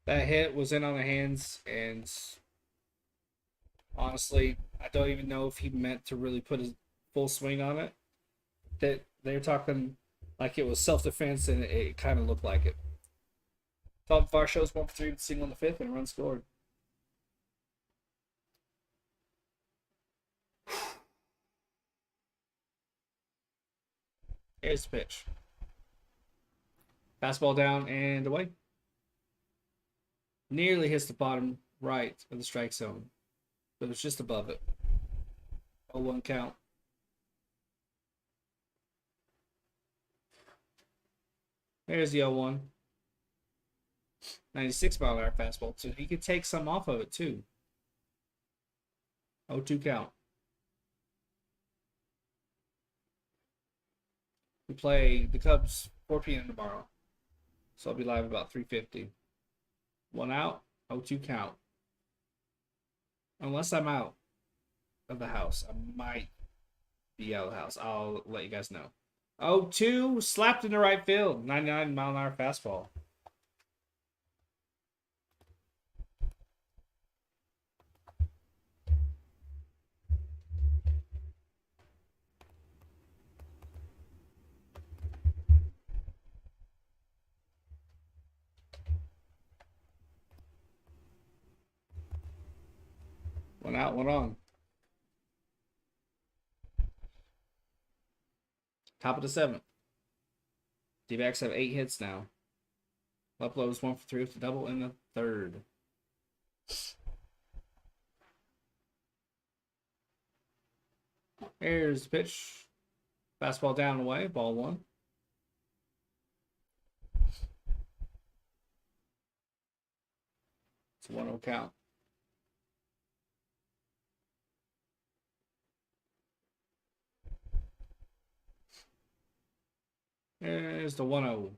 That hit was in on the hands, and honestly, I don't even know if he meant to really put his full swing on it. That they're talking like it was self-defense, and it kind of looked like it. Top Far shows 1 for 3 with single in the fifth and a run scored. Here's the pitch. Fastball down and away. Nearly hits the bottom right of the strike zone, but it was just above it. 0-1 count. There's the 0-1. 96-mile-an-hour fastball, so he could take some off of it too. 0-2 count. We play the Cubs 4 p.m. tomorrow, so I'll be live about 3:50. 1 out, 0-2 count. Unless I'm out of the house, I might be out of the house. I'll let you guys know. 0-2, slapped into right field. 99-mile-an-hour fastball. One out, one on. Top of the seventh. D-backs have 8 hits now. Upload is 1 for 3 with a double in the third. Here's the pitch. Fastball down and away. Ball 1. It's a 1-0 count. There's the 1-0.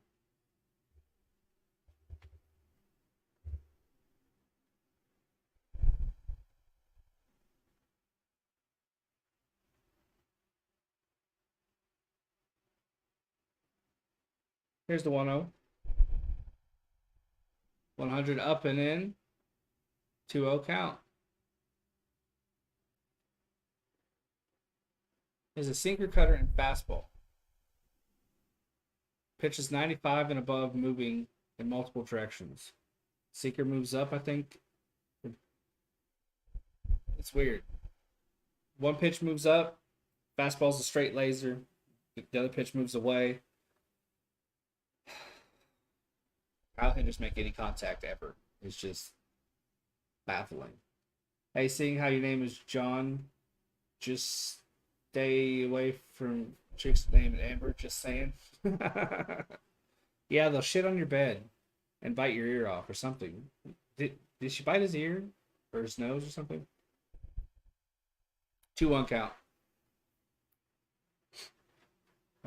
Here's the 1-0. 100 up and in. 2-0 count. There's a sinker, cutter, and fastball. Pitch is 95 and above, moving in multiple directions. Sinker moves up, I think. It's weird. One pitch moves up. Fastball's a straight laser. The other pitch moves away. How hitters make any contact ever is just baffling. Hey, seeing how your name is John, just stay away from chicks named Amber. Just saying. Yeah, they'll shit on your bed and bite your ear off or something. Did she bite his ear or his nose or something? 2-1 count.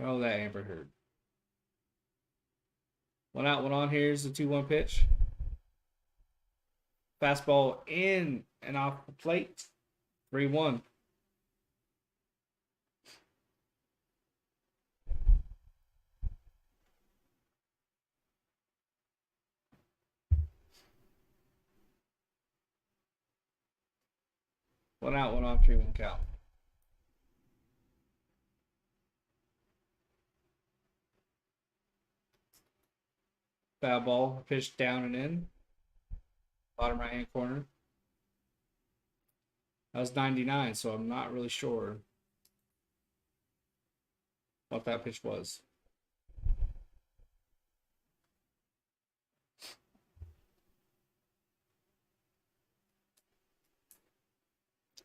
Oh, that Amber heard. 1 out, 1 on. Here's the 2-1 pitch. Fastball in and off the plate. 3-1. One out, 1 on. 3-1 count. Foul ball, pitched down and in. Bottom right hand corner. That was 99, so I'm not really sure what that pitch was.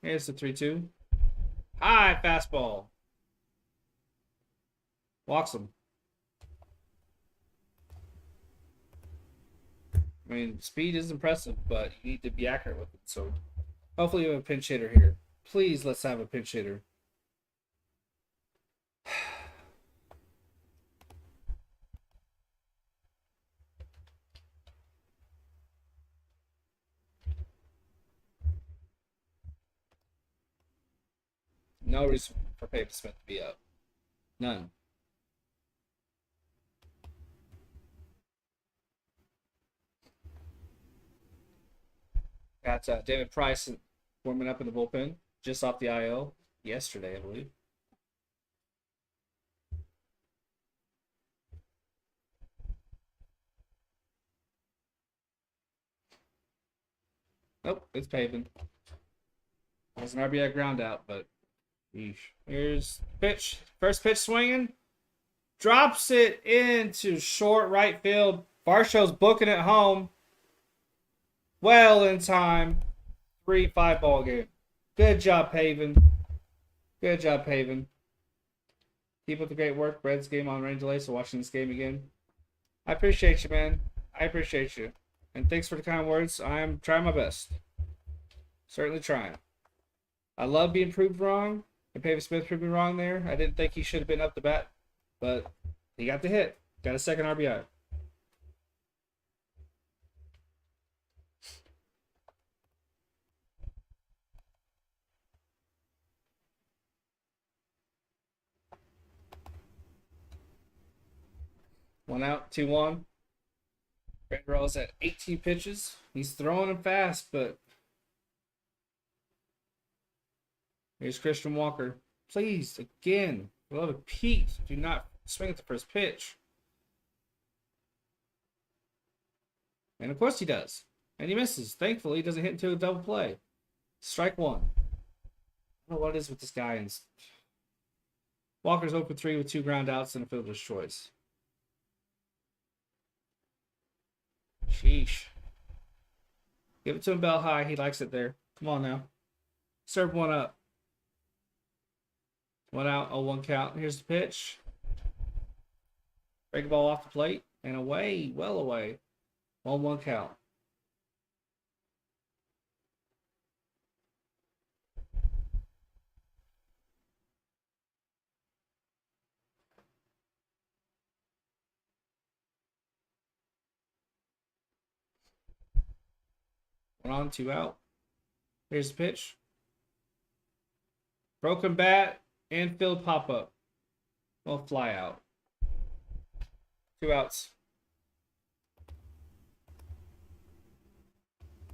Here's the 3-2. High fastball. Walks him. I mean, speed is impressive, but you need to be accurate with it. So hopefully you have a pinch hitter here. Please, let's have a pinch hitter. No reason for Pavin Smith to be up. None. Got David Price warming up in the bullpen just off the IL yesterday, I believe. Nope, it's Pavin. There's an RBI ground out, but yeesh. Here's pitch. First pitch swinging. Drops it into short right field. Varsho's booking it home. Well in time. 3-5 ball game. Good job, Pavin. Good job, Pavin. Keep up the great work. Reds game on rain delay, so watching this game again. I appreciate you, man. I appreciate you. And thanks for the kind words. I'm trying my best. Certainly trying. I love being proved wrong. And Pavin Smith proved me wrong there. I didn't think he should have been up the bat. But he got the hit. Got a second RBI. One out, 2-1. Brandrell's at 18 pitches. He's throwing him fast, but here's Christian Walker. Please, again, for the love of Pete, do not swing at the first pitch. And of course he does. And he misses. Thankfully, he doesn't hit into a double play. Strike one. I don't know what it is with this guy. And Walker's 0 for 3 with 2 ground outs and a fielder's choice. Sheesh. Give it to him bell high. He likes it there. Come on now. Serve one up. 1 out, 0-1 count. Here's the pitch. Break the ball off the plate. And away. Well away. 1-1 count. One on, 2 out. Here's the pitch. Broken bat. Infield pop up. Well, fly out. 2 outs.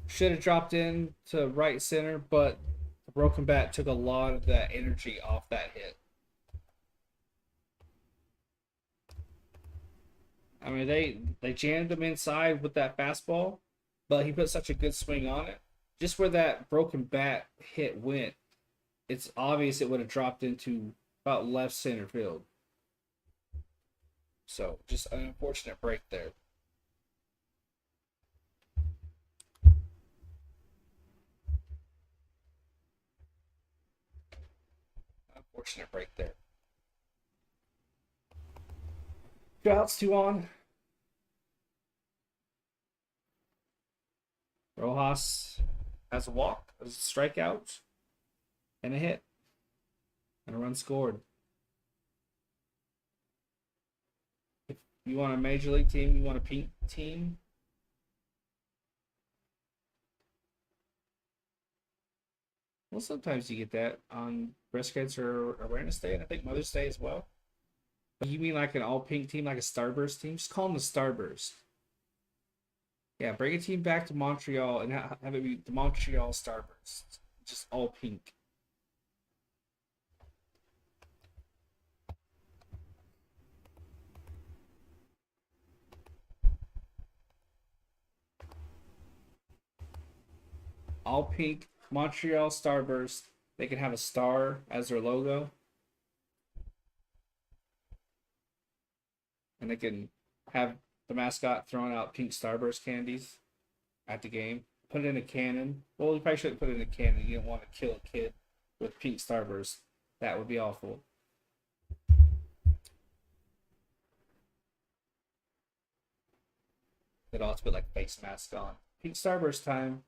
Should have dropped in to right center, but the broken bat took a lot of that energy off that hit. I mean, they jammed him inside with that fastball, but he put such a good swing on it. Just where that broken bat hit went, it's obvious it would have dropped into about left center field. So, just an unfortunate break there. Unfortunate break there. 2 outs, 2 on. Rojas has a walk, has a strikeout, and a hit. And a run scored. If you want a major league team, you want a pink team, well, sometimes you get that on Breast Cancer Awareness Day, and I think Mother's Day as well. But you mean like an all-pink team, like a Starburst team? Just call them the Starburst. Yeah, bring a team back to Montreal and have it be the Montreal Starburst. Just all pink. All pink Montreal Starburst. They can have a star as their logo. And they can have the mascot throwing out pink Starburst candies at the game. Put it in a cannon. Well, you probably shouldn't put it in a cannon. You don't want to kill a kid with pink Starburst. That would be awful. They'd also put like face mask on. Pink Starburst time.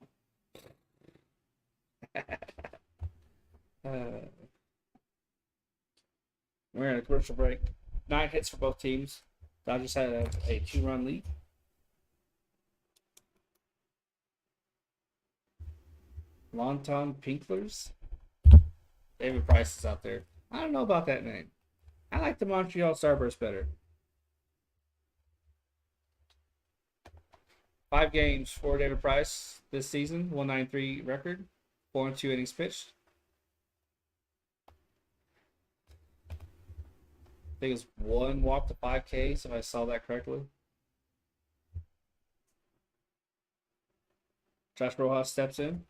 We're in a commercial break. 9 hits for both teams. Dodgers had a 2-run lead. Lonton Pinklers. David Price is out there. I don't know about that name. I like the Montreal Starburst better. 5 games for David Price this season, 193 record, 4-2 innings pitched. I think it's 1 walk to 5 Ks, if I saw that correctly. Josh Rojas steps in.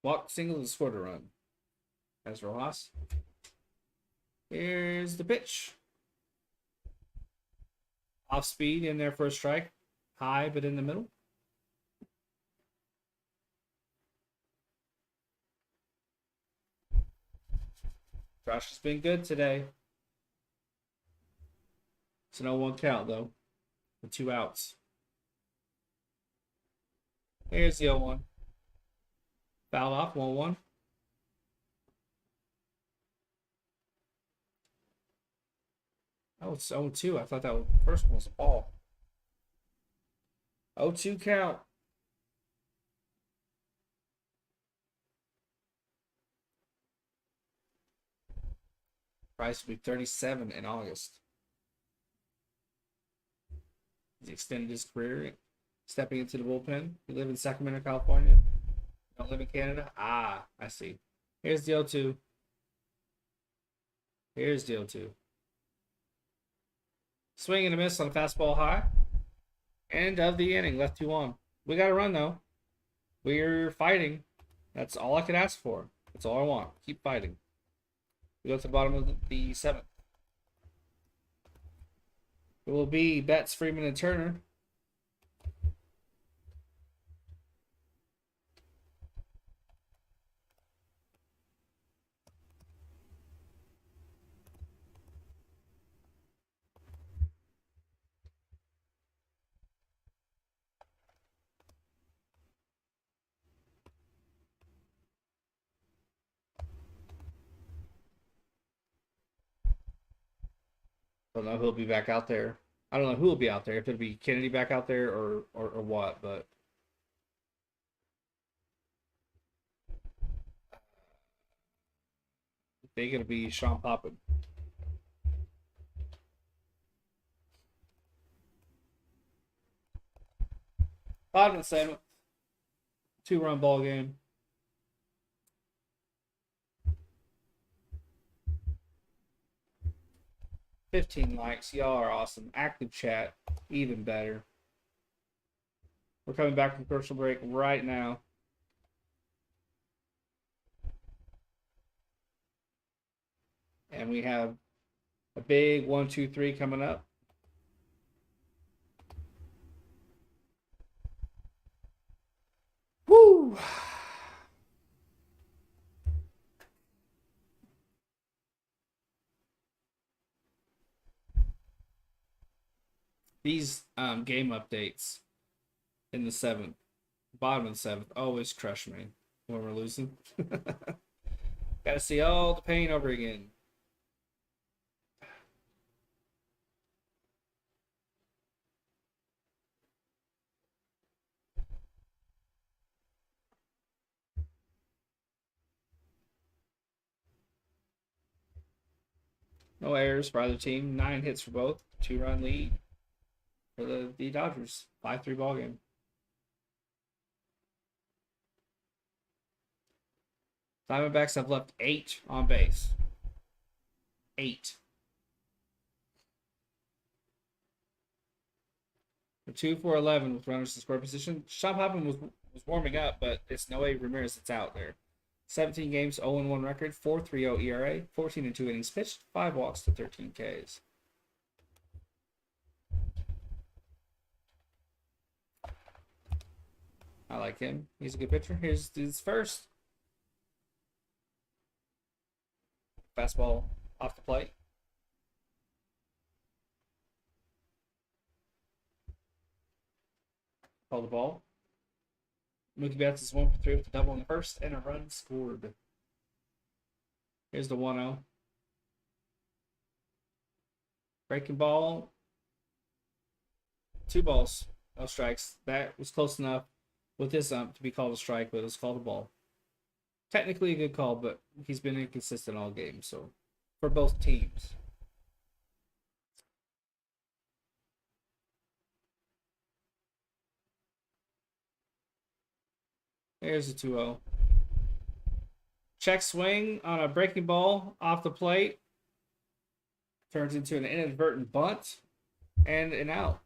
Walk, single, and scored a run. As Rojas. Here's the pitch. Off speed in there for a strike. High, but in the middle. Josh has been good today. It's an 0-1 count, though, with 2 outs. Here's the 0-1. Foul off, 1-1. Oh, it's 0-2. I thought that was, the first one was a ball. 0-2 count. Price will be 37 in August. He's extended his career, stepping into the bullpen. You live in Sacramento, California. You don't live in Canada? Ah, I see. Here's the 0-2. Here's the 0-2. Swing and a miss on a fastball high. End of the inning. Left 2 on. We got to run, though. We're fighting. That's all I could ask for. That's all I want. Keep fighting. We go to the bottom of the 7th. It will be Betts, Freeman, and Turner. I don't know who'll be back out there. I don't know who will be out there. If it'll be Kennedy back out there or what, but they're gonna be Sean Poppin. Bottom of the 7th. 2-run ball game. $15 likes. Y'all are awesome. Active chat. Even better. We're coming back from commercial break right now. And we have a big 1, 2, 3 coming up. Woo! These game updates in the 7th, bottom of the 7th, always crush me when we're losing. Gotta see all the pain over again. No errors for either team. 9 hits for both. 2-run lead for the Dodgers. 5-3 ball game. Diamondbacks have left 8 on base. 8. For 2 for 11 with runners in score position. Sean Poppin was warming up, but it's Noe Ramirez that's out there. 17 games, 0-1 record, 4.30 ERA, 14-2 innings pitched, 5 walks to 13 Ks. I like him. He's a good pitcher. Here's his first. Fastball off the plate. Call the ball. Mookie Betts is 1 for 3 with a double in the first and a run scored. Here's the 1-0. Breaking ball. 2 balls. No strikes. That was close enough. with this to be called a strike, but it's called a ball. Technically a good call, but he's been inconsistent all game, so for both teams. There's a 2-0. Check swing on a breaking ball off the plate. Turns into an inadvertent bunt and an out.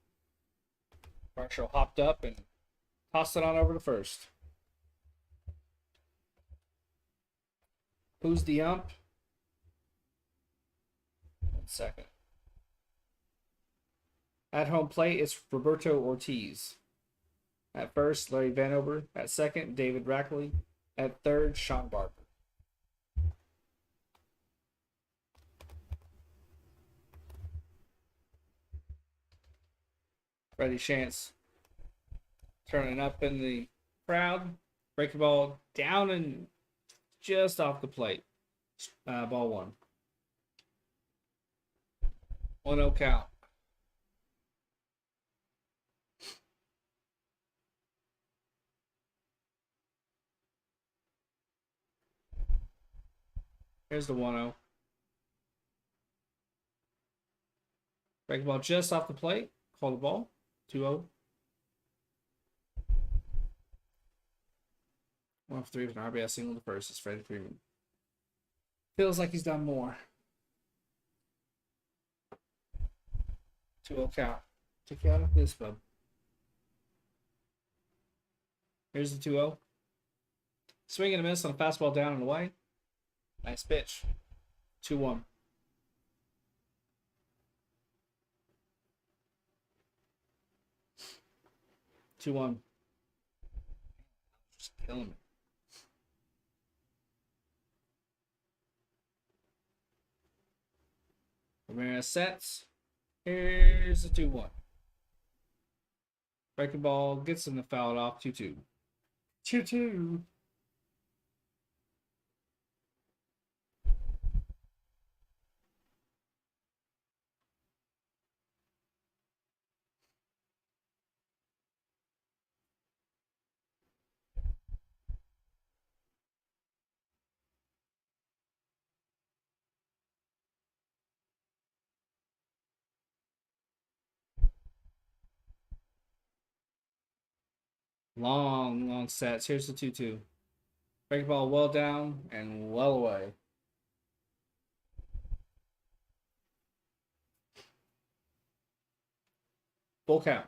Marshall hopped up and tossed it on over to first. Who's the ump? 1 second. At home plate, it's Roberto Ortiz. At first, Larry Vanover. At second, David Rackley. At third, Sean Barker. Freddie Chance turning up in the crowd. Breaking ball down and just off the plate. Ball 1. 1-0 count. Here's the 1-0. Breaking ball just off the plate. Call the ball. 2-0. 1 for 3 with an RBI single to first is Freddie Freeman. Feels like he's done more. 2-0 count. Take you out of this, bub. Here's the 2-0. Swing and a miss on a fastball down and away. Nice pitch. 2-1. Just killing me. Ramirez sets. Here's the 2-1. Breaking ball gets him to foul it off. 2-2. 2-2. Long sets. Here's the 2-2. Breaking ball well down and well away. Full count.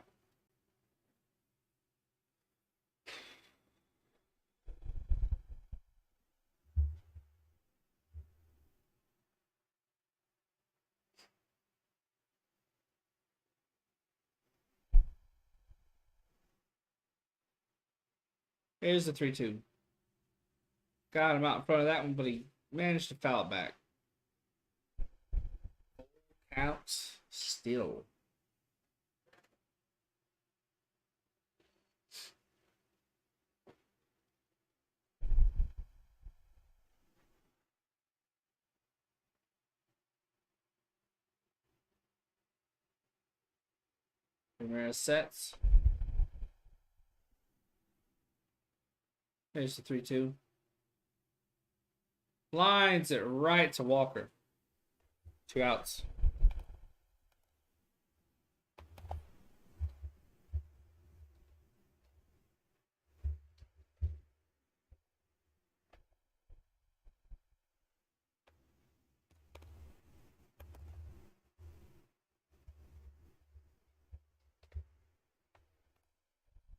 Here's the 3-2. Got him out in front of that one, but he managed to foul it back. Counts still. Ramirez sets. Here's the 3-2. Lines it right to Walker. 2 outs.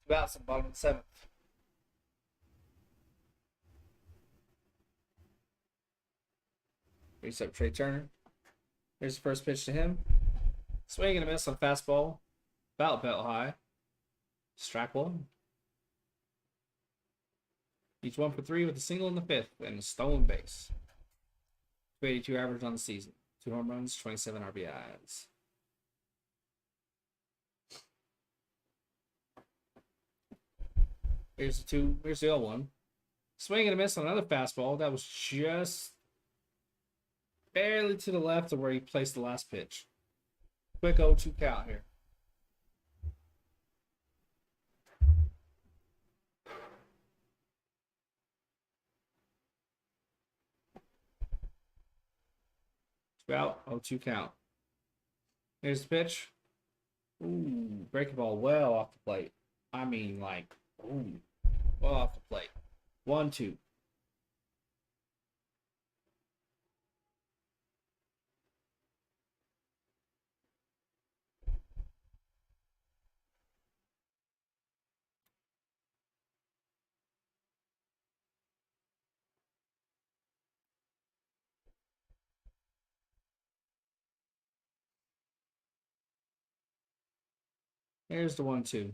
Two outs in the bottom of the 7th. Reach up Trey Turner. Here's the first pitch to him. Swing and a miss on fastball. About belt high. Strike 1. He's 1 for 3 with a single in the 5th and a stolen base. 282 average on the season. 2 home runs, 27 RBIs. Here's the 0-1. Swing and a miss on another fastball. That was just barely to the left of where he placed the last pitch. Quick 0-2 count here. Out. 0-2 count. Here's the pitch. Ooh, breaking ball well off the plate. I mean, like, ooh, well off the plate. 1-2. Here's the 1-2.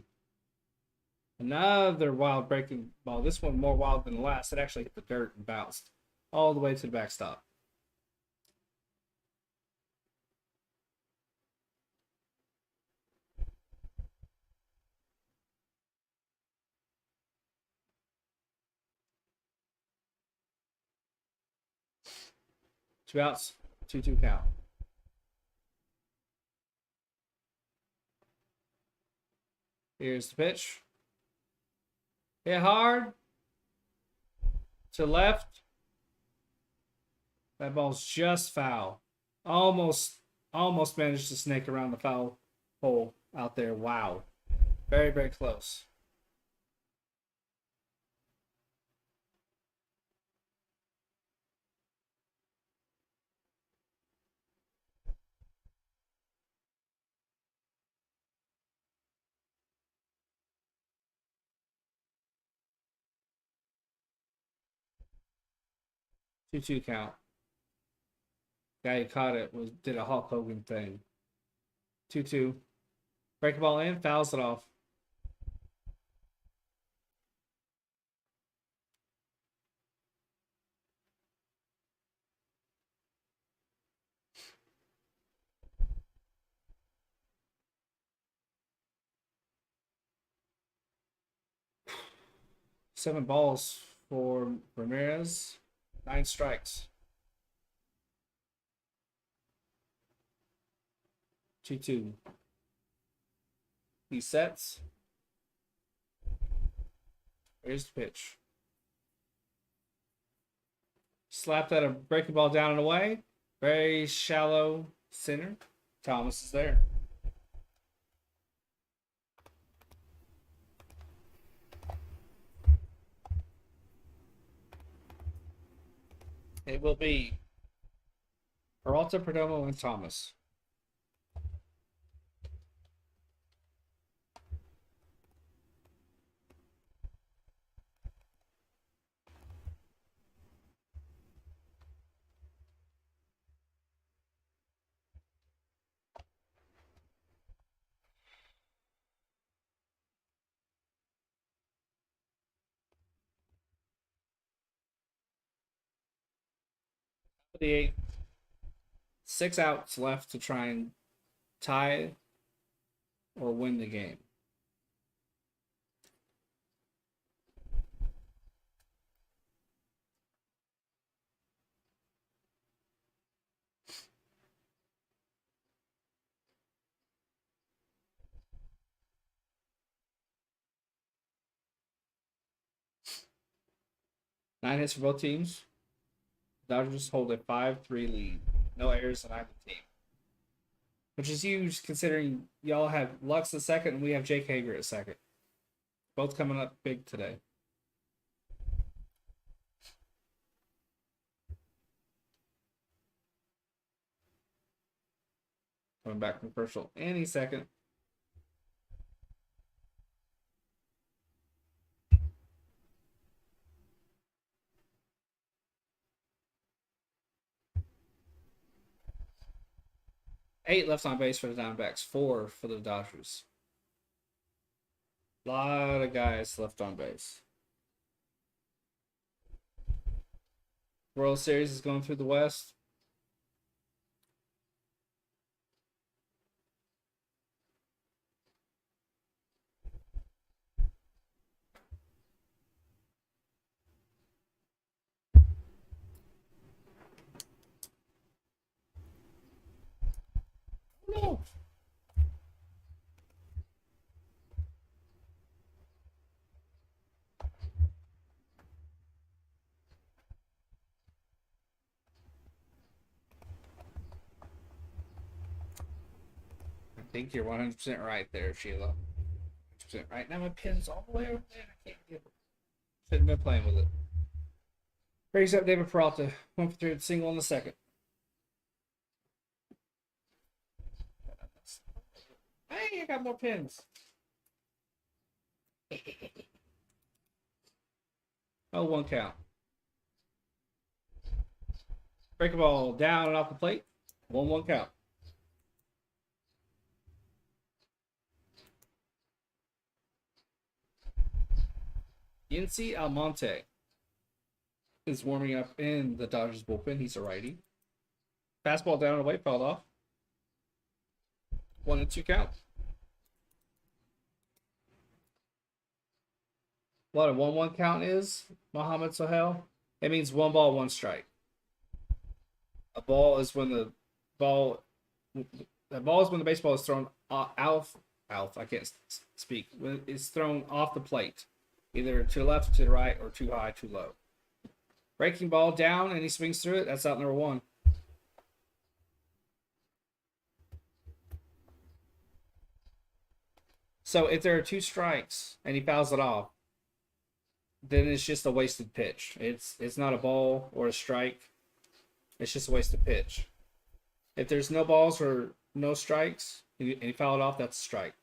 Another wild breaking ball. This one more wild than the last. It actually hit the dirt and bounced all the way to the backstop. Two outs, 2-2 count. Here's the pitch. Hit hard to left. That ball's just foul. Almost, almost managed to snake around the foul hole out there. Wow, very, very close. Two count. Guy who caught it did a Hulk Hogan thing. 2-2. Break the ball in, fouls it off. Seven balls for Ramirez. 9 strikes. 2-2. He sets. Here's the pitch. Slap that a breaking ball down and away. Very shallow center. Thomas is there. It will be Peralta, Perdomo, and Thomas. The 8th. 6 outs left to try and tie or win the game. Nine hits for both teams. Dodgers hold a 5-3 lead. No errors on either team. Which is huge considering y'all have Lux at second and we have Jake Hager at second. Both coming up big today. Coming back from commercial any second. Eight left on base for the Diamondbacks. 4 for the Dodgers. A lot of guys left on base. World Series is going through the West. No. think you're 100% right there, Sheila. 100% right. Now my pin's all the way over there. I can't get it. Shouldn't have been playing with it. Brings up David Peralta. 1 for 3 with a single in the second. Hey, I got more pins. Oh, 1 count. Break a ball down and off the plate. 1-1 count. Yency Almonte is warming up in the Dodgers bullpen. He's a righty. Fastball down and away, fouled off. 1-2 count. What a 1-1 count is, Mohamed Sohail? It means 1 ball, 1 strike. A ball is when the ball is when the baseball is thrown out. I can't speak. When it's thrown off the plate, either to the left, to the right, or too high, too low. Breaking ball down, and he swings through it. That's out number 1. So if there are 2 strikes and he fouls it off, then it's just a wasted pitch. It's not a ball or a strike. It's just a wasted pitch. If there's no balls or no strikes and you foul it off, that's a strike.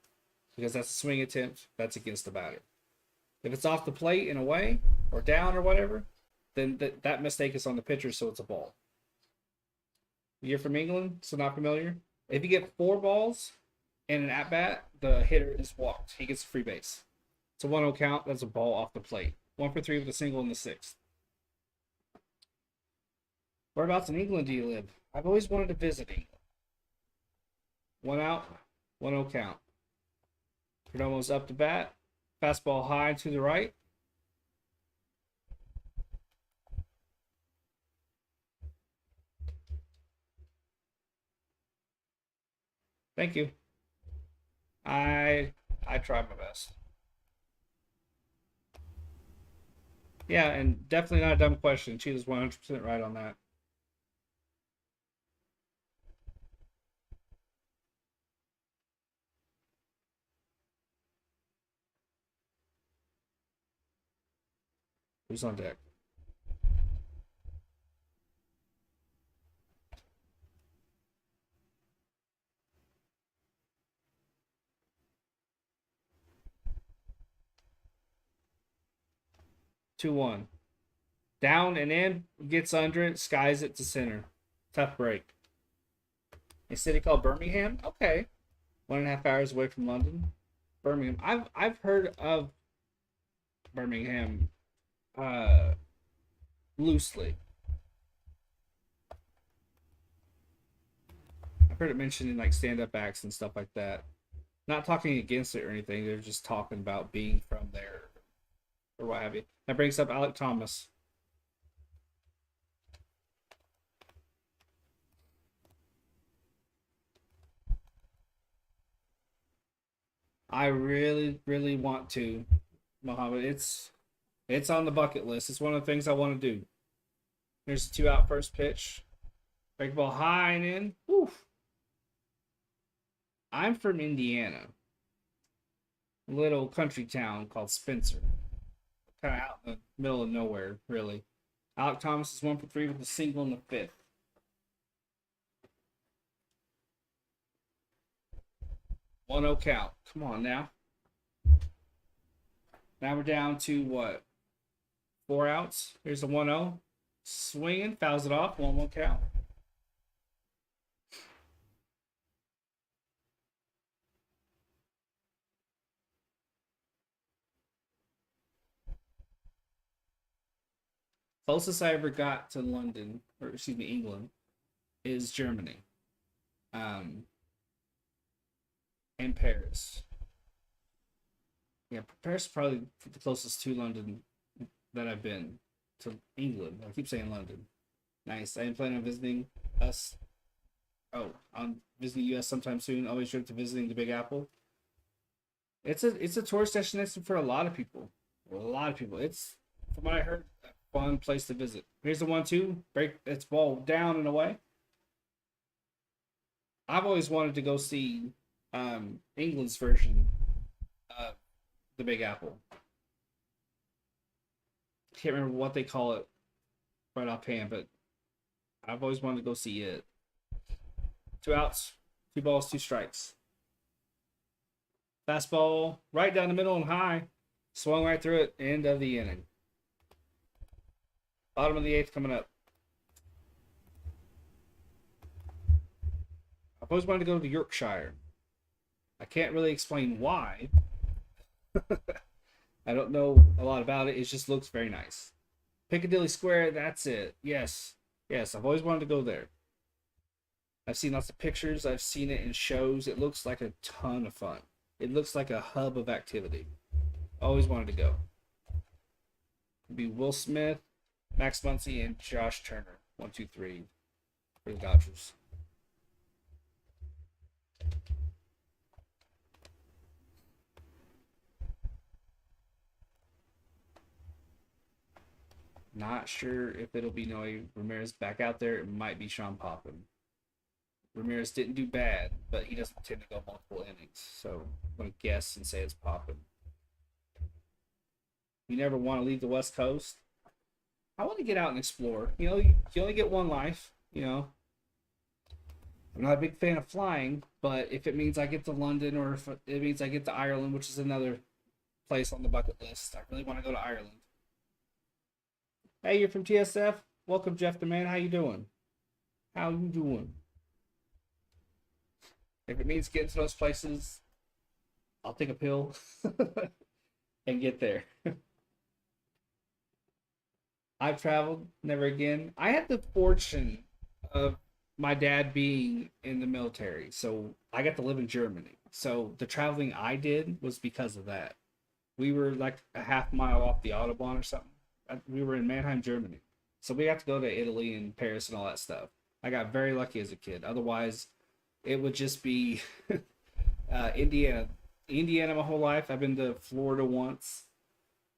Because that's a swing attempt. That's against the batter. If it's off the plate and away or down or whatever, then that mistake is on the pitcher, so it's a ball. You're from England, so not familiar? If you get 4 balls and an at-bat, the hitter is walked. He gets a free base. It's a 1-0 count. That's a ball off the plate. 1 for 3 with a single in the 6th. Whereabouts in England do you live? I've always wanted to visit England. 1 out, 1-0 count. Perdomo's up to bat. Fastball high to the right. Thank you. I tried my best. Yeah, and definitely not a dumb question. She was 100% right on that. Who's on deck? Two one. Down and in, gets under it, skies it to center. Tough break. A city called Birmingham? Okay. 1.5 hours away from London. Birmingham. I've heard of Birmingham loosely. I've heard it mentioned in like stand-up acts and stuff like that. Not talking against it or anything. They're just talking about being from there or what have you. That brings up Alec Thomas. I really, really want to, Mohammed. It's on the bucket list. It's one of the things I want to do. There's a 2 out first pitch. Break ball high and in. Oof. I'm from Indiana. A little country town called Spencer. Kind of out in the middle of nowhere, really. Alec Thomas is 1 for 3 with a single in the 5th. 1-0 count. Come on now. Now we're down to what? 4 outs. Here's the 1-0. Swinging, fouls it off. 1-1 count. Closest I ever got to London, or excuse me, England, is Germany. And Paris. Yeah, Paris is probably the closest to London that I've been to England. I keep saying London. Nice. I am planning on visiting us. Oh, on visiting US sometime soon. Always dreamt to visiting the Big Apple. It's a tourist destination for a lot of people. A lot of people. It's, from what I heard, a fun place to visit. Here's the 1-2. Break its ball down and away. I've always wanted to go see England's version of the Big Apple. Can't remember what they call it right offhand, but I've always wanted to go see it. 2 outs, 2 balls, 2 strikes. Fastball right down the middle and high. Swung right through it. End of the inning. Bottom of the 8th coming up. I've always wanted to go to Yorkshire. I can't really explain why. I don't know a lot about it. It just looks very nice. Piccadilly Square, that's it. Yes. Yes, I've always wanted to go there. I've seen lots of pictures. I've seen it in shows. It looks like a ton of fun. It looks like a hub of activity. Always wanted to go. It'd be Will Smith, Max Muncy, and Josh Turner. 1, 2, 3 for the Dodgers. Not sure if it'll be Noe Ramirez back out there. It might be Sean Poppin. Ramirez didn't do bad, but he doesn't tend to go multiple innings. So I'm going to guess and say it's Poppin. You never want to leave the West Coast. I want to get out and explore. You know, you only get one life. You know, I'm not a big fan of flying, but if it means I get to London or if it means I get to Ireland, which is another place on the bucket list, I really want to go to Ireland. Hey, you're from TSF? Welcome, Jeff the Man. How you doing? How you doing? If it means getting to those places, I'll take a pill and get there. I've traveled, never again. I had the fortune of my dad being in the military, so I got to live in Germany. So the traveling I did was because of that. We were like a half mile off the Autobahn or something. We were in Mannheim, Germany. So we got to go to Italy and Paris and all that stuff. I got very lucky as a kid. Otherwise, it would just be Indiana. Indiana my whole life. I've been to Florida once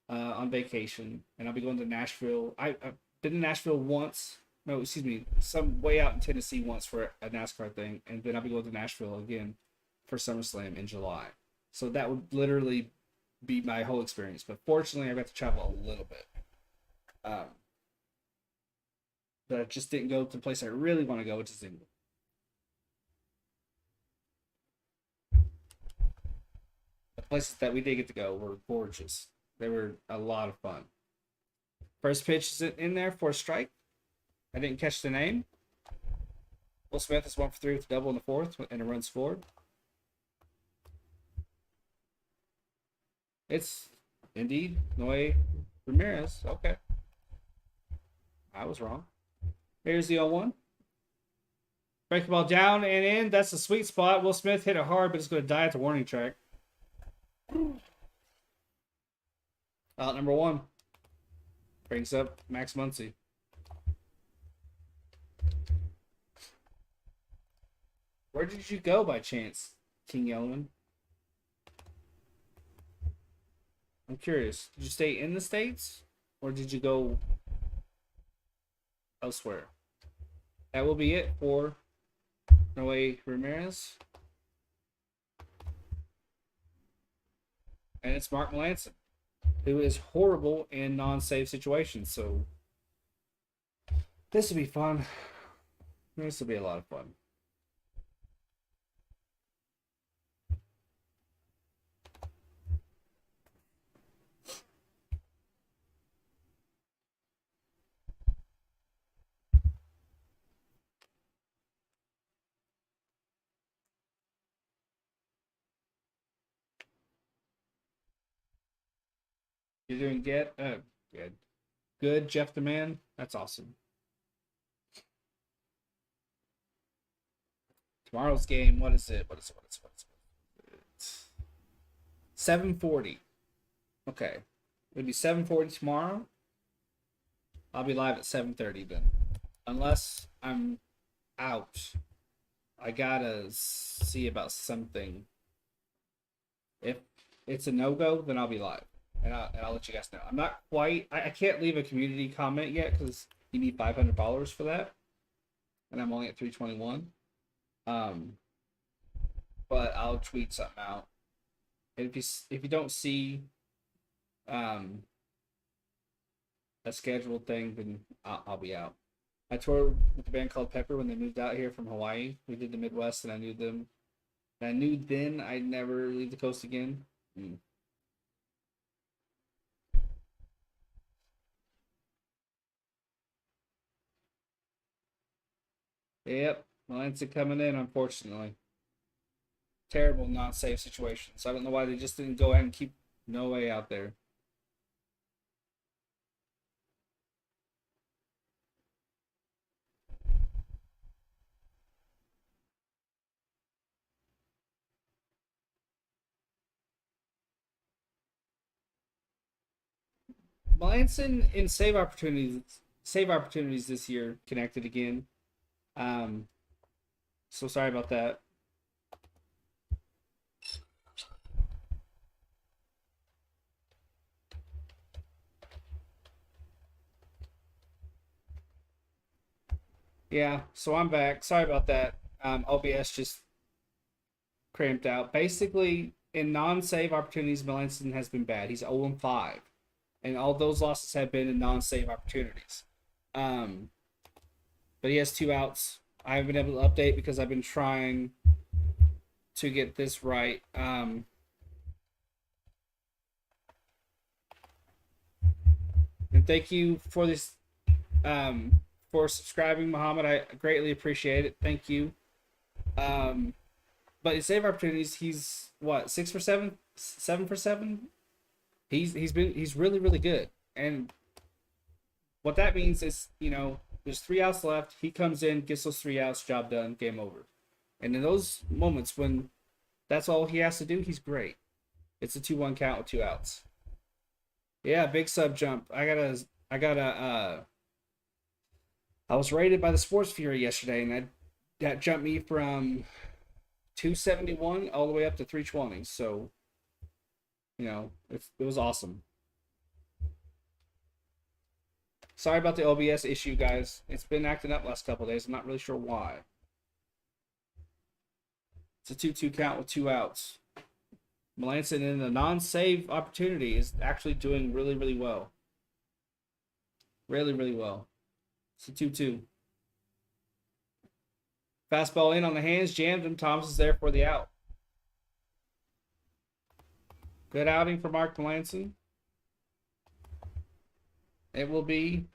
on vacation, and I'll be going to Nashville. I've been to Nashville once. No, excuse me, some way out in Tennessee once for a NASCAR thing, and then I'll be going to Nashville again for SummerSlam in July. So that would literally be my whole experience. But fortunately, I got to travel a little bit. But I just didn't go to the place I really want to go, which is England. The places that we did get to go were gorgeous. They were a lot of fun. First pitch is in there for a strike. I didn't catch the name. Will Smith is 1 for 3 with a double in the 4th and a run scored. It's indeed Noe Ramirez. Okay. I was wrong. Here's the 0-1. Break the ball down and in. That's the sweet spot. Will Smith hit it hard, but it's going to die at the warning track. Out number 1. Brings up Max Muncy. Where did you go by chance, King Yeoman? I'm curious. Did you stay in the States? Or did you go elsewhere? That will be it for Noe Ramirez. And it's Mark Melanson, who is horrible in non-save situations. So this will be fun. This will be a lot of fun. You're doing good. Good, Jeff the Man. That's awesome. Tomorrow's game, what is it? What is it? 7:40. Okay. It'll be 7:40 tomorrow. I'll be live at 7:30 then. Unless I'm out. I gotta see about something. If it's a no-go, then I'll be live. And I'll let you guys know. I'm not quite... I can't leave a community comment yet because you need 500 followers for that. And I'm only at 321. But but I'll tweet something out. And if you don't see um a scheduled thing, then I'll be out. I toured with a band called Pepper when they moved out here from Hawaii. We did the Midwest, and I knew them. And I knew then I'd never leave the coast again. Mm. Yep, Valencia coming in, unfortunately. Terrible, not safe situation. So I don't know why they just didn't go ahead and keep No Way out there. Melanson in save opportunities this year connected again. Um, so sorry about that. Yeah, so I'm back. Sorry about that. OBS just cramped out. Basically, in non-save opportunities, Melanson has been bad. He's 0-5, and all those losses have been in non-save opportunities. Um, but he has 2 outs. I haven't been able to update because I've been trying to get this right. And thank you for this, for subscribing, Muhammad. I greatly appreciate it. Thank you. Um, but in save opportunities, he's what, 6 for 7, 7 for 7. He's really really good, and what that means is, there's 3 outs left. He comes in, gets those 3 outs, job done, game over. And in those moments when that's all he has to do, he's great. It's a 2-1 count with 2 outs. Yeah, big sub jump. I was rated by the Sports Fury yesterday, and that jumped me from 271 all the way up to 320. So, it was awesome. Sorry about the OBS issue, guys. It's been acting up last couple days. I'm not really sure why. It's a 2-2 count with 2 outs. Melanson in the non-save opportunity is actually doing really, really well. Really, really well. It's a 2-2. Fastball in on the hands, jammed him. Thomas is there for the out. Good outing for Mark Melanson. It will be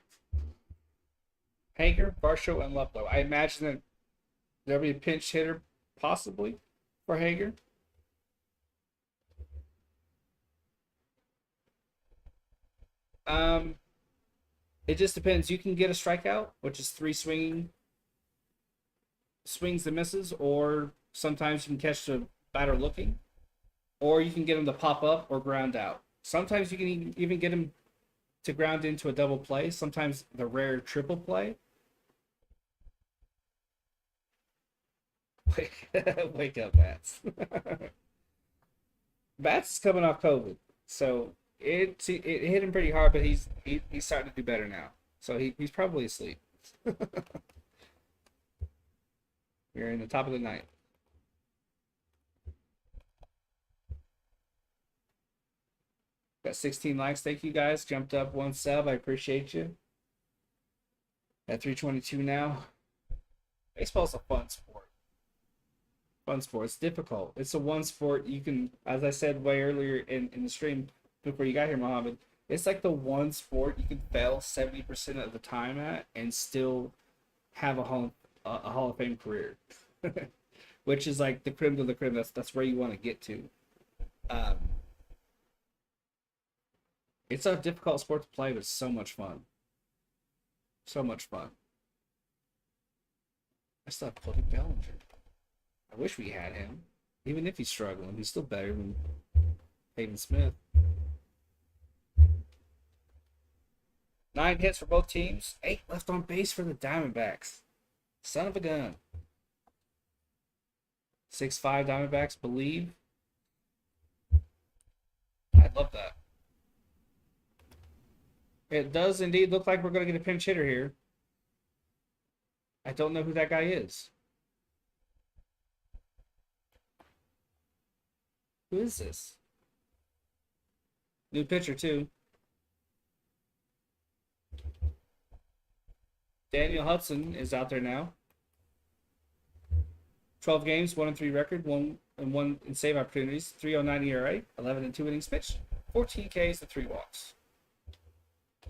Hager, Varsho, and Luplow. I imagine that there'll be a pinch hitter possibly for Hager. It just depends. You can get a strikeout, which is 3 swings and misses, or sometimes you can catch the batter looking, or you can get him to pop up or ground out. Sometimes you can even get him to ground into a double play. Sometimes the rare triple play. Wake up, Bats. Bats is coming off COVID, so it hit him pretty hard, but he's starting to do better now. So he's probably asleep. We're in the top of the ninth. Got 16 likes. Thank you guys. Jumped up 1 sub. I appreciate you. At 322 now. Baseball's a fun sport. Fun sport. It's difficult. It's a one sport you can, as I said way earlier in the stream before you got here, Mohammed, it's like the one sport you can fail 70% of the time at and still have a Hall of Fame career. Which is like the creme de la creme. That's where you want to get to. Um, it's a difficult sport to play, but it's so much fun. So much fun. I still have Cody Bellinger. I wish we had him. Even if he's struggling, he's still better than Peyton Smith. 9 hits for both teams. 8 left on base for the Diamondbacks. Son of a gun. 6-5 Diamondbacks, believe. I love that. It does indeed look like we're going to get a pinch hitter here. I don't know who that guy is. Who is this? New pitcher, too. Daniel Hudson is out there now. 12 games, 1-3 record, 1 in save opportunities, 3.09 ERA, 11 and 2 innings pitched, 14 Ks to 3 walks.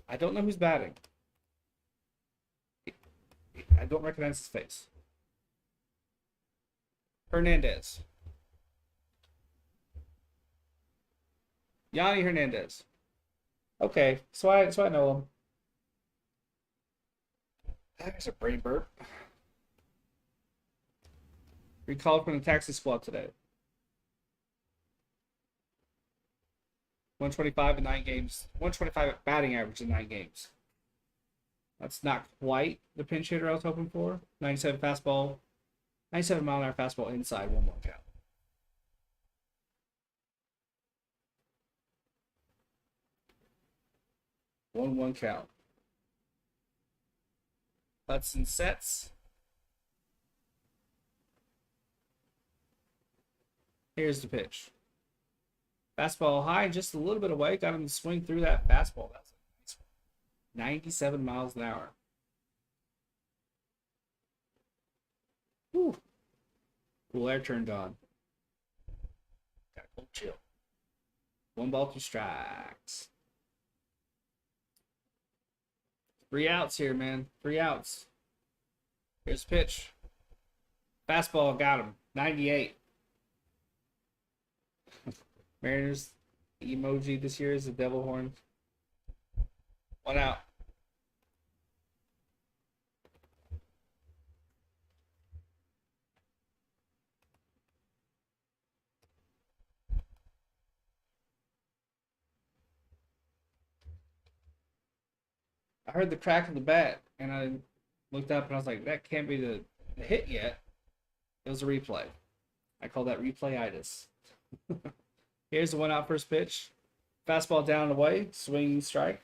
I don't know who's batting. I don't recognize his face. Hernandez. Yanni Hernandez. Okay, so I know him. There's a brain burp. Recalled from the taxi squad today. 125 in 9 games. 125 batting average in 9 games. That's not quite the pinch hitter I was hoping for. 97 fastball. 97 mile an hour fastball inside, 1-1 count. One count. Hudson sets. Here's the pitch. Fastball high, just a little bit away. Got him to swing through that fastball. That's a nice one. 97 miles an hour. Whew. Cool air turned on. Got a cold chill. 1 ball, 2 strikes. 3 outs here, man. 3 outs. Here's the pitch. Fastball got him. 98. Mariners emoji this year is a devil horn. 1 out. I heard the crack of the bat, and I looked up and I was like, that can't be the hit yet. It was a replay. I call that replayitis. Here's the 1 out first pitch. Fastball down and away. Swinging strike.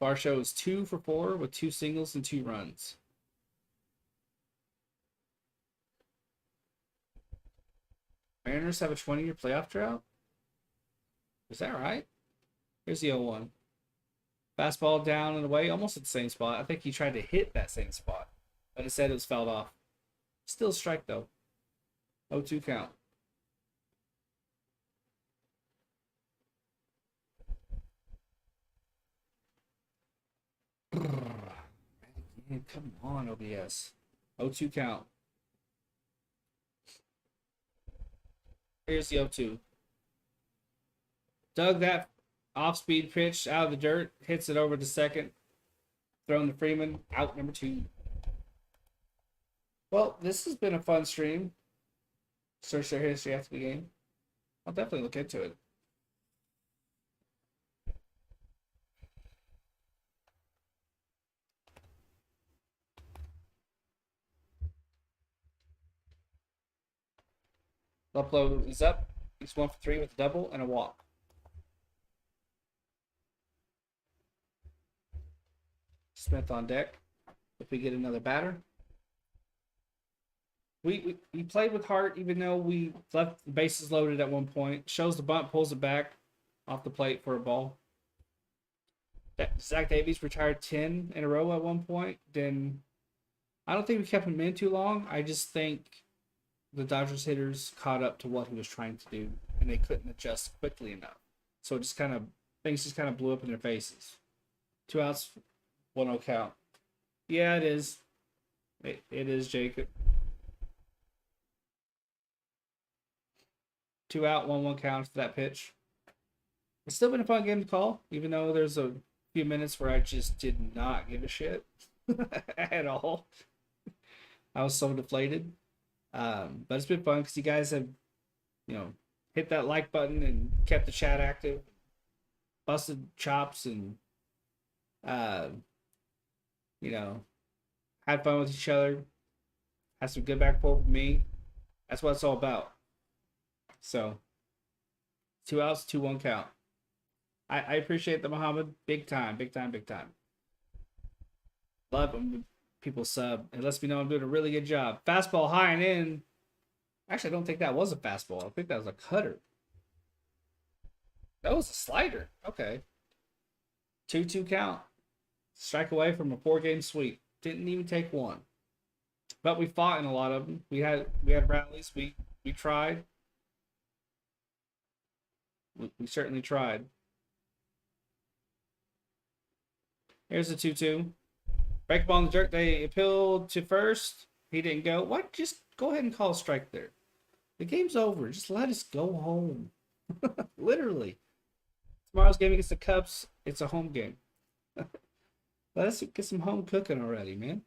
Varsho is 2 for 4 with 2 singles and 2 runs. Mariners have a 20-year playoff drought? Is that right? Here's the 0-1. Fastball down and away, almost at the same spot. I think he tried to hit that same spot, but instead it was fouled off. Still strike, though. 0-2 count. Man, come on, OBS. 0-2 count. Here's the 0-2. Dug that off-speed pitch out of the dirt. Hits it over to second. Thrown to Freeman. Out number 2. Well, this has been a fun stream. Search their history after the game. I'll definitely look into it. Upload is up. He's 1 for 3 with a double and a walk. Smith on deck. If we get another batter. We played with heart, even though we left the bases loaded at one point. Shows the bunt, pulls it back off the plate for a ball. Zach Davies retired 10 in a row at one point. Then I don't think we kept him in too long. I just think the Dodgers hitters caught up to what he was trying to do, and they couldn't adjust quickly enough. So it just things just kind of blew up in their faces. 2 outs, 1-0 count. Yeah, it is. It is, Jacob. 2 out, 1-1 count for that pitch. It's still been a fun game to call, even though there's a few minutes where I just did not give a shit at all. I was so deflated. But it's been fun because you guys have, hit that like button and kept the chat active, busted chops, and had fun with each other, had some good back and forth with me. That's what it's all about. So 2 outs, 2-1 count. I appreciate the Muhammad big time. Love when people sub. It lets me know I'm doing a really good job. Fastball high and in. Actually, I don't think that was a fastball. I think that was a cutter. That was a slider. Okay. 2-2 count. Strike away from a 4-game sweep. Didn't even take one. But we fought in a lot of them. We had rallies. We tried. We certainly tried. Here's the 2-2. Break ball on the jerk. They appealed to first. He didn't go. What? Just go ahead and call a strike there. The game's over. Just let us go home. Literally. Tomorrow's game against the Cubs, it's a home game. Let us get some home cooking already, man.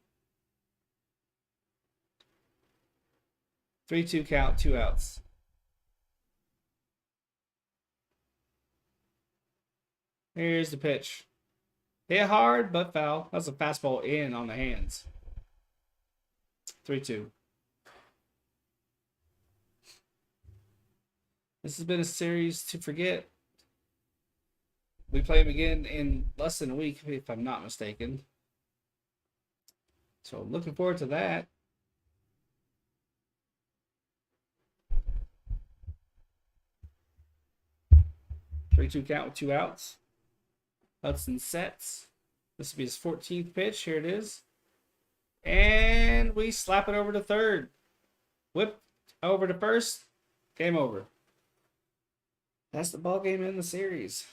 3-2 count, 2 outs. Here's the pitch. Hit hard, but foul. That's a fastball in on the hands. 3-2. This has been a series to forget. We play them again in less than a week, if I'm not mistaken. So looking forward to that. Three-two count with 2 outs. Hudson sets. This will be his 14th pitch. Here it is. And we slap it over to third. Whip over to first. Game over. That's the ball game in the series.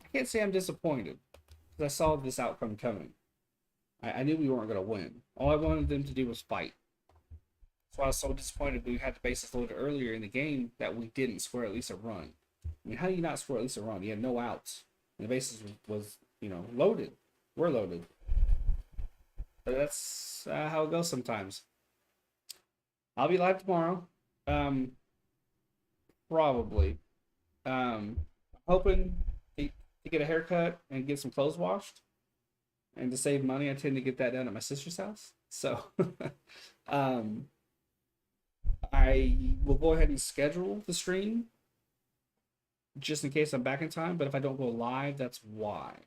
I can't say I'm disappointed because I saw this outcome coming. I knew we weren't going to win. All I wanted them to do was fight. That's why I was so disappointed we had the bases loaded earlier in the game that we didn't score at least a run. I mean, how do you not score at least a run? You had no outs. And the bases was loaded. We're loaded. But that's how it goes sometimes. I'll be live tomorrow. Probably. Hoping to get a haircut and get some clothes washed. And to save money, I tend to get that done at my sister's house. So, I will go ahead and schedule the stream just in case I'm back in time. But if I don't go live, that's why.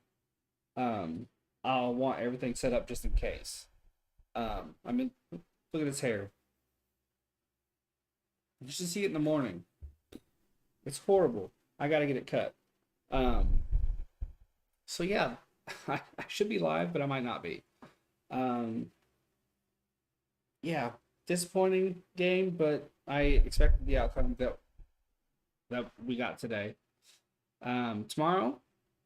I'll want everything set up just in case. I mean, look at his hair. You should see it in the morning. It's horrible. I gotta get it cut. So yeah, I should be live, but I might not be. Yeah, disappointing game, but I expected the outcome that we got today. Tomorrow,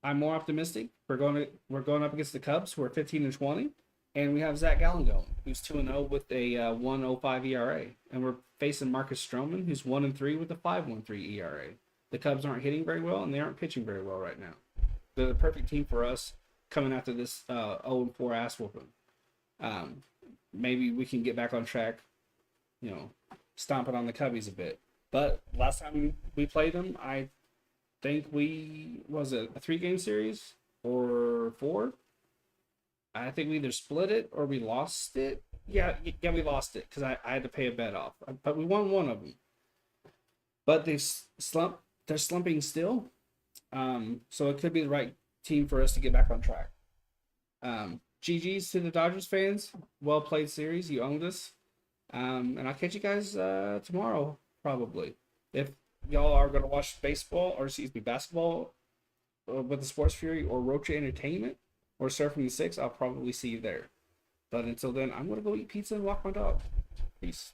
I'm more optimistic. We're going up against the Cubs, who are 15-20, and we have Zach Gallen going, who's 2-0 with a 1.05 ERA, and we're facing Marcus Stroman, who's 1-3 with a 5.13 ERA. The Cubs aren't hitting very well, and they aren't pitching very well right now. They're the perfect team for us coming after this 0-4 ass whooping. Maybe we can get back on track, stomping on the Cubbies a bit. But last time we played them, I think was it a 3-game series or 4? I think we either split it or we lost it. Yeah, we lost it because I had to pay a bet off. But we won one of them. But they're slumping still. So it could be the right team for us to get back on track. GG's to the Dodgers fans. Well played series. You owned us. And I'll catch you guys tomorrow, probably. If y'all are going to watch basketball with the Sports Fury or Rocha Entertainment or Surfing the Six, I'll probably see you there. But until then, I'm going to go eat pizza and walk my dog. Peace.